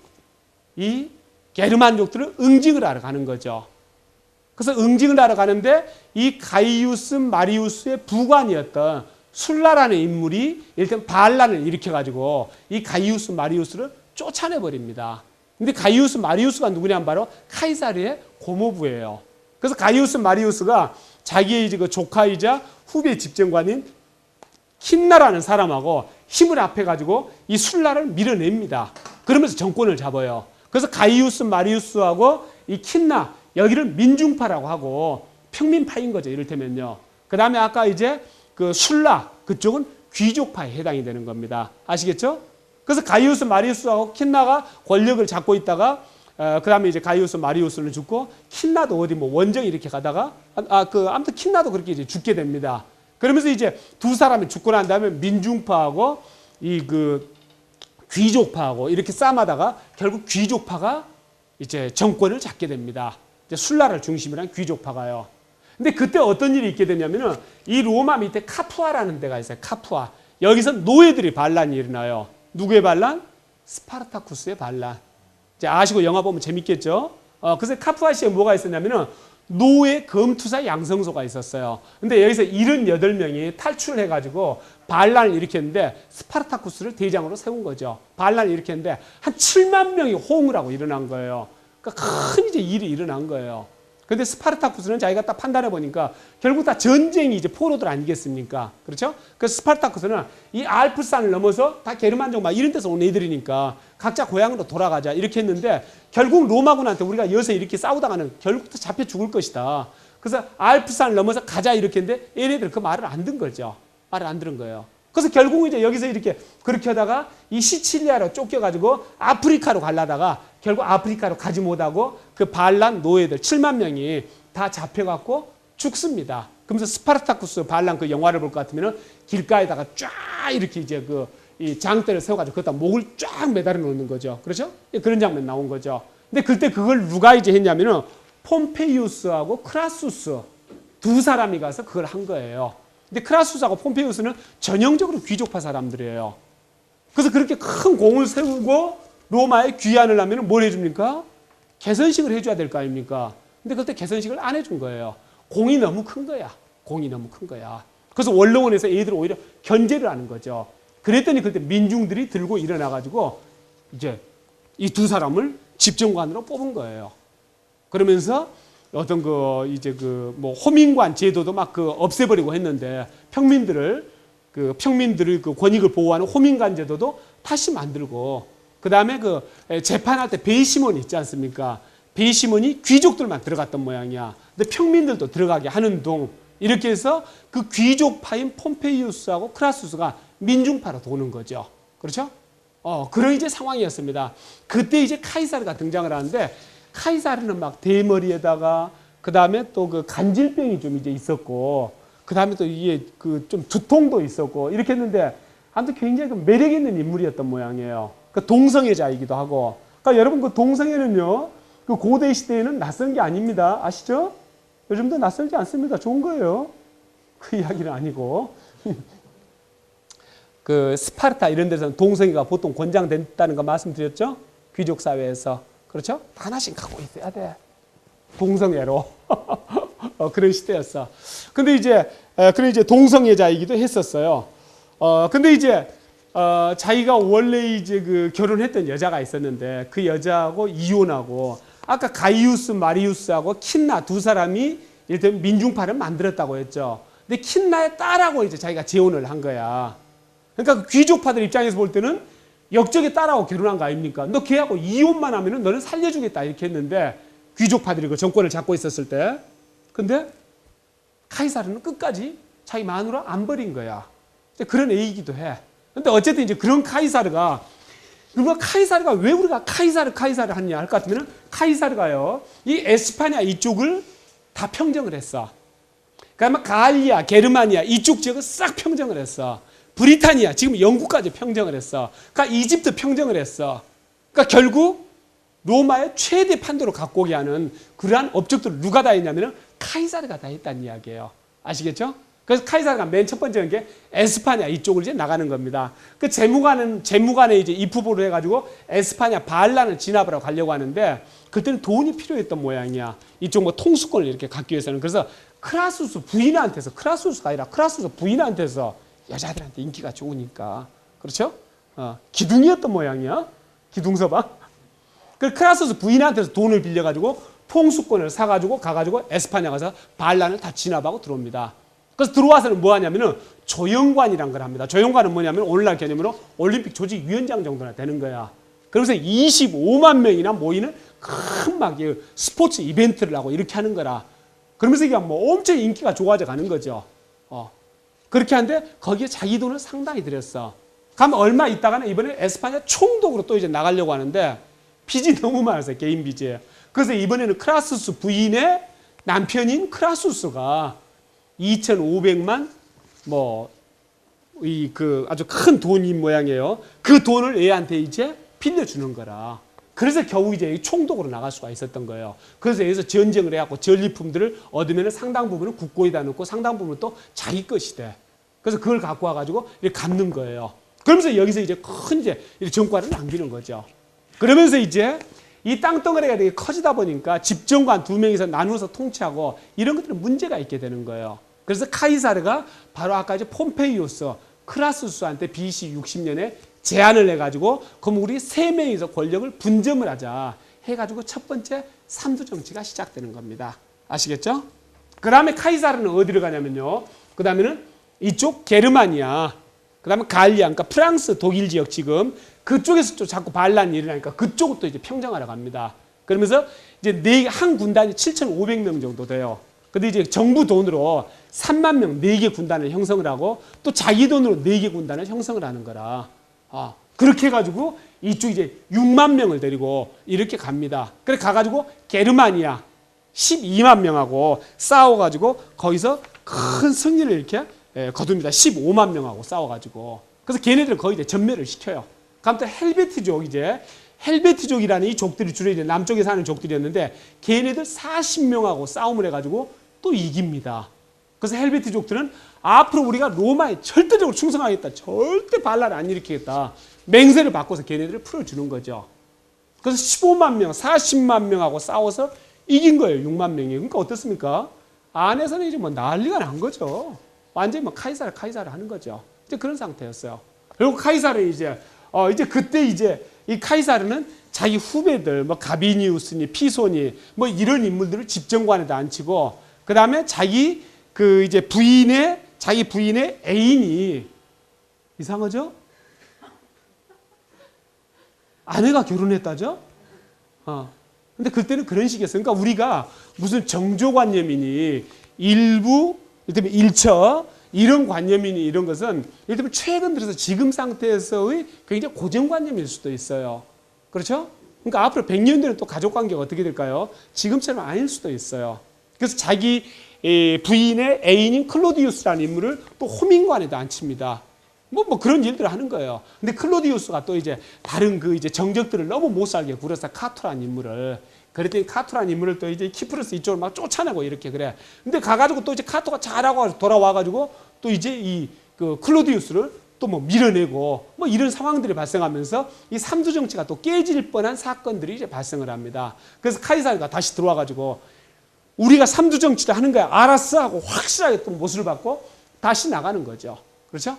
이 게르만족들을 응징을 하러 가는 거죠. 그래서 응징을 하러 가는데 이 가이우스 마리우스의 부관이었던 술라라는 인물이 일단 반란을 일으켜가지고 이 가이우스 마리우스를 쫓아내버립니다. 근데 가이우스 마리우스가 누구냐면 바로 카이사르의 고모부예요. 그래서 가이우스 마리우스가 자기의 이제 그 조카이자 후배 집정관인 킨나라는 사람하고 힘을 합해가지고 이 술라를 밀어냅니다. 그러면서 정권을 잡아요. 그래서 가이우스 마리우스하고 이 킨나 여기를 민중파라고 하고 평민파인 거죠. 이를테면요. 그 다음에 아까 이제 그 술라 그쪽은 귀족파에 해당이 되는 겁니다. 아시겠죠? 그래서 가이우스 마리우스하고 킨나가 권력을 잡고 있다가 그 다음에 이제 가이우스 마리우스는 죽고 킨나도 어디 뭐 원정 이렇게 가다가 아무튼 킨나도 그렇게 이제 죽게 됩니다. 그러면서 이제 두 사람이 죽고 난 다음에 민중파하고 이 그 귀족파하고 이렇게 싸움하다가 결국 귀족파가 이제 정권을 잡게 됩니다. 이제 술라를 중심으로 한 귀족파가요. 근데 그때 어떤 일이 있게 되냐면은 이 로마 밑에 카푸아라는 데가 있어요. 카푸아. 여기서 노예들이 반란이 일어나요. 누구의 반란? 스파르타쿠스의 반란. 이제 아시고 영화 보면 재밌겠죠? 그래서 카푸아시에 뭐가 있었냐면은 노예 검투사 양성소가 있었어요. 근데 여기서 78명이 탈출해가지고 반란을 일으켰는데 스파르타쿠스를 대장으로 세운 거죠. 반란을 일으켰는데 한 7만 명이 호응을 하고 일어난 거예요. 그러니까 큰 이제 일이 일어난 거예요. 근데 스파르타쿠스는 자기가 딱 판단해 보니까 결국 다 전쟁이 이제 포로들 아니겠습니까? 그렇죠? 그래서 스파르타쿠스는 이 알프스산을 넘어서 다 게르만족 막 이런 데서 온 애들이니까 각자 고향으로 돌아가자 이렇게 했는데 결국 로마군한테 우리가 여기서 이렇게 싸우다가는 결국 다 잡혀 죽을 것이다. 그래서 알프스산을 넘어서 가자 이렇게 했는데 얘네들 그 말을 안 듣는 거죠. 말을 안 들은 거예요. 그래서 결국 이제 여기서 이렇게 그렇게 하다가 이 시칠리아로 쫓겨가지고 아프리카로 가려다가 결국 아프리카로 가지 못하고 그 반란 노예들 7만 명이 다 잡혀갖고 죽습니다. 그러면서 스파르타쿠스 반란 그 영화를 볼 것 같으면 길가에다가 쫙 이렇게 이제 이 장대를 세워가지고 거기다 목을 쫙 매달아 놓는 거죠. 그렇죠? 그런 장면 나온 거죠. 근데 그때 그걸 누가 이제 했냐면은 폼페이우스하고 크라수스 두 사람이 가서 그걸 한 거예요. 근데 크라수스하고 폼페이우스는 전형적으로 귀족파 사람들이에요. 그래서 그렇게 큰 공을 세우고 로마에 귀환을 하면 뭘 해줍니까? 개선식을 해줘야 될 거 아닙니까? 근데 그때 개선식을 안 해준 거예요. 공이 너무 큰 거야. 공이 너무 큰 거야. 그래서 원로원에서 애들 오히려 견제를 하는 거죠. 그랬더니 그때 민중들이 들고 일어나가지고 이제 이 두 사람을 집정관으로 뽑은 거예요. 그러면서 어떤 뭐 호민관 제도도 막 없애버리고 했는데 평민들의 그 권익을 보호하는 호민관 제도도 다시 만들고 그 다음에 재판할 때 베이시몬이 있지 않습니까? 베이시몬이 귀족들만 들어갔던 모양이야. 근데 평민들도 들어가게 하는 동 이렇게 해서 그 귀족파인 폼페이우스하고 크라수스가 민중파로 도는 거죠. 그렇죠? 그런 이제 상황이었습니다. 그때 이제 카이사르가 등장을 하는데 카이사르는 막 대머리에다가 그 다음에 또 그 간질병이 좀 이제 있었고 그 다음에 또 이게 좀 두통도 있었고 이렇게 했는데 아무튼 굉장히 매력 있는 인물이었던 모양이에요. 그 동성애자이기도 하고. 그러니까 여러분 그 동성애는요 그 고대 시대에는 낯선 게 아닙니다. 아시죠? 요즘도 낯설지 않습니다. 좋은 거예요. 그 이야기는 아니고. 그 스파르타 이런 데서는 동성애가 보통 권장됐다는 거 말씀드렸죠? 귀족 사회에서. 그렇죠? 하나씩 갖고 있어야 돼. 동성애로. 그런 시대였어. 근데 이제, 그런 이제 동성애자이기도 했었어요. 근데 이제, 자기가 원래 이제 결혼했던 여자가 있었는데 그 여자하고 이혼하고 아까 가이우스 마리우스하고 킨나 두 사람이 일단 민중파를 만들었다고 했죠. 근데 킨나의 딸하고 이제 자기가 재혼을 한 거야. 그러니까 귀족파들 입장에서 볼 때는 역적의 딸하고 결혼한 거 아닙니까? 너 걔하고 이혼만 하면은 너는 살려주겠다 이렇게 했는데 귀족파들이 그 정권을 잡고 있었을 때 근데 카이사르는 끝까지 자기 마누라 안 버린 거야. 그런 애이기도 해. 근데 어쨌든 이제 그런 카이사르가 왜 우리가 카이사르 하느냐 할 것 같으면 카이사르가요 이 에스파냐 이쪽을 다 평정을 했어. 그러니까 갈리아, 게르마니아 이쪽 지역을 싹 평정을 했어. 브리타니아 지금 영국까지 평정을 했어. 그러니까 이집트 평정을 했어. 그러니까 결국 로마의 최대 판도로 갖고 오게 하는 그러한 업적들을 누가 다 했냐면 카이사르가 다 했다는 이야기예요. 아시겠죠? 그래서 카이사르가 맨 첫 번째 게 에스파냐 이쪽을 이제 나가는 겁니다. 그 재무관에 이제 입후보를 해가지고 에스파냐 반란을 진압하러 가려고 하는데 그때는 돈이 필요했던 모양이야. 이쪽 뭐 통수권을 이렇게 갖기 위해서는. 그래서 크라수스 부인한테서 여자들한테 인기가 좋으니까 그렇죠? 기둥이었던 모양이야. 기둥서방. 그 크라수스 부인한테서 돈을 빌려가지고 통수권을 사가지고 가가지고 에스파냐 가서 반란을 다 진압하고 들어옵니다. 그래서 들어와서는 뭐 하냐면은 조영관이란 걸 합니다. 조영관은 뭐냐면 오늘날 개념으로 올림픽 조직위원장 정도나 되는 거야. 그러면서 25만 명이나 모이는 큰 막 스포츠 이벤트를 하고 이렇게 하는 거라. 그러면서 이게 뭐 엄청 인기가 좋아져 가는 거죠. 그렇게 하는데 거기에 자기 돈을 상당히 들였어. 그러면 얼마 있다가는 이번에 에스파냐 총독으로 또 이제 나가려고 하는데 빚이 너무 많았어요. 개인 빚이. 그래서 이번에는 크라수스 부인의 남편인 크라수스가 2,500만 뭐 아주 큰 돈인 모양이에요. 그 돈을 애한테 이제 빌려주는 거라. 그래서 겨우 이제 총독으로 나갈 수가 있었던 거예요. 그래서 여기서 전쟁을 해갖고 전리품들을 얻으면 상당 부분은 국고에다 넣고 상당 부분은 또 자기 것이 돼. 그래서 그걸 갖고 와가지고 이렇게 갚는 거예요. 그러면서 여기서 이제 큰 이제 정과를 남기는 거죠. 그러면서 이제 이 땅덩어리가 되게 커지다 보니까 집정관 2명이서 나누어서 통치하고 이런 것들은 문제가 있게 되는 거예요. 그래서 카이사르가 바로 아까 이제 폼페이우스, 크라수스한테 BC 60년에 제안을 해가지고 그럼 우리 3명이서 권력을 분점을 하자 해가지고 첫 번째 삼두 정치가 시작되는 겁니다. 아시겠죠? 그 다음에 카이사르는 어디로 가냐면요. 그 다음에는 이쪽 게르마니아, 그 다음에 갈리아, 그러니까 프랑스, 독일 지역 지금 그쪽에서 또 자꾸 반란이 일어나니까 그쪽으로 또 이제 평정하러 갑니다. 그러면서 이제 한 군단이 7,500명 정도 돼요. 근데 이제 정부 돈으로 3만 명 4개 군단을 형성을 하고 또 자기 돈으로 4개 군단을 형성을 하는 거라. 그렇게 해가지고 이쪽 이제 6만 명을 데리고 이렇게 갑니다. 그래 가가지고 게르마니아 12만 명하고 싸워가지고 거기서 큰 승리를 이렇게 거둡니다. 15만 명하고 싸워가지고. 그래서 걔네들은 거의 이제 전멸을 시켜요. 아무튼 헬베티족 헬베티족이라는 이 족들이 주로 이제 남쪽에 사는 족들이었는데 걔네들 40명하고 싸움을 해가지고 또 이깁니다. 그래서 헬베티족들은 앞으로 우리가 로마에 절대적으로 충성하겠다. 절대 반란을 안 일으키겠다. 맹세를 바꿔서 걔네들을 풀어주는 거죠. 그래서 15만 명, 40만 명하고 싸워서 이긴 거예요. 6만 명이. 그러니까 어떻습니까? 안에서는 이제 뭐 난리가 난 거죠. 완전히 뭐 카이사르 하는 거죠. 이제 그런 상태였어요. 그리고 카이사르 이제 그때 이제 이 카이사르는 자기 후배들 뭐 가비니우스니 피소니 뭐 이런 인물들을 집정관에다 앉히고 그 다음에 자기 자기 부인의 애인이 이상하죠? 아내가 결혼했다죠? 근데 그때는 그런 식이었어요. 그러니까 우리가 무슨 정조관념이니 일부, 이를테면 일처, 이런 관념이니 이런 것은 이를테면 최근 들어서 지금 상태에서의 굉장히 고정관념일 수도 있어요. 그렇죠? 그러니까 앞으로 100년 뒤는 또 가족관계가 어떻게 될까요? 지금처럼 아닐 수도 있어요. 그래서 자기 부인의 애인인 클로디우스라는 인물을 또 호민관에도 앉힙니다. 뭐 그런 일들을 하는 거예요. 근데 클로디우스가 또 이제 다른 이제 정적들을 너무 못 살게 굴어서 카토라는 인물을 그랬더니 카토라는 인물을 또 이제 키프루스 이쪽으로 막 쫓아내고 이렇게 그래. 근데 가가지고 또 이제 카토가 잘하고 돌아와가지고 또 이제 클로디우스를 또 뭐 밀어내고 뭐 이런 상황들이 발생하면서 이 삼두 정치가 또 깨질 뻔한 사건들이 이제 발생을 합니다. 그래서 카이사르가 다시 들어와가지고 우리가 삼두 정치를 하는 거야. 알았어 하고 확실하게 또 못을 받고 다시 나가는 거죠. 그렇죠?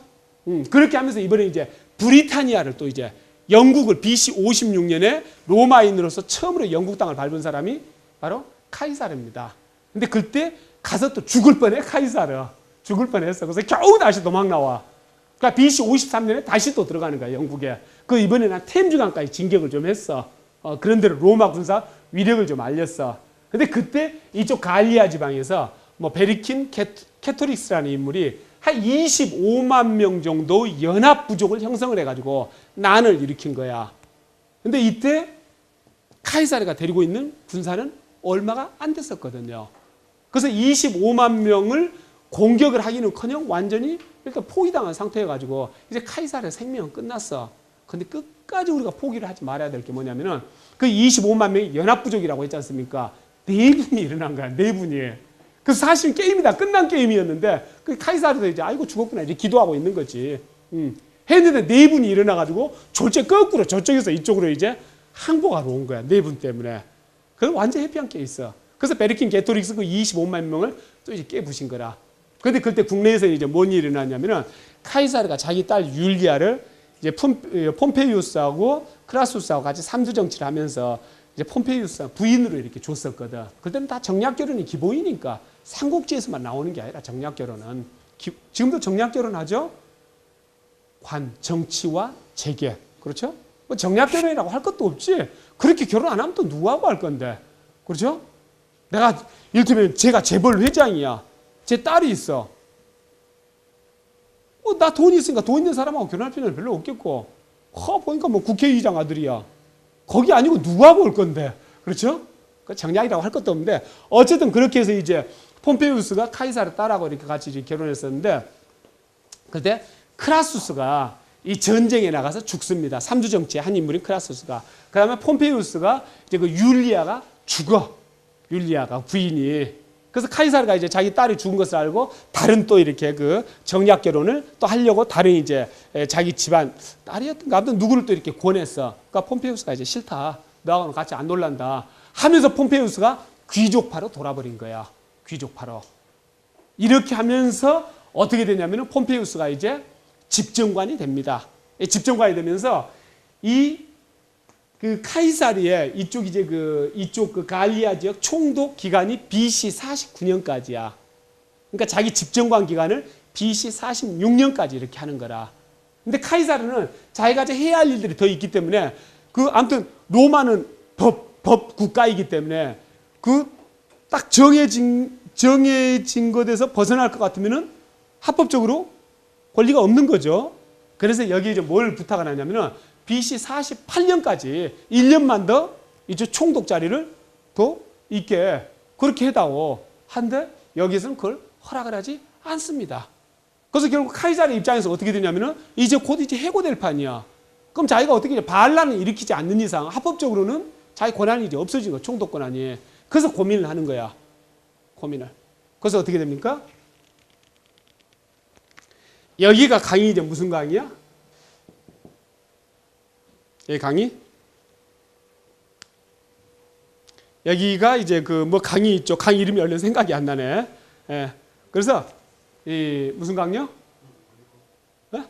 그렇게 하면서 이번에 이제 브리타니아를 또 이제 영국을 BC 56년에 로마인으로서 처음으로 영국 땅을 밟은 사람이 바로 카이사르입니다. 근데 그때 가서 또 죽을 뻔해, 카이사르. 죽을 뻔했어. 그래서 겨우 다시 도망 나와. 그러니까 BC 53년에 다시 또 들어가는 거야, 영국에. 이번에는 템즈강까지 진격을 좀 했어. 그런 대로 로마 군사 위력을 좀 알렸어. 근데 그때 이쪽 갈리아 지방에서 뭐 베리킨 캐토릭스라는 인물이 한 25만 명 정도 연합 부족을 형성을 해가지고 난을 일으킨 거야. 근데 이때 카이사르가 데리고 있는 군사는 얼마가 안 됐었거든요. 그래서 25만 명을 공격을 하기는커녕 완전히 일단 포위당한 상태여가지고 이제 카이사르의 생명은 끝났어. 근데 끝까지 우리가 포기를 하지 말아야 될 게 뭐냐면은 그 25만 명이 연합 부족이라고 했지 않습니까? 4분이 일어난 거야. 4분이. 그래서 사실 게임이 다 끝난 게임이었는데 그 카이사르도 이제 아이고 죽었구나 이렇게 기도하고 있는 거지. 했는데 4분이 일어나가지고 졸제 거꾸로 저쪽에서 이쪽으로 이제 항복하러 온 거야. 4분 때문에. 그래서 완전 해피한 게 있어. 그래서 베르킨 게토릭스 그 25만 명을 또 이제 깨부신 거라. 근데 그때 국내에서 이제 뭔 일이 일어났냐면은 카이사르가 자기 딸 율리아를 이제 폼페이우스하고 크라수스하고 같이 삼두 정치를 하면서 이제 폼페이우스 부인으로 이렇게 줬었거든. 그때는 다 정략 결혼이 기본이니까 삼국지에서만 나오는 게 아니라 정략 결혼은 지금도 정략 결혼하죠. 관, 정치와 재계. 그렇죠? 뭐 정략 결혼이라고 할 것도 없지. 그렇게 결혼 안 하면 또 누구하고 할 건데. 그렇죠? 내가 이를테면 제가 재벌 회장이야. 제 딸이 있어. 나 돈이 있으니까 돈 있는 사람하고 결혼할 필요는 별로 없겠고. 보니까 뭐 국회의장 아들이야. 거기 아니고 누구하고 올 건데. 그렇죠? 정략이라고 할 것도 없는데 어쨌든 그렇게 해서 이제 폼페이우스가 카이사르 딸하고 이렇게 같이 이제 결혼했었는데 그때 크라수스가 이 전쟁에 나가서 죽습니다. 삼두정치의 한 인물인 크라수스가. 그 다음에 폼페이우스가 이제 그 율리아가 죽어. 율리아가 부인이. 그래서 카이사르가 이제 자기 딸이 죽은 것을 알고 다른 또 이렇게 그 정략 결혼을 또 하려고 다른 이제 자기 집안 딸이었던가 아무튼 누구를 또 이렇게 권했어. 그러니까 폼페이우스가 이제 싫다. 너하고는 같이 안 놀란다. 하면서 폼페이우스가 귀족파로 돌아버린 거야. 귀족파로. 이렇게 하면서 어떻게 되냐면은 폼페이우스가 이제 집정관이 됩니다. 집정관이 되면서 이 그 카이사르의 이쪽 이제 이쪽 그 갈리아 지역 총독 기간이 BC 49년까지야. 그러니까 자기 집정관 기간을 BC 46년까지 이렇게 하는 거라. 근데 카이사르는 자기가 이제 해야 할 일들이 더 있기 때문에 아무튼 로마는 법 국가이기 때문에 딱 정해진 것에서 벗어날 것 같으면은 합법적으로 권리가 없는 거죠. 그래서 여기 이제 뭘 부탁을 하냐면은 BC 48년까지 1년만 더 이제 총독 자리를 더 있게 그렇게 해다오. 한데 여기서는 그걸 허락을 하지 않습니다. 그래서 결국 카이사르 입장에서 어떻게 되냐면은 이제 곧 이제 해고될 판이야. 그럼 자기가 어떻게 반란을 일으키지 않는 이상 합법적으로는 자기 권한이 이제 없어진 거, 총독 권한이. 그래서 고민을 하는 거야. 고민을. 그래서 어떻게 됩니까? 여기가 강이 이제 무슨 강이야? 이 강이? 여기가 이제 뭐 강이 있죠. 강 이름이 얼른 생각이 안 나네. 예. 그래서 이 무슨 강이요? 예?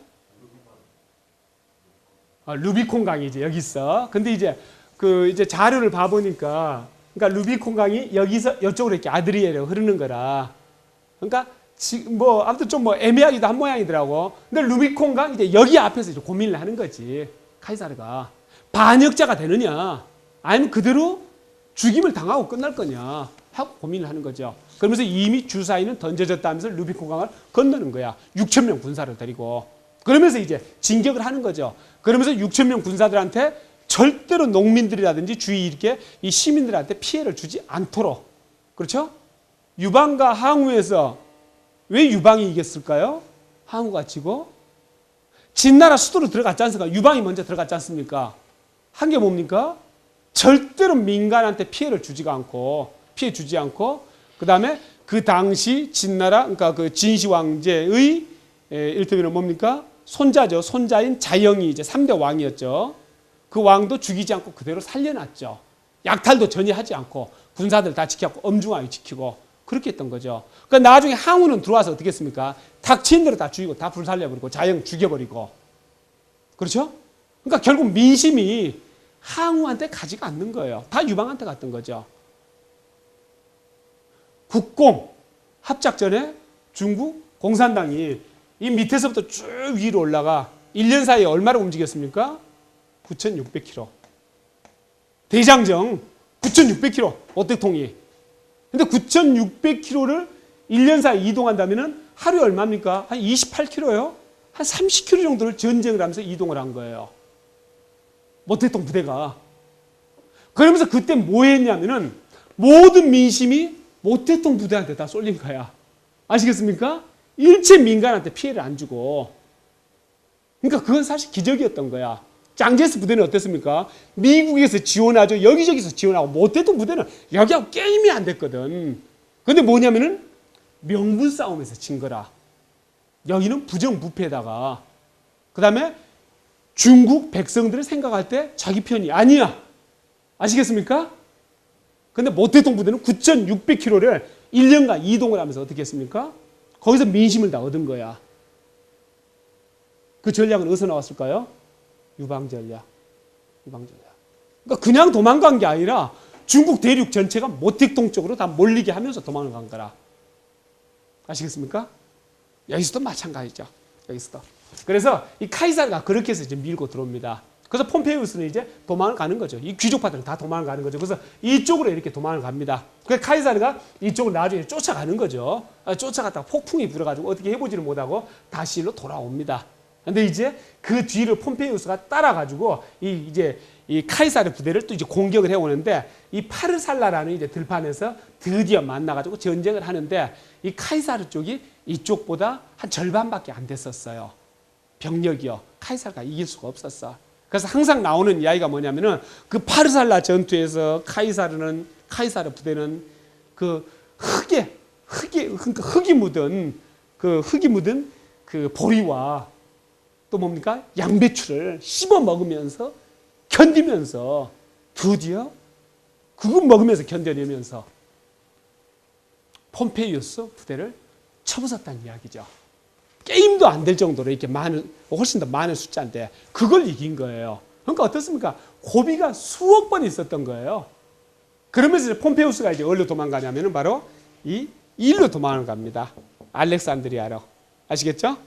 루비콘 강이지 여기 있어. 근데 이제 이제 자료를 봐보니까 그러니까 루비콘 강이 여기서 이쪽으로 이렇게 아드리에로 흐르는 거라. 그러니까 지금 뭐 아무튼 좀 뭐 애매하기도 한 모양이더라고. 근데 루비콘 강 이제 여기 앞에서 이제 고민을 하는 거지. 카이사르가 반역자가 되느냐 아니면 그대로 죽임을 당하고 끝날 거냐 하고 고민을 하는 거죠. 그러면서 이미 주사위는 던져졌다면서 루비콘 강을 건너는 거야. 6,000명 군사를 데리고. 그러면서 이제 진격을 하는 거죠. 그러면서 6,000명 군사들한테 절대로 농민들이라든지 주위 이렇게 이 시민들한테 피해를 주지 않도록. 그렇죠? 유방과 항우에서 왜 유방이 이겼을까요? 항우가 지고 진나라 수도로 들어갔지 않습니까? 유방이 먼저 들어갔지 않습니까? 한 게 뭡니까? 절대로 민간한테 피해를 주지가 않고 피해 주지 않고 그 다음에 그 당시 진나라 그러니까 그 진시 왕제의 일테면은 뭡니까? 손자죠. 손자인 자영이 이제 3대 왕이었죠. 그 왕도 죽이지 않고 그대로 살려놨죠. 약탈도 전혀 하지 않고 군사들 다 지켜갖고 엄중하게 지키고 그렇게 했던 거죠. 그러니까 나중에 항우는 들어와서 어떻게 했습니까? 닥친 대로 다 죽이고 다 불살려버리고 자영 죽여버리고. 그렇죠? 그러니까 결국 민심이 항우한테 가지가 않는 거예요. 다 유방한테 갔던 거죠. 국공 합작전에 중국 공산당이 이 밑에서부터 쭉 위로 올라가 1년 사이에 얼마를 움직였습니까? 9,600km. 대장정 9,600km 오택통이. 근데 9,600km를 1년 사이에 이동한다면 하루에 얼마입니까? 한 28km요? 한 30km 정도를 전쟁을 하면서 이동을 한 거예요. 모택동 부대가. 그러면서 그때 뭐 했냐면은 모든 민심이 모택동 부대한테 다 쏠린 거야. 아시겠습니까? 일체 민간한테 피해를 안 주고. 그러니까 그건 사실 기적이었던 거야. 짱제스 부대는 어땠습니까? 미국에서 지원하죠. 여기저기서 지원하고 모택동 부대는 여기하고 게임이 안 됐거든. 근데 뭐냐면은 명분 싸움에서 진 거라. 여기는 부정부패에다가 그 다음에 중국 백성들을 생각할 때 자기 편이 아니야. 아시겠습니까? 근데 모택동 부대는 9,600km를 1년간 이동을 하면서 어떻게 했습니까? 거기서 민심을 다 얻은 거야. 그 전략은 어디서 나왔을까요? 유방 전략. 유방 전략. 그러니까 그냥 도망간 게 아니라 중국 대륙 전체가 모택동 쪽으로 다 몰리게 하면서 도망을 간 거라. 아시겠습니까? 여기서도 마찬가지죠. 여기서도. 그래서 이 카이사르가 그렇게 해서 이제 밀고 들어옵니다. 그래서 폼페이우스는 이제 도망을 가는 거죠. 이 귀족파들은 다 도망을 가는 거죠. 그래서 이쪽으로 이렇게 도망을 갑니다. 그래서 카이사르가 이쪽으로 나중에 쫓아가는 거죠. 쫓아갔다가 폭풍이 불어가지고 어떻게 해보지를 못하고 다시 일로 돌아옵니다. 근데 이제 그 뒤를 폼페이우스가 따라가지고 이 카이사르 부대를 또 이제 공격을 해오는데 이 파르살라라는 이제 들판에서 드디어 만나가지고 전쟁을 하는데 이 카이사르 쪽이 이쪽보다 한 절반밖에 안 됐었어요. 병력이요. 카이사르가 이길 수가 없었어. 그래서 항상 나오는 이야기가 뭐냐면은 그 파르살라 전투에서 카이사르 부대는 그 그러니까 흙이 묻은 그 보리와 또 뭡니까? 양배추를 씹어 먹으면서 견디면서 드디어 그거 먹으면서 견뎌내면서 폼페이우스 부대를 쳐부쉈다는 이야기죠. 게임도 안 될 정도로 이렇게 훨씬 더 많은 숫자인데 그걸 이긴 거예요. 그러니까 어떻습니까? 고비가 수억 번 있었던 거예요. 그러면서 이제 폼페이우스가 이제 어디로 도망가냐면은 바로 이 일로 도망갑니다. 알렉산드리아로. 아시겠죠?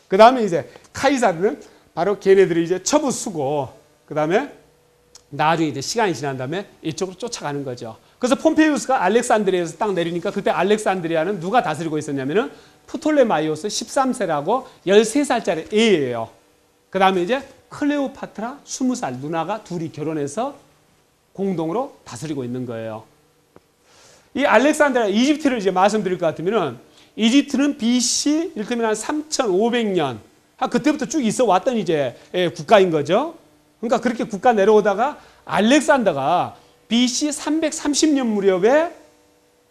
그 다음에 이제 카이사르는 바로 걔네들이 이제 쳐부수고 그 다음에 나중에 이제 시간이 지난 다음에 이쪽으로 쫓아가는 거죠. 그래서 폼페이우스가 알렉산드리아에서 딱 내리니까 그때 알렉산드리아는 누가 다스리고 있었냐면은 프톨레마이오스 13세라고 13살짜리 애예요. 그 다음에 이제 클레오파트라 20살 누나가 둘이 결혼해서 공동으로 다스리고 있는 거예요. 이 알렉산드리아, 이집트를 이제 말씀드릴 것 같으면은 이집트는 BC 이를테면 한 3,500년 그때부터 쭉 있어 왔던 이제 국가인 거죠. 그러니까 그렇게 국가 내려오다가 알렉산더가 BC 330년 무렵에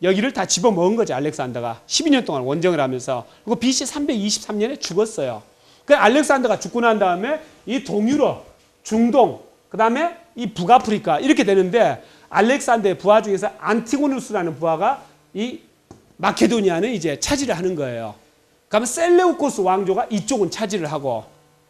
여기를 다 집어먹은 거죠. 알렉산더가 12년 동안 원정을 하면서. 그리고 BC 323년에 죽었어요. 그 알렉산더가 죽고 난 다음에 이 동유럽, 중동, 그 다음에 이 북아프리카 이렇게 되는데 알렉산더의 부하 중에서 안티고누스라는 부하가 이 마케도니아는 이제 차지를 하는 거예요. 그러면 셀레우코스 왕조가 이쪽은 차지를 하고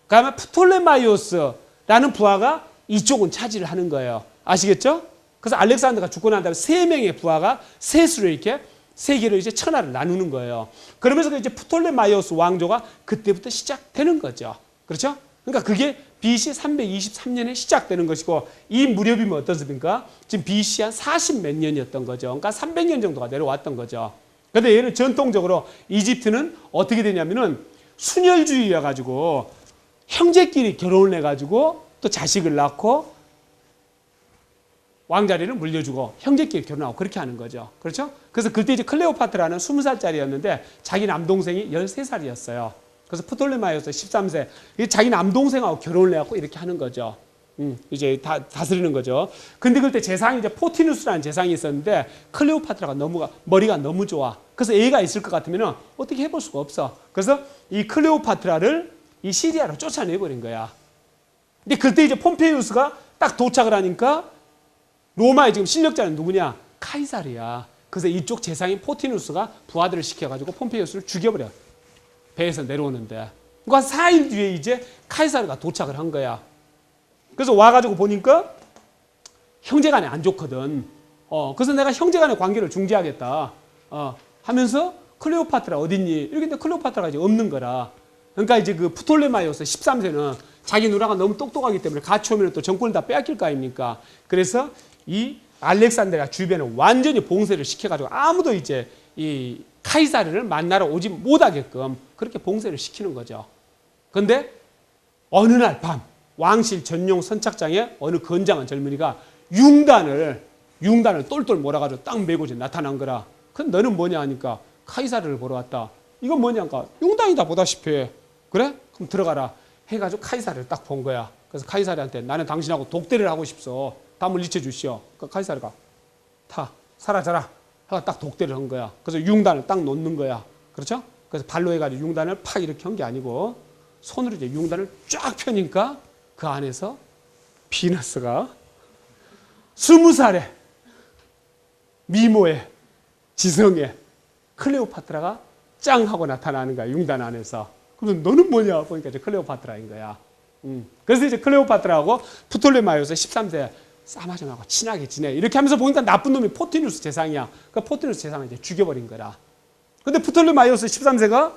그다음에 프톨레마이오스라는 부하가 이쪽은 차지를 하는 거예요. 아시겠죠? 그래서 알렉산더가 죽고 난 다음에 세 명의 부하가 셋으로 이렇게 세계를 이제 천하를 나누는 거예요. 그러면서 이제 프톨레마이오스 왕조가 그때부터 시작되는 거죠. 그렇죠? 그러니까 그게 BC 323년에 시작되는 것이고 이 무렵이면 어떻습니까? 지금 BC 한 40 몇 년이었던 거죠. 그러니까 300년 정도가 내려왔던 거죠. 그런데 얘는 전통적으로 이집트는 어떻게 되냐면은 순혈주의여 가지고 형제끼리 결혼을 해 가지고 또 자식을 낳고 왕자리를 물려주고 형제끼리 결혼하고 그렇게 하는 거죠. 그렇죠? 그래서 그때 이제 클레오파트라는 20살짜리였는데 자기 남동생이 13살이었어요. 그래서 프톨레마이오스 13세. 자기 남동생하고 결혼을 해갖고 이렇게 하는 거죠. 이제 다스리는 거죠. 근데 그때 재상이 이제 포티누스라는 재상이 있었는데 클레오파트라가 머리가 너무 좋아. 그래서 애가 있을 것 같으면 어떻게 해볼 수가 없어. 그래서 이 클레오파트라를 이 시리아로 쫓아내버린 거야. 근데 그때 이제 폼페이우스가 딱 도착을 하니까 로마의 지금 실력자는 누구냐? 카이사르야. 그래서 이쪽 재상인 포티누스가 부하들을 시켜가지고 폼페이우스를 죽여버려. 배에서 내려오는데. 그러니까 4일 뒤에 이제 카이사르가 도착을 한 거야. 그래서 와가지고 보니까 형제간에 안 좋거든. 그래서 내가 형제간의 관계를 중지하겠다. 하면서 클레오파트라 어딨니? 이렇게 했는데 클레오파트라가 이제 없는 거라. 그러니까 이제 그 프톨레마이오스 13세는 자기 누나가 너무 똑똑하기 때문에 같이 오면 또 정권을 다 빼앗길 거 아닙니까? 그래서 이 알렉산드리아 주변에 완전히 봉쇄를 시켜가지고 아무도 이제 이 카이사르를 만나러 오지 못하게끔 그렇게 봉쇄를 시키는 거죠. 그런데 어느 날 밤 왕실 전용 선착장에 어느 건장한 젊은이가 융단을 똘똘 몰아가지고 딱 메고 이제 나타난 거라. 근데 너는 뭐냐 하니까 카이사르를 보러 왔다. 이건 뭐냐니까 융단이다 보다시피. 그래? 그럼 들어가라. 해가지고 카이사르를 딱 본 거야. 그래서 카이사르한테 나는 당신하고 독대를 하고 싶소. 다 물리쳐 주시오. 그러니까 카이사르가 사라져라. 하고 딱 독대를 한 거야. 그래서 융단을 딱 놓는 거야. 그렇죠? 그래서 발로 해가지고 융단을 팍 이렇게 한 게 아니고 손으로 이제 융단을 쫙 펴니까 그 안에서 비너스가 20살에 미모에 지성에 클레오파트라가 짱 하고 나타나는 거야. 융단 안에서. 그러면 너는 뭐냐? 보니까 이제 클레오파트라인 거야. 그래서 이제 클레오파트라하고 프톨레마이오스 13세 싸마정하고 친하게 지내. 이렇게 하면서 보니까 나쁜 놈이 포티누스 재상이야. 그러니까 포티누스 재상을 이제 죽여버린 거라. 근데 프톨레마이오스 13세가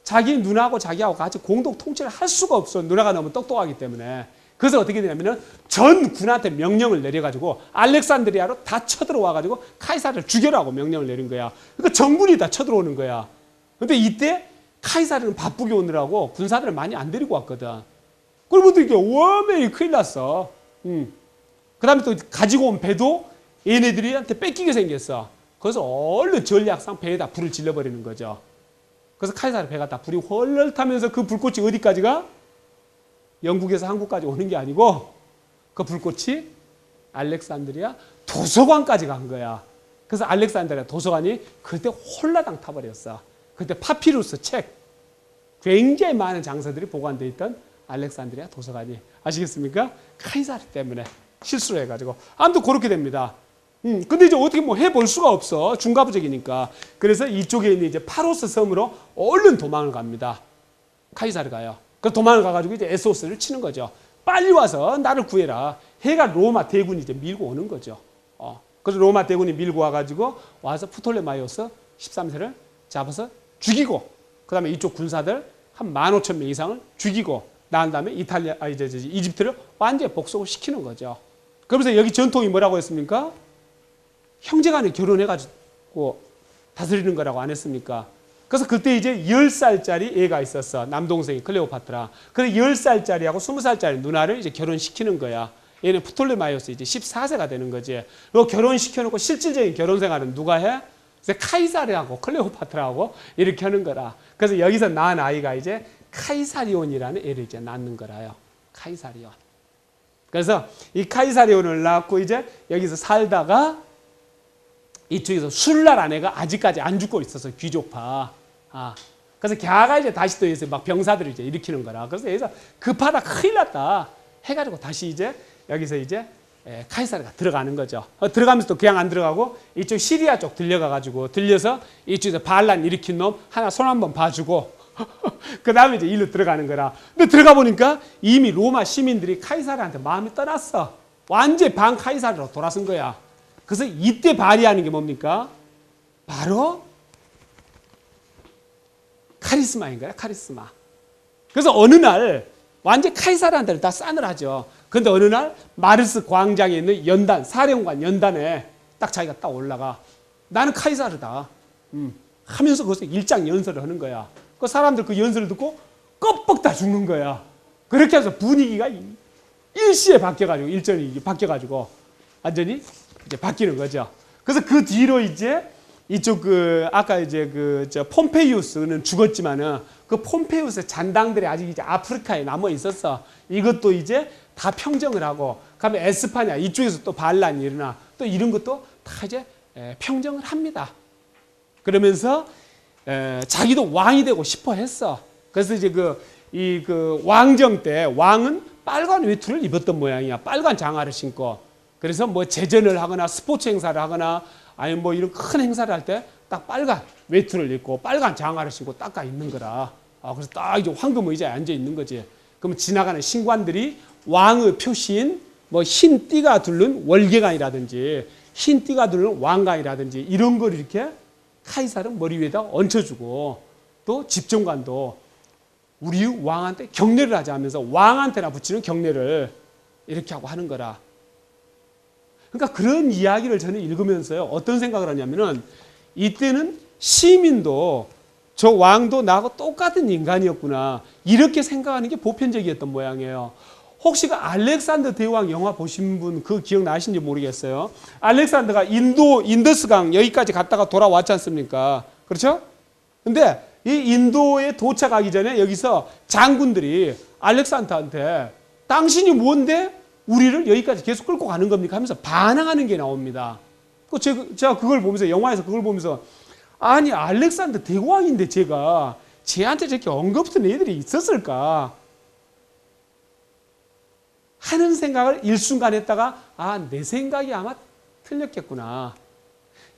자기 누나하고 자기하고 같이 공동 통치를 할 수가 없어. 누나가 너무 똑똑하기 때문에. 그래서 어떻게 되냐면은 전 군한테 명령을 내려가지고 알렉산드리아로 다 쳐들어와가지고 카이사르를 죽여라고 명령을 내린 거야. 그러니까 전군이 다 쳐들어오는 거야. 근데 이때 카이사르는 바쁘게 오느라고 군사들을 많이 안 데리고 왔거든. 그러면 이게 워메이 큰일 났어. 그 다음에 또 가지고 온 배도 얘네들한테 뺏기게 생겼어. 그래서 얼른 전략상 배에다 불을 질러버리는 거죠. 그래서 카이사르 배가 다 불이 헐렁 타면서 그 불꽃이 어디까지 가? 영국에서 한국까지 오는 게 아니고 그 불꽃이 알렉산드리아 도서관까지 간 거야. 그래서 알렉산드리아 도서관이 그때 홀라당 타버렸어. 그때 파피루스 책 굉장히 많은 장서들이 보관되어 있던 알렉산드리아 도서관이, 아시겠습니까? 카이사르 때문에 실수를 해가지고 아무튼 그렇게 됩니다. 근데 이제 어떻게 뭐 해볼 수가 없어. 중가부적이니까. 그래서 이쪽에 있는 이제 파로스 섬으로 얼른 도망을 갑니다. 카이사르 가요. 그 도망을 가가지고 이제 에소스를 치는 거죠. 빨리 와서 나를 구해라. 해가 로마 대군이 이제 밀고 오는 거죠. 그래서 로마 대군이 밀고 와가지고 와서 프톨레마이오스 13세를 잡아서 죽이고, 그 다음에 이쪽 군사들 한 15,000명 이상을 죽이고, 난 다음에 이집트를 완전히 복속을 시키는 거죠. 그러면서 여기 전통이 뭐라고 했습니까? 형제간에 결혼해가지고 다스리는 거라고 안 했습니까? 그래서 그때 이제 10살짜리 애가 있었어. 남동생이 클레오파트라. 그래서 10살짜리하고 20살짜리 누나를 이제 결혼시키는 거야. 얘는 프톨레마이오스 이제 14세가 되는 거지. 그리고 결혼시켜놓고 실질적인 결혼 생활은 누가 해? 그래서 카이사르하고 클레오파트라하고 이렇게 하는 거라. 그래서 여기서 낳은 아이가 이제 카이사리온이라는 애를 이제 낳는 거라요. 카이사리온. 그래서 이 카이사리온을 낳고 이제 여기서 살다가 이쪽에서 술라라는 애가 아직까지 안 죽고 있어서 귀족파. 그래서 걔가 이제 다시 또 여기서 막 병사들을 이제 일으키는 거라. 그래서 여기서 급하다, 큰일 났다 해가지고 다시 이제 여기서 이제 카이사르가 들어가는 거죠. 들어가면서 또 그냥 안 들어가고 이쪽 시리아 쪽 들려서 이쪽에서 반란 일으킨 놈 하나 손 한번 봐주고 그 다음에 이제 일로 들어가는 거라. 근데 들어가 보니까 이미 로마 시민들이 카이사르한테 마음이 떠났어. 완전히 반 카이사르로 돌아선 거야. 그래서 이때 발휘하는 게 뭡니까? 바로 카리스마인 거야, 카리스마. 그래서 어느 날 완전 카이사르한테는 다 싸늘하죠. 근데 어느 날 마르스 광장에 있는 연단, 사령관 연단에 딱 자기가 딱 올라가. 나는 카이사르다. 하면서 거기서 일장 연설을 하는 거야. 그 사람들 그 연설을 듣고 껍벅 다 죽는 거야. 그렇게 해서 분위기가 일시에 바뀌어가지고, 일전이 바뀌어가지고 완전히 이제 바뀌는 거죠. 그래서 그 뒤로 이제 이쪽 아까 이제 폼페이우스는 죽었지만은 그 폼페이우스의 잔당들이 아직 이제 아프리카에 남아 있었어. 이것도 이제 다 평정을 하고, 그다음에 에스파냐 이쪽에서 또 반란이 일어나, 또 이런 것도 다 이제 평정을 합니다. 그러면서 자기도 왕이 되고 싶어 했어. 그래서 이제 왕정 때 왕은 빨간 외투를 입었던 모양이야. 빨간 장화를 신고. 그래서 뭐 제전을 하거나 스포츠 행사를 하거나 아니면 뭐 이런 큰 행사를 할 때 딱 빨간 외투를 입고 빨간 장화를 신고 닦아 있는 거라. 그래서 딱 이제 황금 의자에 앉아 있는 거지. 그러면 지나가는 신관들이 왕의 표시인 뭐 흰 띠가 둘른 월계관이라든지 흰 띠가 둘른 왕관이라든지 이런 걸 이렇게 카이사르는 머리 위에다 얹혀주고, 또 집정관도 우리 왕한테 경례를 하자 하면서 왕한테나 붙이는 경례를 이렇게 하고 하는 거라. 그러니까 그런 이야기를 저는 읽으면서요, 어떤 생각을 하냐면은 이때는 시민도 저 왕도 나하고 똑같은 인간이었구나, 이렇게 생각하는 게 보편적이었던 모양이에요. 혹시 그 알렉산더 대왕 영화 보신 분 그 기억나시는지 모르겠어요. 알렉산더가 인더스강 여기까지 갔다가 돌아왔지 않습니까? 그렇죠? 근데 이 인도에 도착하기 전에 여기서 장군들이 알렉산더한테 당신이 뭔데 우리를 여기까지 계속 끌고 가는 겁니까? 하면서 반항하는 게 나옵니다. 제가 그걸 보면서, 영화에서 그걸 보면서, 아니 알렉산더 대왕인데 제가 쟤한테 저렇게 엉겁던 애들이 있었을까 하는 생각을 일순간 했다가, 내 생각이 아마 틀렸겠구나.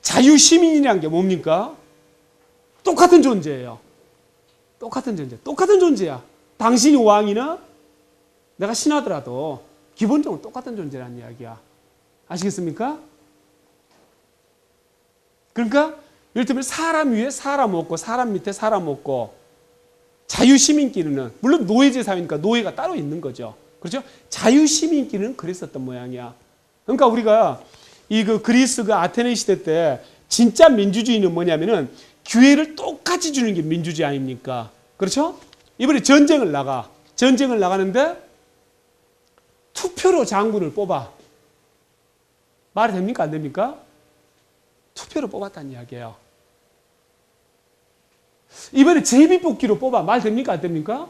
자유시민이라는 게 뭡니까? 똑같은 존재예요. 똑같은 존재. 똑같은 존재야. 당신이 왕이나 내가 신하더라도 기본적으로 똑같은 존재라는 이야기야. 아시겠습니까? 그러니까 이를테면 사람 위에 사람 없고 사람 밑에 사람 없고, 자유시민끼리는, 물론 노예제 사회니까 노예가 따로 있는 거죠. 그렇죠? 자유시민끼리는 그랬었던 모양이야. 그러니까 우리가 그리스 아테네 시대 때 진짜 민주주의는 뭐냐면은 기회를 똑같이 주는 게 민주주의 아닙니까? 그렇죠? 이번에 전쟁을 나가는데 투표로 장군을 뽑아. 말이 됩니까? 안 됩니까? 투표로 뽑았다는 이야기예요. 이번에 제비뽑기로 뽑아. 말 됩니까? 안 됩니까?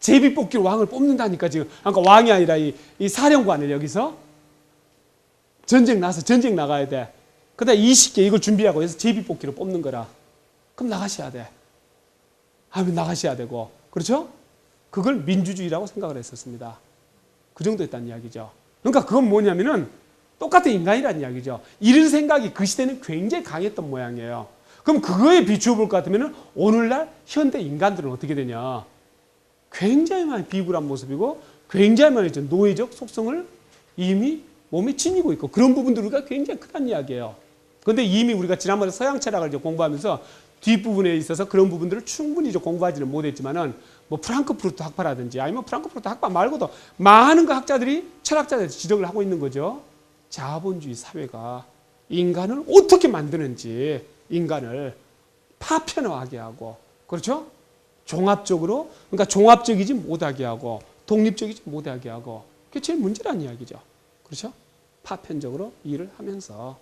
제비뽑기로 왕을 뽑는다니까 지금. 그러니까 왕이 아니라 이 사령관을 여기서 전쟁 나가야 돼. 그다음 20개 이걸 준비하고 해서 제비뽑기로 뽑는 거라. 그럼 나가셔야 돼. 하면 나가셔야 되고. 그렇죠? 그걸 민주주의라고 생각을 했었습니다. 그 정도였다는 이야기죠. 그러니까 그건 뭐냐면은 똑같은 인간이라는 이야기죠. 이런 생각이 그 시대는 굉장히 강했던 모양이에요. 그럼 그거에 비추어 볼 것 같으면 오늘날 현대 인간들은 어떻게 되냐. 굉장히 많이 비굴한 모습이고 굉장히 많이 노예적 속성을 이미 몸에 지니고 있고 그런 부분들이 우리가 굉장히 크다는 이야기예요. 그런데 이미 우리가 지난번에 서양 철학을 이제 공부하면서 뒷부분에 있어서 그런 부분들을 충분히 이제 공부하지는 못했지만은 뭐 프랑크푸르트 학파라든지 아니면 프랑크푸르트 학파 말고도 많은 그 학자들이 철학자들이 지적을 하고 있는 거죠. 자본주의 사회가 인간을 어떻게 만드는지 인간을 파편화하게 하고 그렇죠? 종합적으로 그러니까 종합적이지 못하게 하고 독립적이지 못하게 하고 그게 제일 문제라는 이야기죠. 그렇죠? 파편적으로 일을 하면서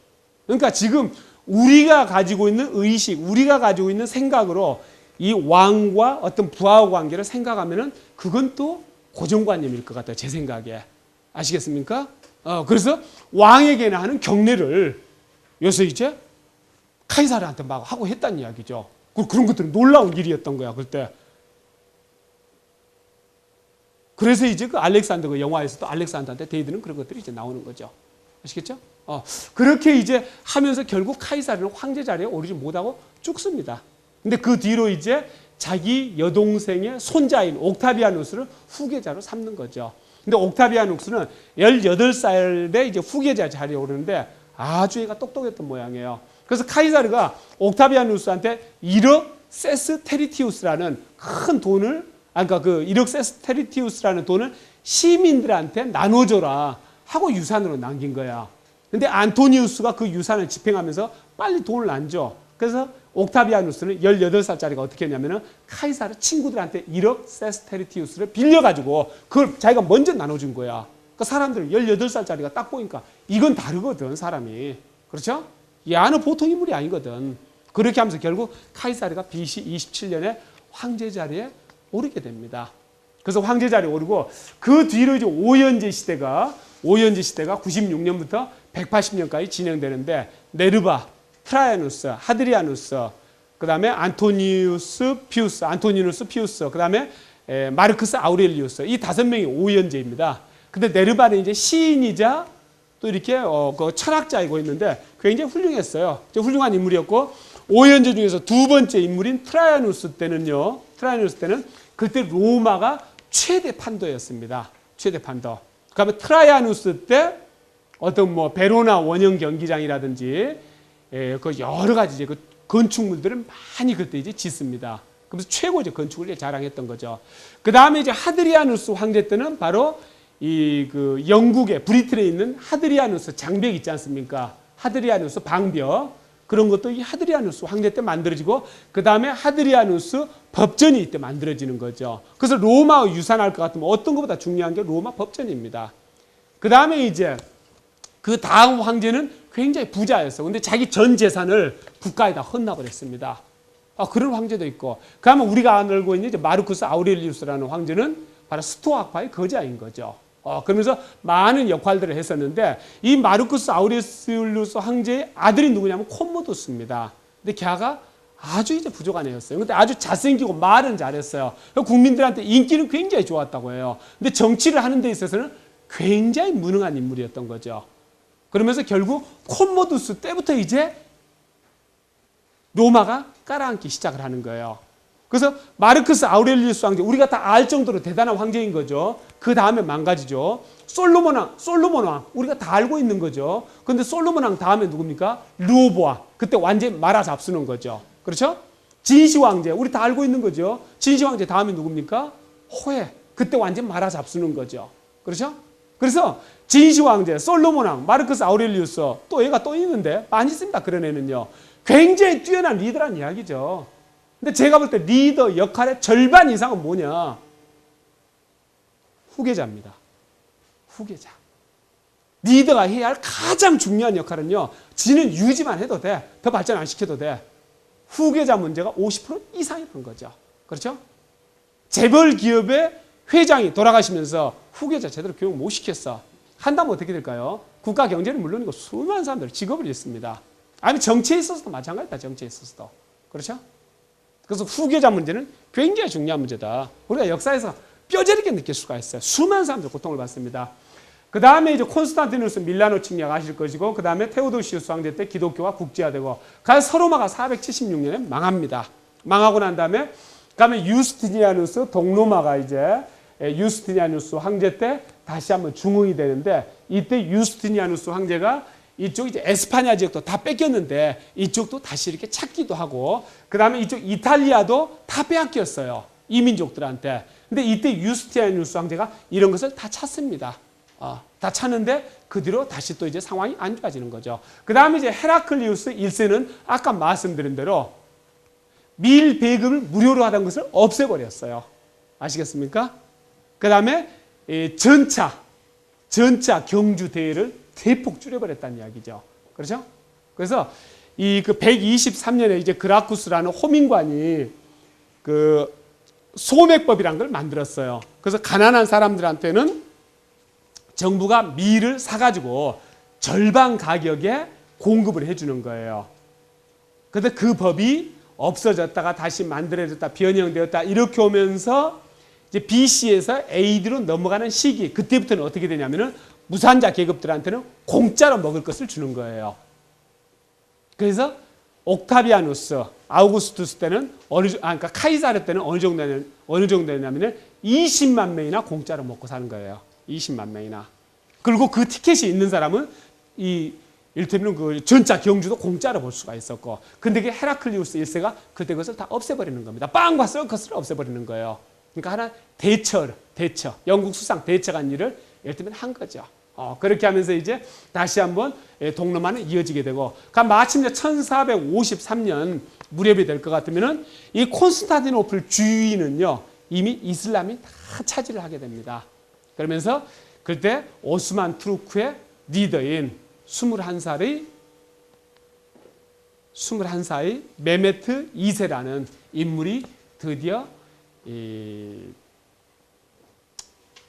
그러니까 지금 우리가 가지고 있는 의식, 우리가 가지고 있는 생각으로 이 왕과 어떤 부하의 관계를 생각하면은 그건 또 고정관념일 것 같아요. 제 생각에. 아시겠습니까? 그래서 왕에게는 하는 경례를 요새 이제 카이사르한테 막 하고 했다는 이야기죠. 그런 것들은 놀라운 일이었던 거야, 그때. 그래서 이제 그 알렉산더 그 영화에서도 알렉산더한테 데이드는 그런 것들이 이제 나오는 거죠. 아시겠죠? 그렇게 이제 하면서 결국 카이사르는 황제 자리에 오르지 못하고 죽습니다. 근데 그 뒤로 이제 자기 여동생의 손자인 옥타비아누스를 후계자로 삼는 거죠. 근데 옥타비아누스는 18살에 이제 후계자 자리에 오르는데 아주 얘가 똑똑했던 모양이에요. 그래서 카이사르가 옥타비아누스한테 1억 세스테리티우스라는 큰 돈을 그러니까 그 1억 세스테리티우스라는 돈을 시민들한테 나눠줘라 하고 유산으로 남긴 거야. 근데 안토니우스가 그 유산을 집행하면서 빨리 돈을 안 줘. 그래서 옥타비아누스는 18살짜리가 어떻게 했냐면은 카이사르 친구들한테 1억 세스테리티우스를 빌려가지고 그걸 자기가 먼저 나눠준 거야. 그러니까 사람들 18살짜리가 딱 보니까 이건 다르거든, 사람이. 그렇죠? 얘는 보통 인물이 아니거든. 그렇게 하면서 결국 카이사르가 BC 27년에 황제 자리에 오르게 됩니다. 그래서 황제 자리에 오르고 그 뒤로 이제 오연제 시대가 96년부터 180년까지 진행되는데 네르바, 트라이아누스, 하드리아누스, 그 다음에 안토니누스 피우스, 그 다음에 마르크스 아우렐리우스 이 5명이 오연제입니다. 근데 네르바는 이제 시인이자 또 이렇게 그 철학자이고 있는데 굉장히 훌륭했어요. 훌륭한 인물이었고 오연제 중에서 두 번째 인물인 트라이아누스 때는 그때 로마가 최대 판도였습니다. 최대 판도. 그다음에 트라이아누스 때 어떤 뭐 베로나 원형 경기장이라든지 그 여러 가지 이제 그 건축물들을 많이 그때 이제 짓습니다. 그래서 최고의 건축을 자랑했던 거죠. 그 다음에 이제 하드리아누스 황제 때는 바로 이 그 영국의 브리튼에 있는 하드리아누스 장벽 있지 않습니까? 하드리아누스 방벽 그런 것도 이 하드리아누스 황제 때 만들어지고 그 다음에 하드리아누스 법전이 이때 만들어지는 거죠. 그래서 로마의 유산할 것 같으면 어떤 것보다 중요한 게 로마 법전입니다. 그 다음에 이제 그 다음 황제는 굉장히 부자였어. 근데 자기 전 재산을 국가에다 헌납을 했습니다. 그런 황제도 있고. 그 다음에 우리가 알고 있는 이제 마르쿠스 아우렐리우스라는 황제는 바로 스토아 학파의 거자인 거죠. 그러면서 많은 역할들을 했었는데 이 마르쿠스 아우렐리우스 황제의 아들이 누구냐면 콤모두스입니다. 근데 걔가 아주 이제 부족한 애였어요. 근데 아주 잘생기고 말은 잘했어요. 국민들한테 인기는 굉장히 좋았다고 해요. 근데 정치를 하는 데 있어서는 굉장히 무능한 인물이었던 거죠. 그러면서 결국 콤모두스 때부터 이제 로마가 깔아앉기 시작을 하는 거예요. 그래서 마르크스 아우렐리우스 황제 우리가 다 알 정도로 대단한 황제인 거죠. 그 다음에 망가지죠. 솔로몬 왕 우리가 다 알고 있는 거죠. 그런데 솔로몬 왕 다음에 누굽니까? 르호보암 그때 완전히 말아 잡수는 거죠. 그렇죠? 진시 황제 우리 다 알고 있는 거죠. 진시 황제 다음에 누굽니까? 호에 그때 완전히 말아 잡수는 거죠. 그렇죠? 그래서 진시 황제, 솔로몬 왕, 마르크스 아우렐리우스 또 얘가 또 있는데 많이 있습니다. 그런 애는요. 굉장히 뛰어난 리더란 이야기죠. 근데 제가 볼 때 리더 역할의 절반 이상은 뭐냐? 후계자입니다. 후계자. 리더가 해야 할 가장 중요한 역할은요. 지는 유지만 해도 돼. 더 발전 안 시켜도 돼. 후계자 문제가 50% 이상이라는 거죠. 그렇죠? 재벌 기업의 회장이 돌아가시면서 후계자 제대로 교육 못 시켰어. 한다면 어떻게 될까요? 국가 경제는 물론이고 수많은 사람들 직업을 잃습니다. 아니 정치에 있어서도 마찬가지다. 정치에 있어서도. 그렇죠? 그래서 후계자 문제는 굉장히 중요한 문제다. 우리가 역사에서 뼈저리게 느낄 수가 있어요. 수많은 사람들 고통을 받습니다. 그 다음에 이제 콘스탄티누스 밀라노 침략 아실 것이고, 그 다음에 테오도시우스 황제 때 기독교가 국제화되고, 가서 서로마가 476년에 망합니다. 망하고 난 다음에, 그다음에 유스티니아누스 동로마가 이제 유스티니아누스 황제 때 다시 한번 중흥이 되는데, 이때 유스티니아누스 황제가 이쪽 이제 에스파냐 지역도 다 뺏겼는데 이쪽도 다시 이렇게 찾기도 하고, 그 다음에 이쪽 이탈리아도 다 빼앗겼어요. 이민족들한테. 근데 이때 유스티니아누스 황제가 이런 것을 다 찾습니다. 다 찾는데 그 뒤로 다시 또 이제 상황이 안 좋아지는 거죠. 그 다음에 이제 헤라클리우스 1세는 아까 말씀드린 대로 밀 배급을 무료로 하던 것을 없애버렸어요. 아시겠습니까? 그 다음에 전차 경주 대회를 대폭 줄여버렸다는 이야기죠. 그렇죠? 그래서 이 그 123년에 이제 그라쿠스라는 호민관이 그 소맥법이라는 걸 만들었어요. 그래서 가난한 사람들한테는 정부가 밀을 사가지고 절반 가격에 공급을 해주는 거예요. 그런데 그 법이 없어졌다가 다시 만들어졌다, 변형되었다, 이렇게 오면서 이제 BC에서 AD로 넘어가는 시기, 그때부터는 어떻게 되냐면은 무산자 계급들한테는 공짜로 먹을 것을 주는 거예요. 그래서 옥타비아누스, 아우구스투스 때는 그러니까 카이사르 때는 어느 정도냐면은 20만 명이나 공짜로 먹고 사는 거예요. 20만 명이나. 그리고 그 티켓이 있는 사람은 일테면 그 전차 경주도 공짜로 볼 수가 있었고, 근데 그 헤라클리우스 1세가 그때 그것을 다 없애버리는 겁니다. 빵과 서커스를 없애버리는 거예요. 그러니까 하나 대처, 영국 수상 대처가 일을 일테면 한 거죠. 그렇게 하면서 이제 다시 한번 동로마는 이어지게 되고, 마침내 1453년 무렵이 될 것 같으면은 이 콘스탄티노플 주위는요 이미 이슬람이 다 차지를 하게 됩니다. 그러면서 그때 오스만 투르크의 리더인 21살의 메메트 2세라는 인물이 드디어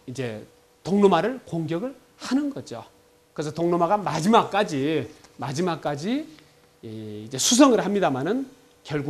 이제 동로마를 공격을 하는 거죠. 그래서 동로마가 마지막까지 이제 수성을 합니다마는 결국